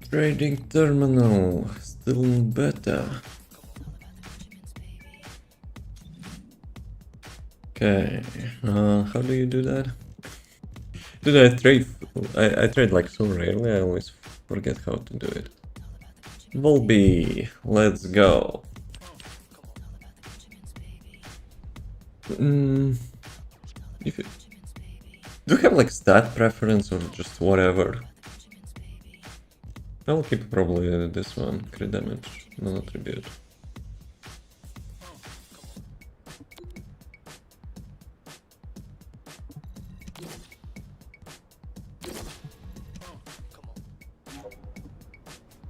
Trading terminal, still in beta. Okay, how do you do that? Dude, I trade like so rarely, I always forget how to do it. Volby, let's go. If you, do you have like stat preference or just whatever? I'll keep probably this one, crit damage, non attribute.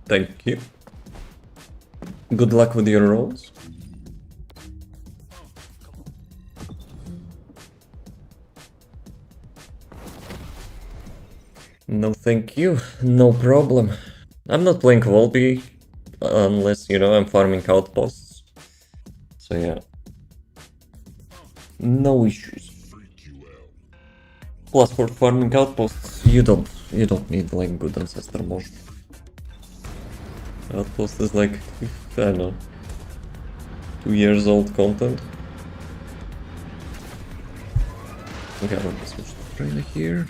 Thank you. Good luck with your rolls. No thank you, no problem. I'm not playing Volby unless, you know, I'm farming outposts. So yeah. No issues. Plus for farming outposts, you don't need like good ancestor motion. Outpost is like, I don't know, 2 years old content. Okay, let me switch the trainer here.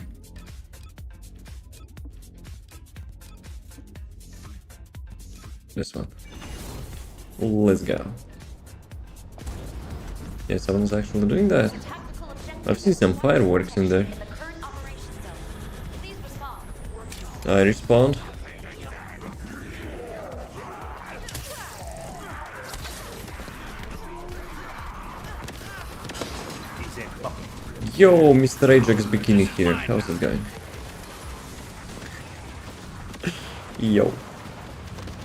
This one. Let's go. Yeah, someone's actually doing that. I've seen some fireworks in there. I respawned. Yo, Mr. Ajax Bikini here. How's it going? Yo.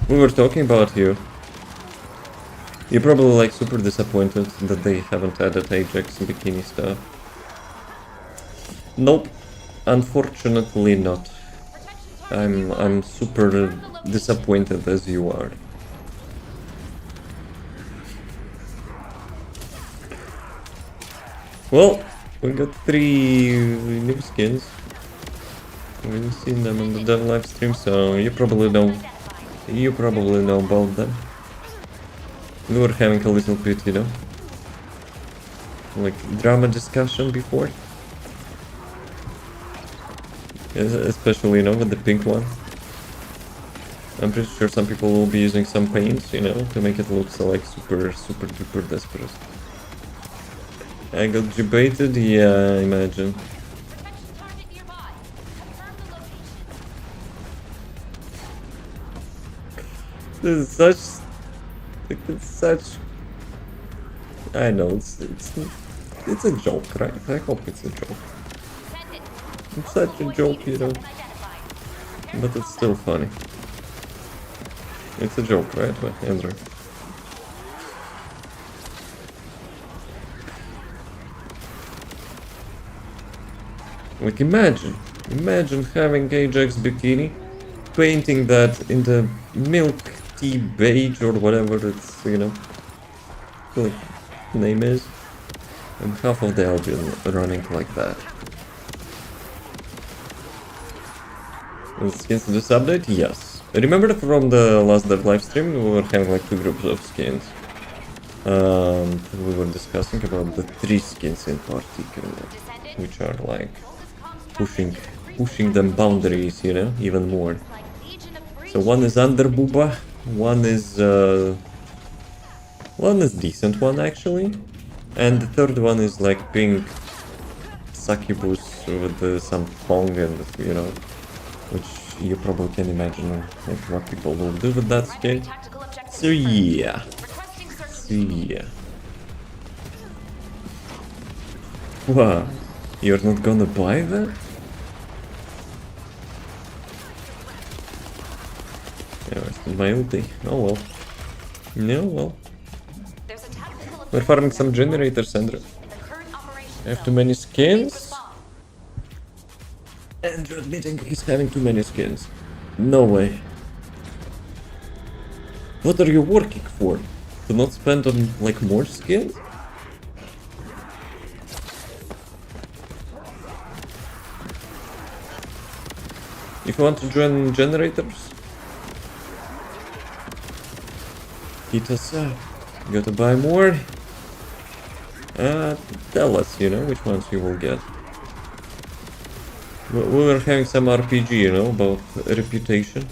We were talking about you. You're probably like super disappointed that they haven't added Ajax Bikini stuff. Nope. Unfortunately not. I'm super disappointed as you are. Well, we got 3 new skins. We've seen them on the dev live stream, so you probably know about them. We were having a little bit, you know, like drama discussion before. Especially, you know, with the pink one. I'm pretty sure some people will be using some paints, you know, to make it look so like super duper desperate. I got debated, yeah, I imagine. This is such, it's such. I know it's a joke, right? I hope it's a joke. It's such a joke, you know, but it's still funny. It's a joke, right, Andrew? Like imagine having Ajax Bikini, painting that in the milk tea beige or whatever it's, you know, like name is, and half of the Albion running like that. Skins to this update? Yes. I remember from the last dev live stream we were having like 2 groups of skins. We were discussing about the 3 skins in particular, which are like pushing them boundaries, you know, even more. So one is Underbooba, one is decent one actually, and the third one is like pink succubus with some tongue and, you know, which you probably can imagine like what people will do with that skin. So yeah. Wow, you're not gonna buy that? Yeah, it's my ulti. Oh well. No well. We're farming some generators, Sandra. I have too many skins? Andrew admitting he's having too many skins. No way. What are you working for? To not spend on like more skins? If you want to join generators, hit us up. You gotta buy more. Tell us, you know, which ones you will get. We were having some RPG, you know, about reputation.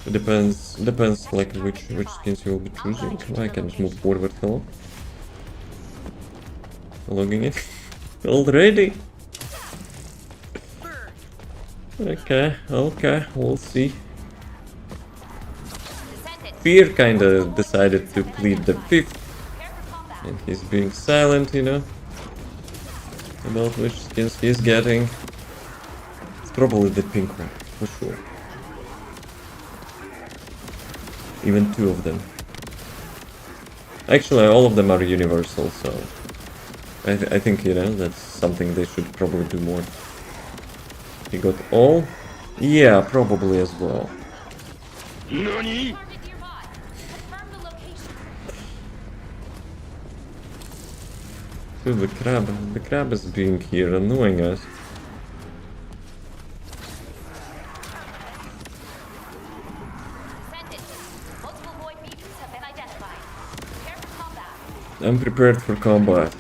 It depends like which skins you will be choosing. I can just move forward, hello. Logging in. Already? Okay, we'll see. Fear kinda decided to plead the 5th. And he's being silent, you know, about which skins he's getting. It's probably the pink one, for sure. Even 2 of them. Actually, all of them are universal, so I think, you know, that's something they should probably do more. He got all? Yeah, probably as well. Target nearby. Confirm the location. Dude, the crab is being here, annoying us. Descendant. Multiple void beacons have been identified. Prepare for combat. I'm prepared for combat.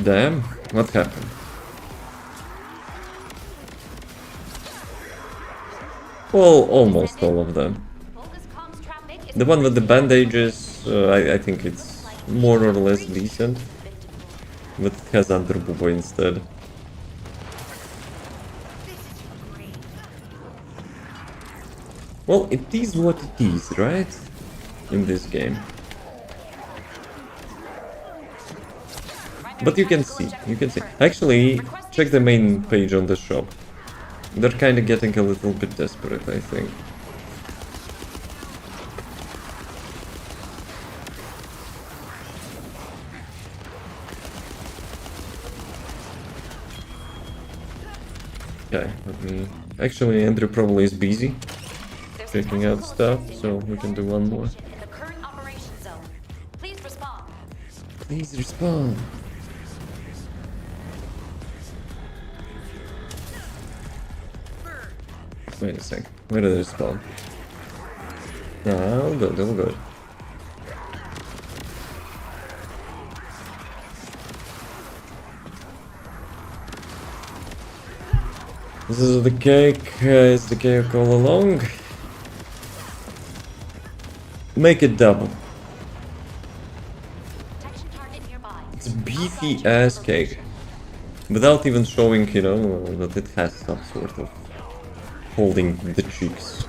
Damn, what happened? Well, almost all of them. Focus comms traffic is The one with the bandages, I think it's more or less decent, but it has underbubo instead. Well, it is what it is, right? In this game. But you can see. Actually, check the main page on the shop. They're kind of getting a little bit desperate, I think. Okay, let me... Actually, Andrew probably is busy checking out stuff, so we can do one more. in the current operation zone. Please respond. Please respond. Wait a sec. Where did it spawn? All good, all good. This is the cake. It's the cake all along. Make it double. Protection target nearby. It's beefy ass cake. Without even showing, you know, that it has some sort of holding the cheeks.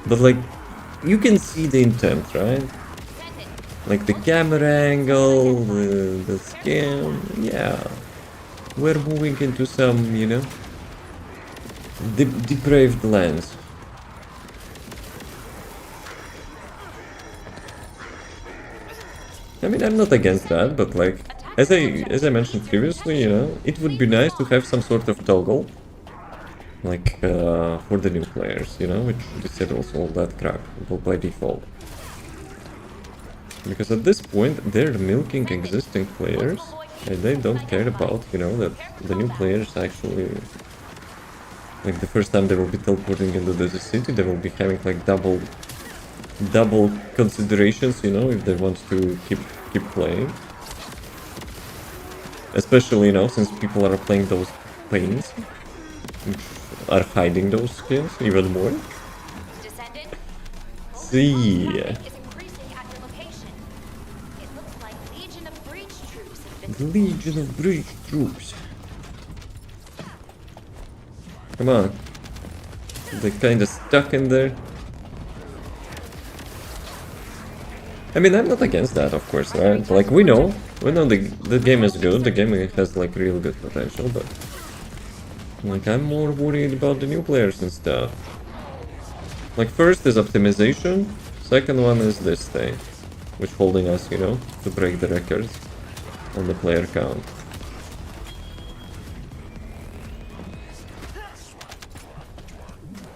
But like, you can see the intent, right? Like the camera angle, the skin, yeah. We're moving into some, you know, depraved lands. I mean, I'm not against that, but like, as I mentioned previously, you know, it would be nice to have some sort of toggle, like for the new players, you know, which disables all that crap by default. Because at this point, they're milking existing players, and they don't care about, you know, that the new players actually, like the first time they will be teleporting into the city, they will be having like double considerations, you know, if they want to keep playing. Especially, you know, since people are playing those planes, which are hiding those skills even more. Descendant. See. Traffic is increasing at your location. It looks like Legion of Breach troops have been Legion of Breach troops. Come on. They're kinda stuck in there. I mean, I'm not against that, of course, right? Like, we know the game is good, the game has, like, real good potential, but... Like, I'm more worried about the new players and stuff. Like, first is optimization, second one is this thing, which holding us, you know, to break the records on the player count.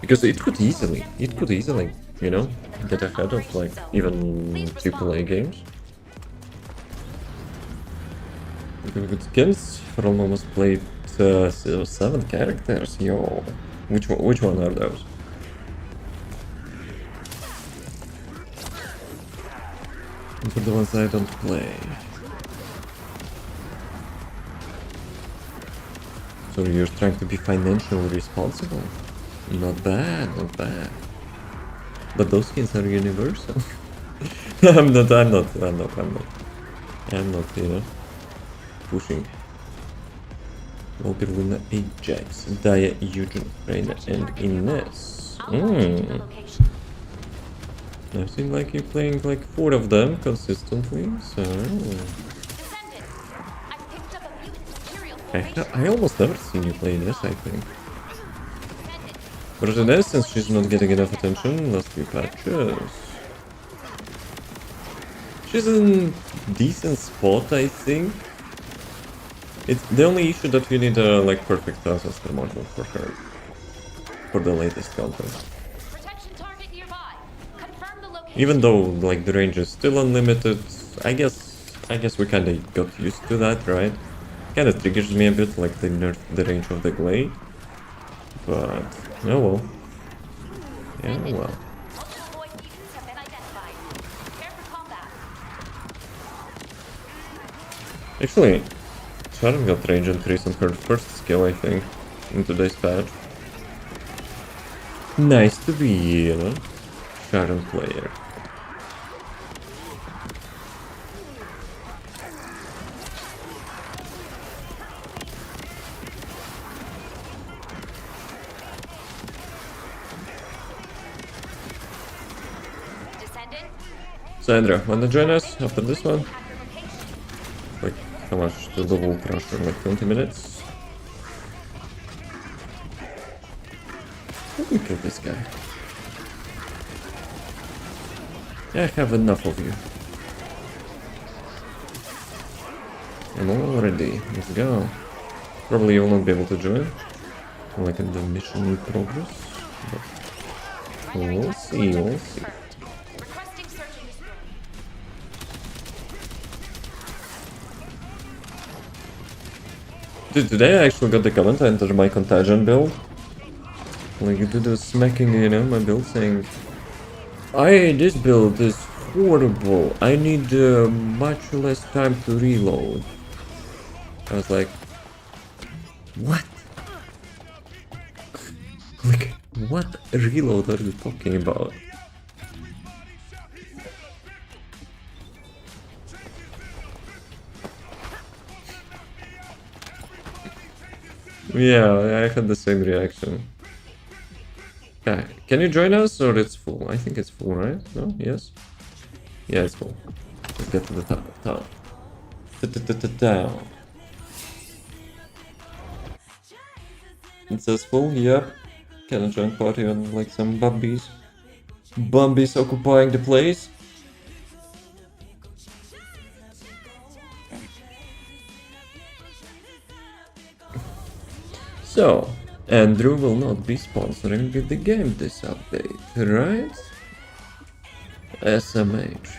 Because it could easily, you know, get ahead of like even AAA games. Good skills. Ron almost played 7 characters. Yo, which one are those? For the ones I don't play. So you're trying to be financially responsible. Not bad, not bad. But those skins are universal. I'm not, you know, pushing. Walker, Luna, Ajax, Daya, Eugen, Reina, and Ines. I seem like you're playing like 4 of them consistently, so... I almost never seen you play this, I think. But it is, since she's not getting enough attention last few patches. She's in decent spot, I think. It's the only issue that we need a like perfect ancestor module for her. For the latest content. Protection target nearby. Confirm the location. Even though like the range is still unlimited, I guess we kinda got used to that, right? Kinda triggers me a bit, like they nerfed the range of the glade. But oh well. Yeah, well. Multiple void beacons have been identified. Prepare for combat. Actually, Sharon got range increase on her first skill, I think, in today's patch. Nice to be a Sharon player. Descendant, Sandra, wanna join us after this one? at your location. Like, how much to level crusher? Like 20 minutes? Let me kill this guy. I have enough of you. I'm all ready. Let's go. Probably you'll not be able to join. Like in the mission in progress. But we'll see, we'll see. Requesting search and destroy. Dude, today I actually got the comment under my contagion build. Like, you do the smacking, you know, my build saying, this build is horrible. I need much less time to reload. I was like, what? Like, what reload are you talking about? Yeah, I had the same reaction. Okay, can you join us or it's full? I think it's full, right? No? Yes? Yeah, it's full. Let's get to the top. Down. It says full, yep. Can I join party on like some bumbies? Bumbies occupying the place? So, Andrew will not be sponsoring the game this update, right? SMH.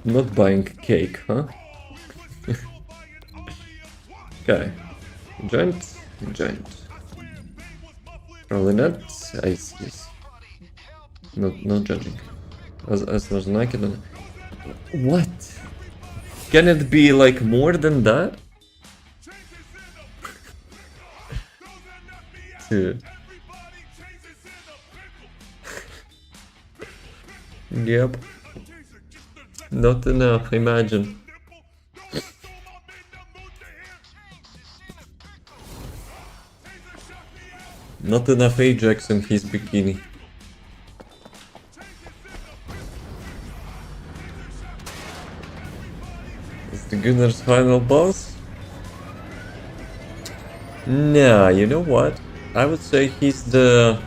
Not buying cake, huh? Okay. Giant. Probably not. I see. No judging. As there's naked and... What? Can it be like more than that? Dude. Yep. Not enough, imagine. Not enough Ajax in his bikini. Is the Gunnar's final boss? Nah, you know what? I would say he's the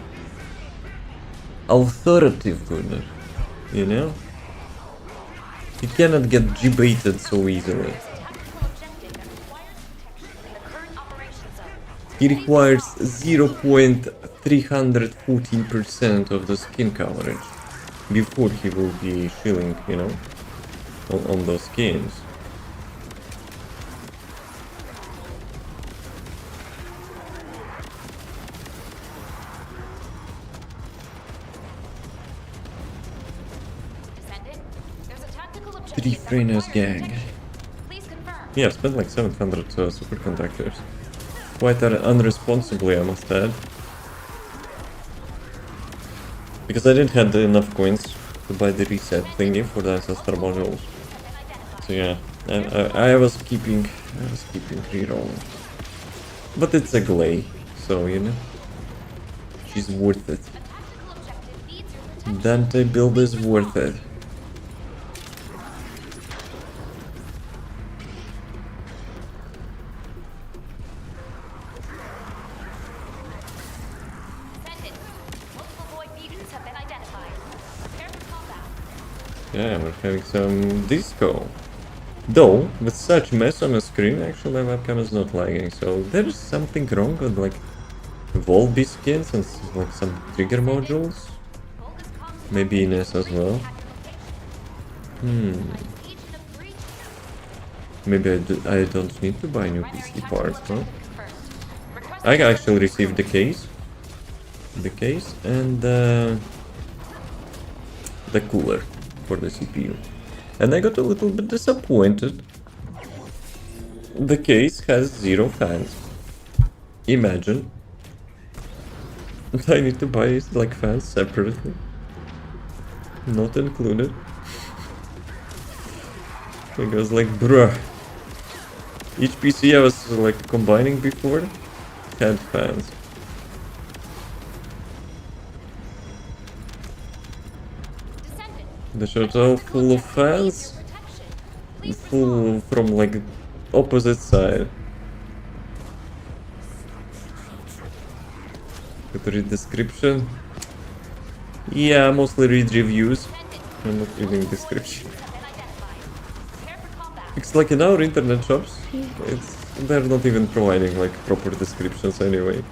authoritative Gunnar, you know? He cannot get G-baited so easily. Tactical objective that requires protection in the current operation zone. He requires 0.314% of the skin coverage before he will be shielding, you know, on those skins. Descendant, there's a tactical objective Three that Freyna's requires gang. protection. Please confirm. Yeah, I've spent like 700 superconductors. Quite unresponsibly, I must add. Because I didn't have enough coins to buy the reset thingy for the ancestor modules. So yeah, I was keeping rerolling. But it's a Glay, so you know, she's worth it. A tactical objective needs your Dante build is worth it. Descendant. Multiple void mutants have been identified. Prepare for combat. Yeah, we're having some disco. Though, with such mess on the screen, actually my webcam is not lagging, so there's something wrong with like Volby skins and like some trigger modules. Vulgus comms Maybe Ines as well. Agent of breach. Maybe I don't need to buy new PC parts, huh? Confirmed. Request I actually received the case. The case and the cooler for the CPU. And I got a little bit disappointed. The case has 0 fans. Imagine. I need to buy like fans separately. Not included. Because like bruh. Each PC I was like combining before had fans. Descendant. The shirt's all full of fans. Protection. Please Full from like opposite side. Could read description. Yeah, I mostly read reviews. I'm not reading description. have been identified. Prepare for combat. It's like in our internet shops, they're not even providing like proper descriptions anyway.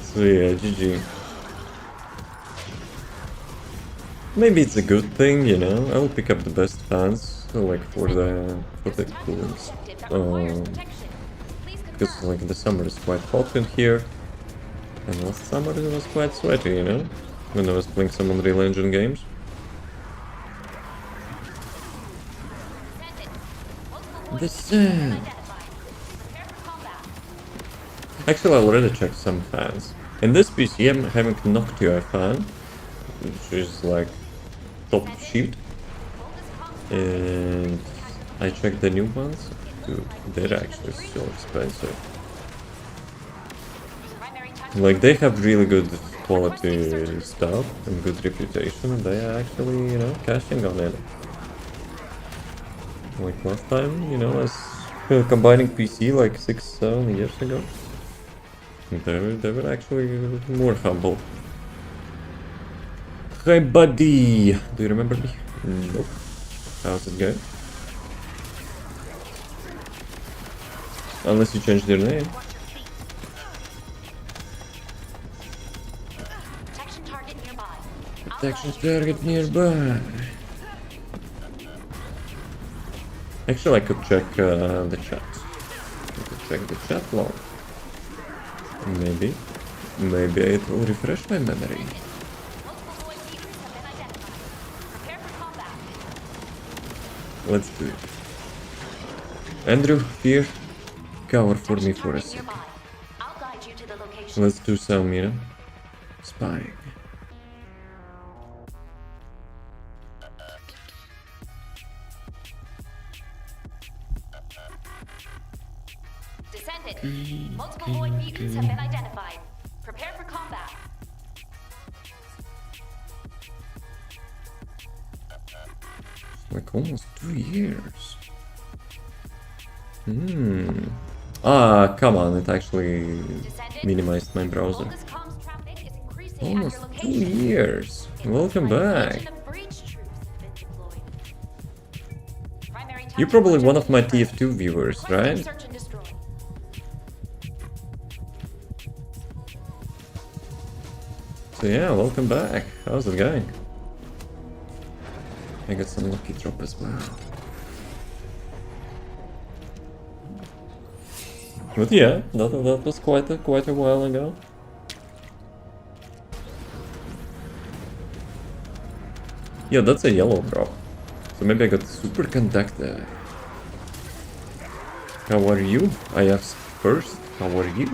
So yeah, GG. Maybe it's a good thing, you know. I'll pick up the best fans, like for the cools. Protection. Please Because confirm. like the summer is quite hot in here, and last summer it was quite sweaty, you know, when I was playing some Unreal Engine games. Descendant. Multiple void Descent. identified. Prepare for combat. Actually, I already checked some fans. In this PC, I'm having Noctua fan, which is like top shit, Vulgus comms and I checked the new ones. Dude, they're actually so expensive. primary touch. Like they have really good quality stuff and good reputation, and they are actually, you know, cashing on it. Like last time, you know, I was combining PC like 6-7 years ago. They were actually more humble. Hey buddy! Do you remember me? Nope. How's it going? Unless you changed your name. Protection target nearby. Protection target nearby. Actually, I could check the chat. I could check the chat log. Maybe it will refresh my memory. Multiple void mutants have been identified. Prepare for combat. Let's do it. Andrew, here, cover for me for a Target second. nearby. I'll guide you to the location. Let's do some, you know, spying. Descendant. Multiple void mutants have been identified. Prepare for combat. Like almost 2 years. Ah, come on, it actually Descendant. minimized my browser. Vulgus comms traffic is increasing Almost at your 2 location. years. It looks Welcome like back. Legion of breach troops have been deployed. Primary You're target probably one of my objective TF2 viewers, confirmed. right? Search and destroy. So yeah, welcome back. How's it going? I got some lucky drop as well. But yeah, that was quite a while ago. Yeah, that's a yellow drop. So maybe I got superconductor. How are you? I asked first. How are you?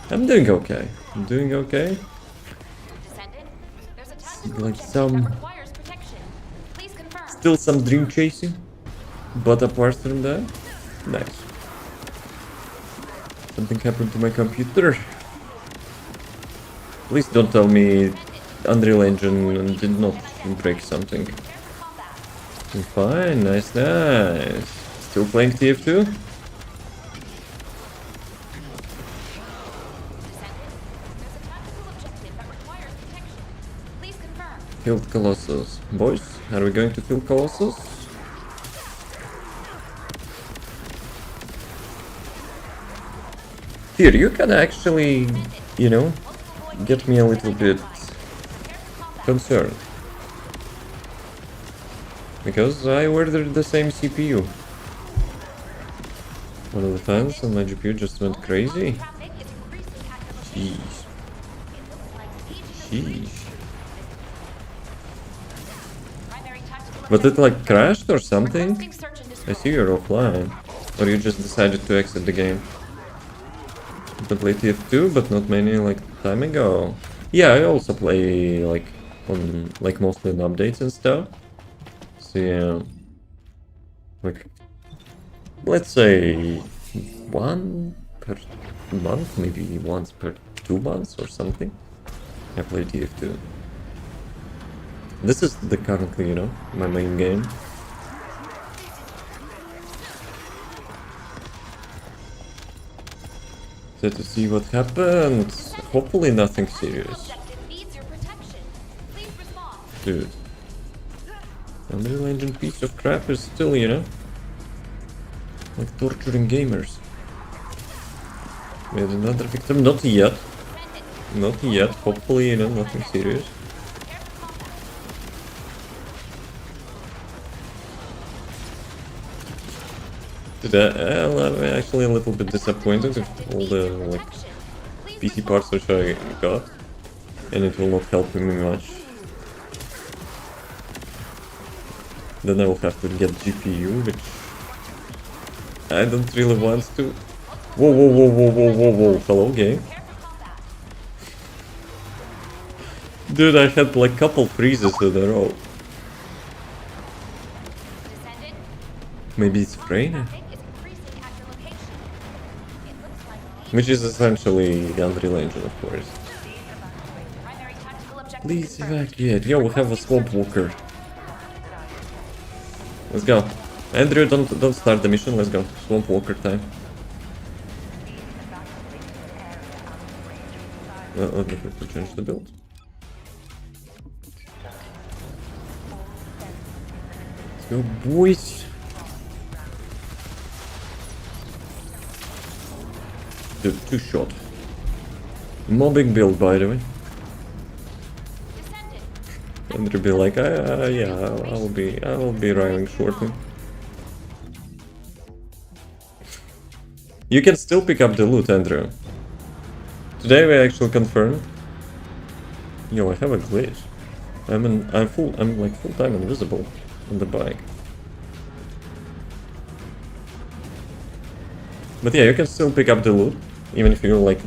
I'm doing okay. I'm doing okay. Descendant. There's a tactical Like objective some- that requires protection. Please confirm. Still some dream chasing. But apart from that, nice. Something happened to my computer. Please don't tell me Unreal Engine did not break something. Fine, nice, nice. Still playing TF2? Killed Colossus. Boys, are we going to kill Colossus? Here, you can actually, you know, get me a little bit concerned. Because I ordered the same CPU. One of the fans on my GPU just went crazy. Jeez. Sheesh. But it like crashed or something? I see you're offline. Or you just decided to exit the game. To play TF2, but not many like time ago. Yeah, I also play like on like mostly on updates and stuff. So yeah, like let's say 1 per month, maybe once per 2 months or something. I play TF2. This is the currently, you know, my main game. So to see what happens. Hopefully nothing serious. Dude. Unreal Engine piece of crap is still, you know, like torturing gamers. We had another victim. Not yet. Not yet. Hopefully, you know, nothing serious. I'm actually a little bit disappointed with all the like PC parts which I got, and it will not help me much. Then I will have to get GPU, which I don't really want to. Whoa, whoa, whoa, whoa, whoa, whoa, whoa! Hello, game. Dude, I had like couple freezes in a row. Maybe it's Freyna? Which is essentially Unreal Engine, of course. Please evacuate. Yo, we have a Swamp Walker. Let's go. Andrew, don't start the mission. Let's go. Swamp Walker time. Let me quickly change the build. Let's go, boys. Dude, 2 shot. Mobbing build, by the way. Andrew be like, yeah, I'll be arriving shortly. You can still pick up the loot, Andrew. Today we actually confirmed. Yo, I have a glitch. I'm like full-time invisible on the bike. But yeah, you can still pick up the loot, even if you're like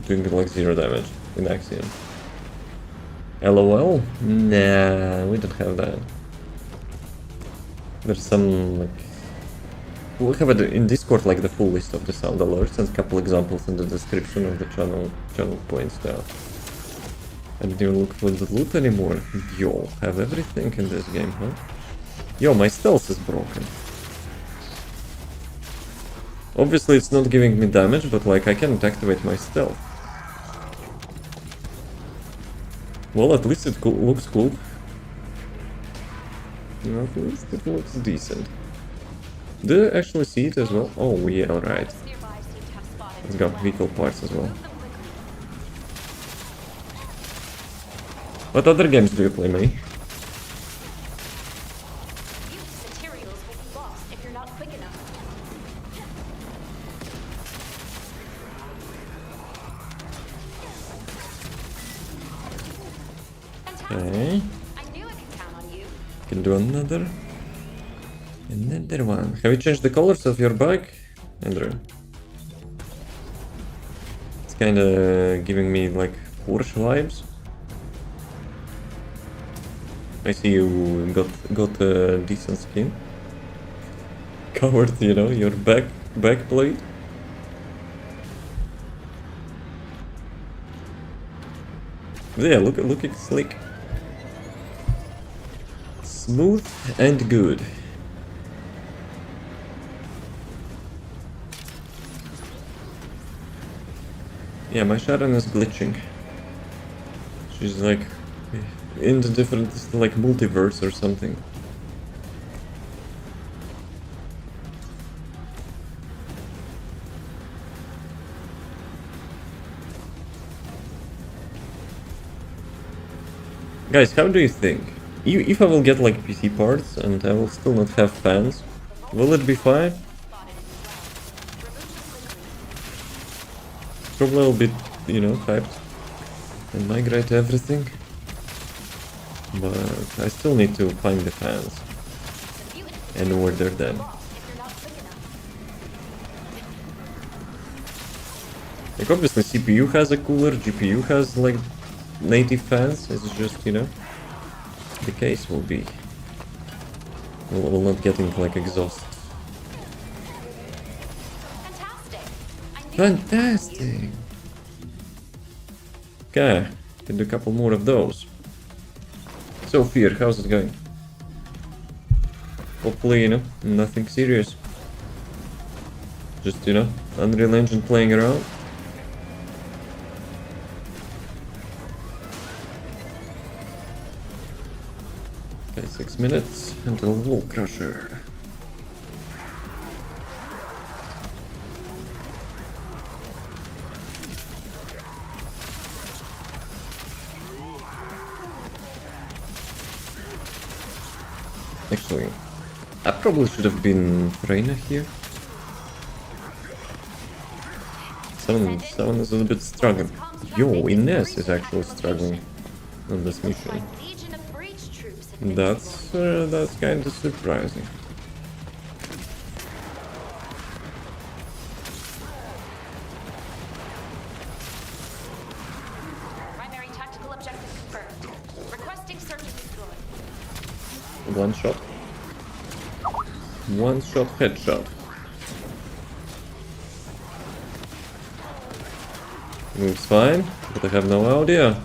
doing like 0 damage in Axiom. LOL? Nah, we don't have that. There's some like... We'll have it in Discord, like the full list of the sound alerts and a couple examples in the description of the channel points there. I didn't even look for the loot anymore. Yo, have everything in this game, huh? Yo, my stealth is broken. Obviously it's not giving me damage, but like I can't activate my stealth. Well, at least it looks cool. At least it looks decent. Do you actually see it as well? Oh yeah, alright. Let's go, vehicle parts as well. What other games do you play, May? Okay. Can do another one. Have you changed the colors of your bike, Andrew? It's kinda giving me like Porsche vibes. I see you got a decent skin. Covered, you know, your back plate. Yeah, looking slick. Smooth and good. Yeah, my Sharon is glitching. She's like in the different like multiverse or something. Guys, how do you think? If I will get like PC parts and I will still not have fans, will it be fine? Probably a little bit, you know, hyped and migrate everything. But I still need to find the fans and order them. Like obviously CPU has a cooler, GPU has like native fans, it's just, you know, the case will be. We'll not getting like exhausted. Fantastic! Okay, can do a couple more of those. So Fear, how's it going? Hopefully, you know, nothing serious. Just, you know, Unreal Engine playing around. Okay, 6 minutes until Wall Crusher. Actually, I probably should have been Reina here. Someone is a little bit struggling. Yo, Ines is actually struggling on this mission. That's kind of surprising. Primary tactical objective confirmed. Requesting search and destroy. One shot. One shot headshot. Moves fine, but I have no audio.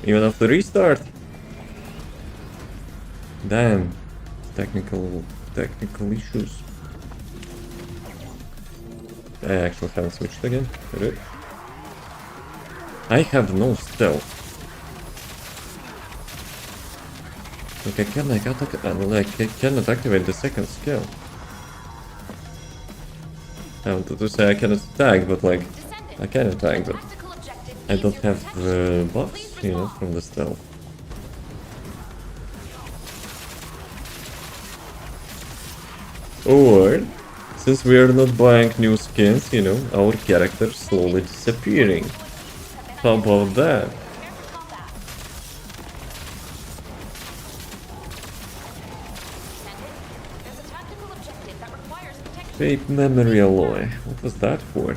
Even after restart. Damn. Technical issues. I actually haven't switched again. Good. I have no stealth. Like I cannot activate the second skill. I wanted to say I cannot tag, but like I can attack, but I don't have buffs, you know, from the stealth. Or, since we are not buying new skins, you know, our characters slowly disappearing. How about that? Vape memory alloy. What was that for? I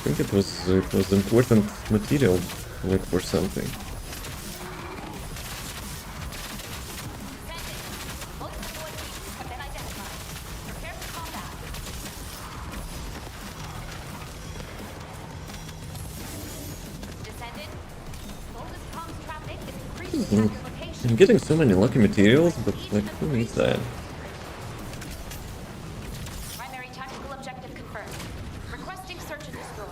think it was important material, like for something. I'm getting so many lucky materials, but like who needs that? Primary tactical objective confirmed. Requesting search and destroy.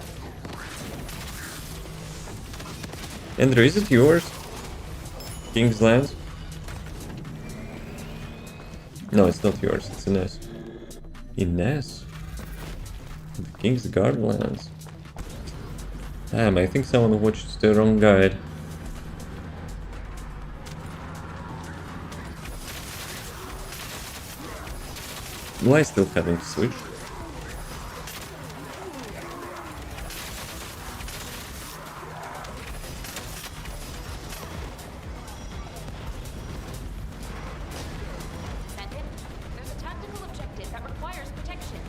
Andrew, is it yours? King's Lands? No, it's not yours, it's Ines. Ines? The King's Guard Lands. Damn, I think someone watched the wrong guide. Do I still haven't switched? There's a tactical objective that requires protection.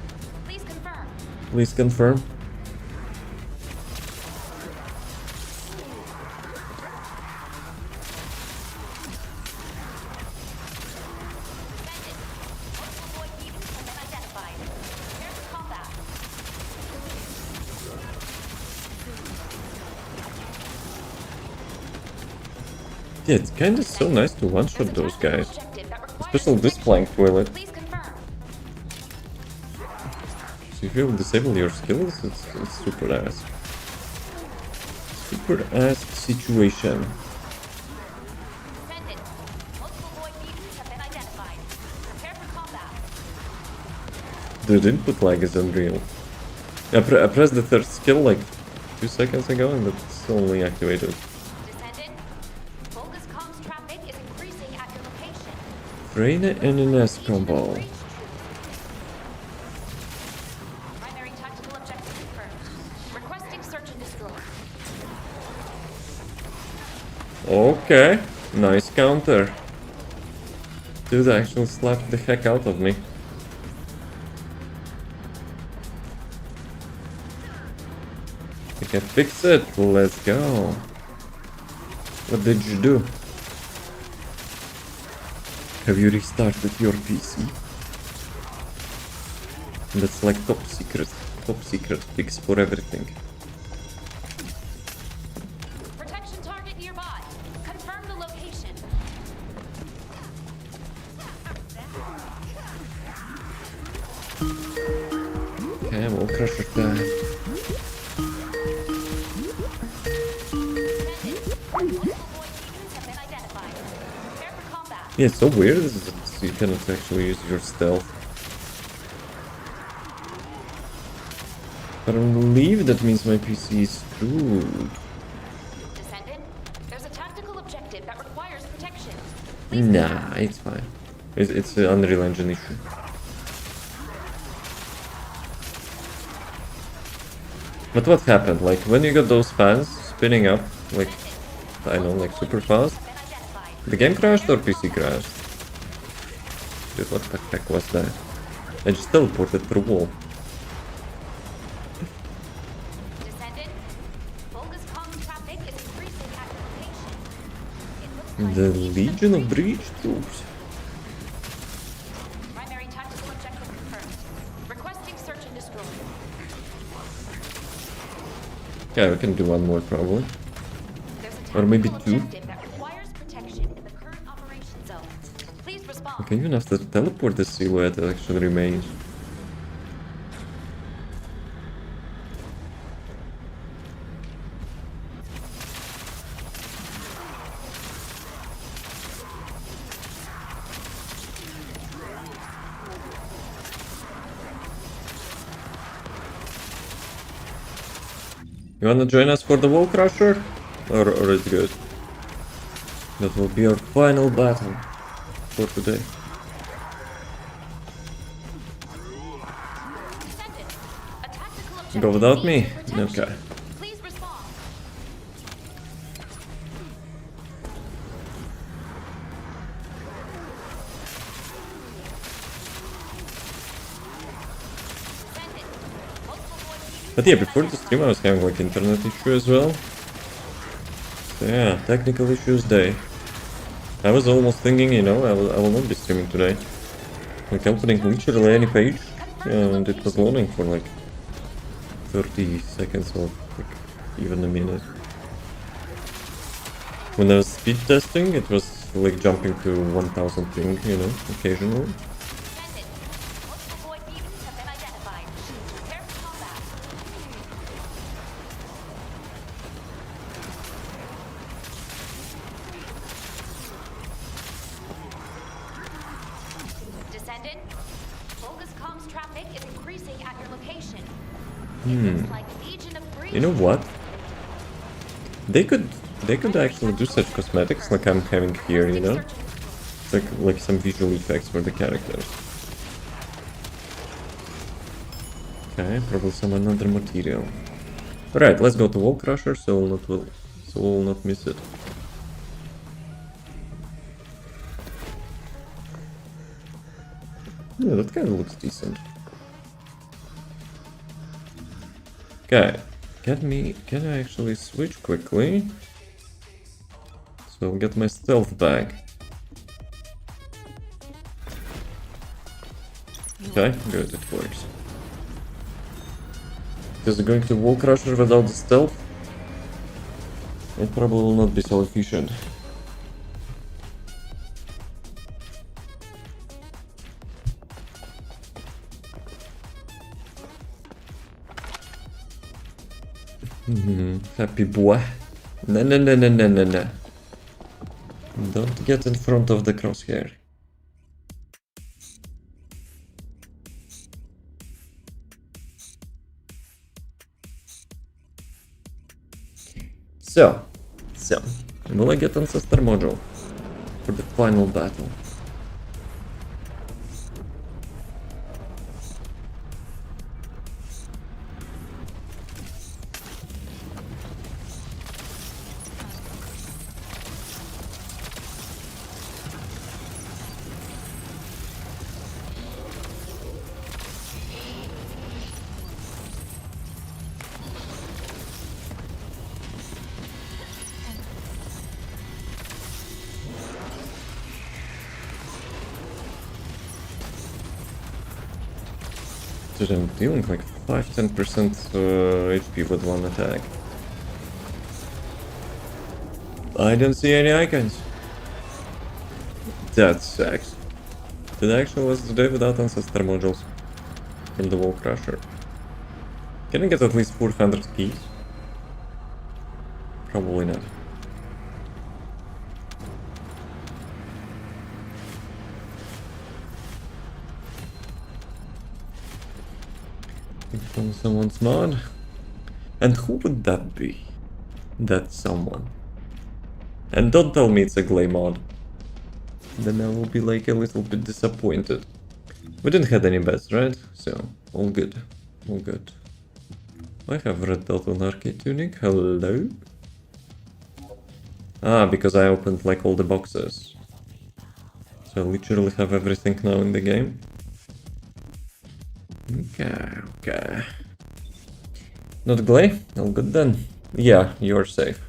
Please confirm. Please confirm. Yeah, it's kinda so nice to one-shot those guys. Objective that requires Especially this protection. flank toilet. Please confirm. So if you disable your skills, it's super ass. Super ass situation. Descendant. Multiple void mutants have been identified. Prepare for combat. Dude, input lag is unreal. I pressed the third skill like 2 seconds ago and it's only activated. Descendant. Vulgus comms traffic is increasing at your location. Train and an S combo. Primary tactical objective confirmed. Requesting search and destroy. Okay, nice counter. Dude actually slapped the heck out of me. I can fix it, let's go. What did you do? Have you restarted your PC? That's like top secret fix for everything. Protection target nearby. Confirm the location. Okay, we'll crush it down. Yeah, it's so weird that you cannot actually use your stealth. I don't believe that means my PC is screwed. Descendant, there's a tactical objective that requires protection. Nah, it's fine. It's an Unreal Engine issue. But what happened? Like, when you got those fans spinning up, like, I know, like super fast, the game crashed or PC crashed? Dude, what the heck was that? I just teleported through a wall. Descendant, Vulgus comms traffic is increasing at your location. It looks like The Legion of Breach troops. primary tactical objective confirmed. Requesting search and destroy. Yeah, we can do one more probably. There's a Or maybe tactical two. objective that requires protection in the current operation zone. Please respond. Okay, even after teleport the silhouette actually remains. You wanna join us for the wall crusher? Or it's good? That will be our final battle for today. Descendant, a tactical objective Go without me? needs protection. Okay. Please respond. Descendant, multiple void mutants But yeah, have been before the stream I was having like internet issue as well. So yeah, technical issues day. I was almost thinking, you know, I will not be streaming today. Like opening literally any page, and it was loading for like 30 seconds or like even a minute. When I was speed testing, it was like jumping to 1000 ping, you know, occasionally. Descendant, multiple void mutants have been identified. Prepare for combat. Descendant, Vulgus comms traffic is increasing at your location. It looks like Legion of Breach. You know what? They could actually do such cosmetics like I'm having here, you know? It's like some visual effects for the characters. Okay, probably some another material. Alright, let's go to Wall Crusher so we'll not miss it. Yeah, that kind of looks decent. Okay, can I actually switch quickly? So I'll get my stealth back. Okay, good, it works. Because going to Wall Crusher without the stealth, it probably will not be so efficient. Happy boy. No, no, no, no, no, no, no. Don't get in front of the crosshair. So, will I get Ancestor module for the final battle? Dude, I'm dealing like 5-10% HP with one attack. I don't see any icons. That sucks. It actually was the day without Ancestor modules in the Wall Crusher. Can I get at least 400 keys? Probably not. From someone's mod? And who would that be? That someone. And don't tell me it's a Glay mod. Then I will be like a little bit disappointed. We didn't have any bets, right? So, all good. All good. I have red dot on arcade tunic. Hello? Ah, because I opened like all the boxes. So I literally have everything now in the game. Okay. Not Glay? All good then. Yeah, you're safe.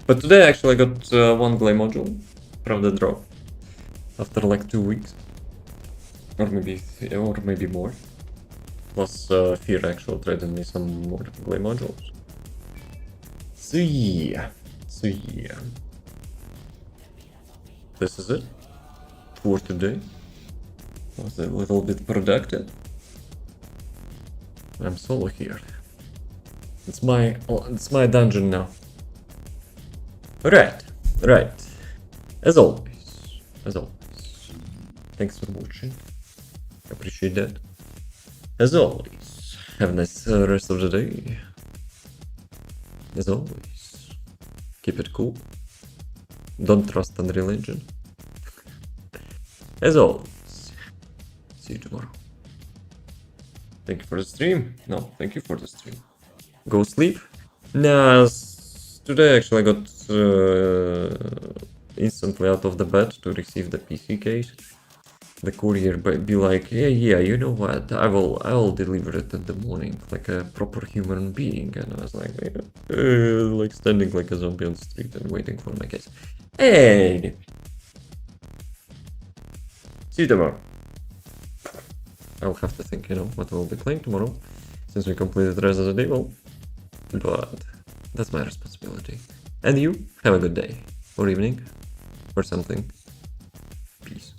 But today actually I got one Glay module from the drop. After like 2 weeks. Or maybe more. Plus Fear actually traded me some more Glay modules. So yeah. This is it for today. Was a little bit productive. I'm solo here. It's my dungeon now. Right. As always. Thanks for watching. Appreciate that. As always, have a nice rest of the day. As always, keep it cool. Don't trust Unreal Engine. As always, see you tomorrow. Thank you for the stream. No, thank you for the stream. Go sleep. Nah, today actually I got instantly out of the bed to receive the PC case. The courier be like, yeah, you know what? I will deliver it in the morning like a proper human being. And I was like, like standing like a zombie on the street and waiting for my case. Hey, see you tomorrow. I'll have to think, what we'll be playing tomorrow, since we completed the Resident Evil. But that's my responsibility. And you have a good day or evening or something. Peace.